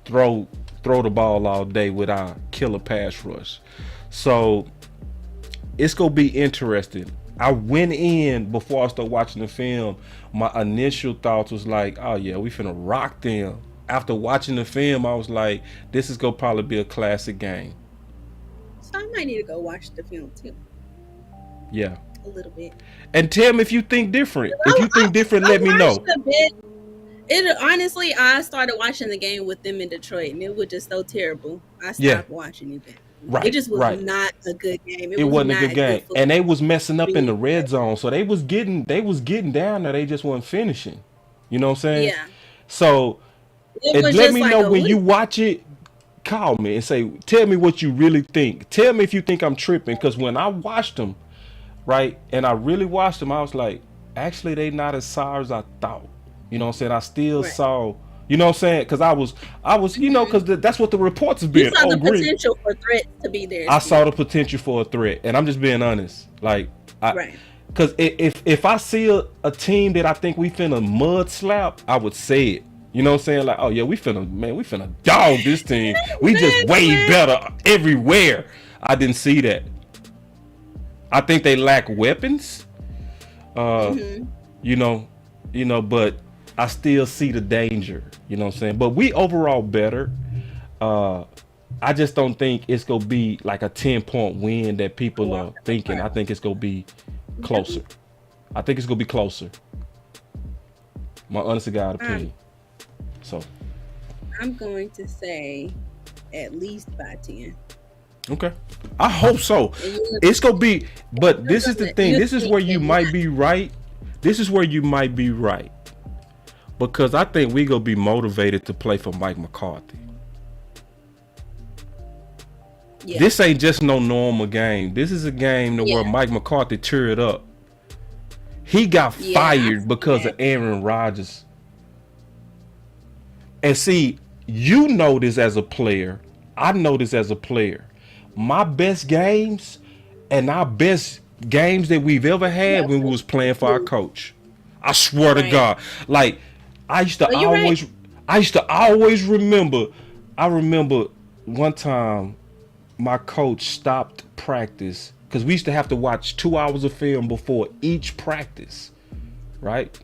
the ball all day with our killer pass rush. So it's going to be interesting. I went in before I started watching the film. My initial thoughts was like, oh yeah, we finna rock them. After watching the film, I was like, this is gonna probably be a classic game. So I might need to go watch the film too. Yeah. A little bit. And tell me if you think different. If you think different, let me know. Honestly, I started watching the game with them in Detroit, and it was just so terrible. I stopped watching it. Right, it just was not a good game. It wasn't a good game, and they was messing up in the red zone. So they was getting down there. They just wasn't finishing. You know what I'm saying? Yeah. So let me know when you watch it. Call me and say, tell me what you really think. Tell me if you think I'm tripping. Because when I watched them, right, and I really watched them, I was like, actually, they not as sorry as I thought. You know what I'm saying? I still saw. You know what I'm saying? Because I was, you know, because that's what the reports have been. You saw the potential for threats to be there. I saw the potential for a threat, and I'm just being honest. Like, because if I see a team that I think we finna mud slap, I would say it. You know what I'm saying? Like, oh yeah, we finna dog this team. We just way better everywhere. I didn't see that. I think they lack weapons. You know, but I still see the danger, you know what I'm saying? But we overall better. I just don't think it's going to be like a 10-point win that people are thinking. I think it's going to be closer. I think it's going to be closer. My honest to God opinion. So I'm going to say at least by 10. Okay. I hope so. It's going to be, but this is the thing. This is where you might be right. This is where you might be right. Because I think we're going to be motivated to play for Mike McCarthy. Yeah. This ain't just no normal game. This is a game where Mike McCarthy teared up. He got fired because of Aaron Rodgers. And see, you know this as a player. I know this as a player. My best games and our best games that we've ever had when we was playing for our coach. I swear to God. Like, I used to always remember. I remember one time my coach stopped practice because we used to have to watch 2 hours of film before each practice, right?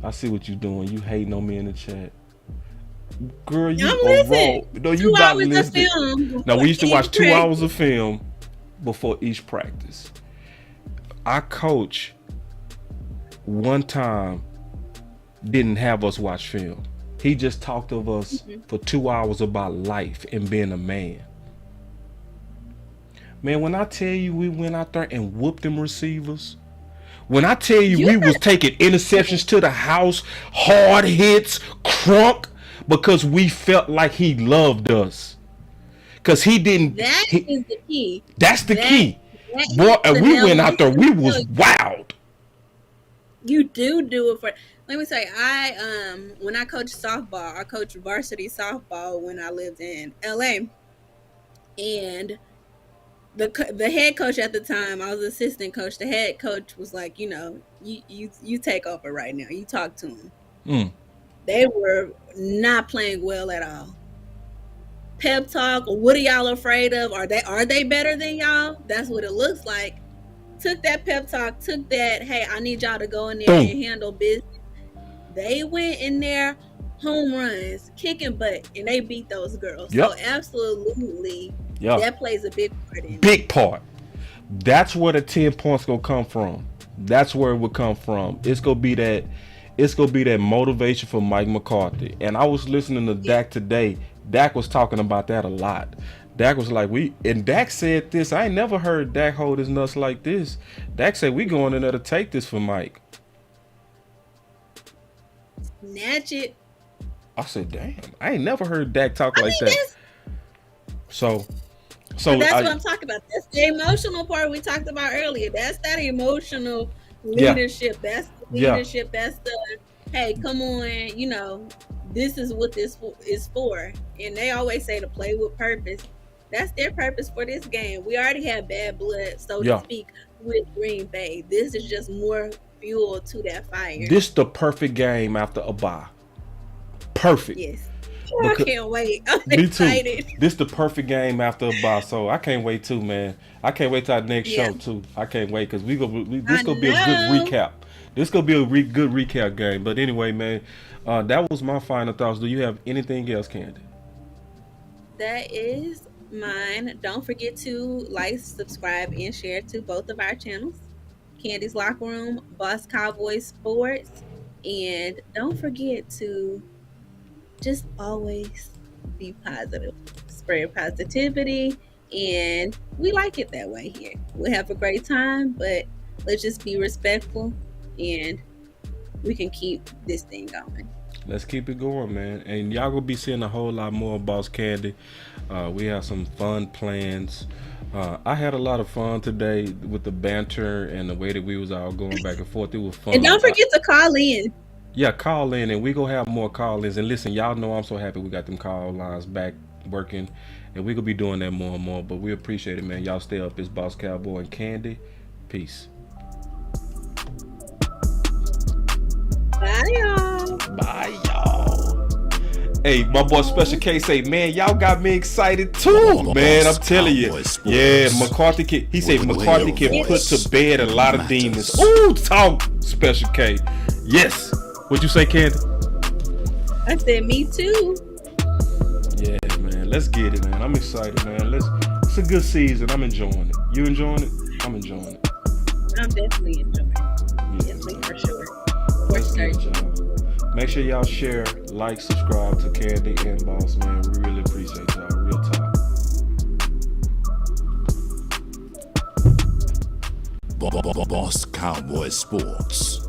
I see what you're doing. You hating on me in the chat. Girl, you are wrong. No, you not listening. Now, we used to watch 2 hours of film before each practice. Our coach one time didn't have us watch film. He just talked of us for 2 hours about life and being a man. Man, when I tell you we went out there and whooped them receivers, when I tell you we was taking interceptions to the house, hard hits, crunk, because we felt like he loved us. Because he didn't. That is the key. That's the key. Boy, and we went out there, we was wild. You do it for. Let me say, when I coached softball, I coached varsity softball when I lived in LA, and the head coach at the time, I was assistant coach. The head coach was like, you take over right now. You talk to him. They were not playing well at all. Pep talk, what are y'all afraid of? Are they better than y'all? That's what it looks like. Took that pep talk, took that, hey, I need y'all to go in there and handle business. They went in there, home runs, kicking butt, and they beat those girls. Yep. So absolutely, that plays a big part in it. Big part. That's where the 10 points gonna come from. That's where it would come from. It's gonna be that motivation for Mike McCarthy. And I was listening to Dak today. Dak was talking about that a lot. Dak was like, and Dak said this. I ain't never heard Dak hold his nuts like this. Dak said, we going in there to take this for Mike. Snatch it. I said, damn, I ain't never heard Dak talk like that. So that's what I'm talking about. That's the emotional part we talked about earlier. That's that emotional leadership. Yeah. That's the leadership. Yeah. That's the, hey, come on, this is what this is for. And they always say to play with purpose. That's their purpose for this game. We already have bad blood, so to speak, with Green Bay. This is just more fuel to that fire. This the perfect game after a bye. Perfect. Yes. I can't wait. I'm excited. Too. This the perfect game after a bye, so I can't wait too, man. I can't wait till our next show too. I can't wait because this gonna be a good recap. This gonna be a good recap game. But anyway, man, that was my final thoughts. Do you have anything else, Candy? That is mine. Don't forget to like, subscribe, and share to both of our channels, Candy's Locker Room, Boss Cowboy Sports, and don't forget to just always be positive, spread positivity, and we like it that way here. We'll have a great time, but let's just be respectful, and we can keep this thing going. Let's keep it going, man. And y'all gonna be seeing a whole lot more of Boss Candy. We have some fun plans. I had a lot of fun today with the banter and the way that we was all going back and forth. It was fun. And don't forget to call in. Yeah, call in, and we gonna have more call-ins. And listen, y'all know I'm so happy we got them call lines back working, and we gonna be doing that more and more. But we appreciate it, man. Y'all stay up. It's Boss Cowboy and Candy. Peace. Bye, y'all. Bye, y'all. Hey, my boy Special K say, man, y'all got me excited too, man. I'm telling you. Yeah, McCarthy can. He said McCarthy can put to bed a lot of demons. Ooh, talk, Special K. Yes. What'd you say, Candy? I said me too. Yeah, man. Let's get it, man. I'm excited, man. It's a good season. I'm enjoying it. You enjoying it? I'm enjoying it. I'm definitely enjoying it. Definitely, for sure. For sure. Make sure y'all share, like, subscribe to Candy and Boss, man. We really appreciate y'all. Real talk. Boss Cowboy Sports.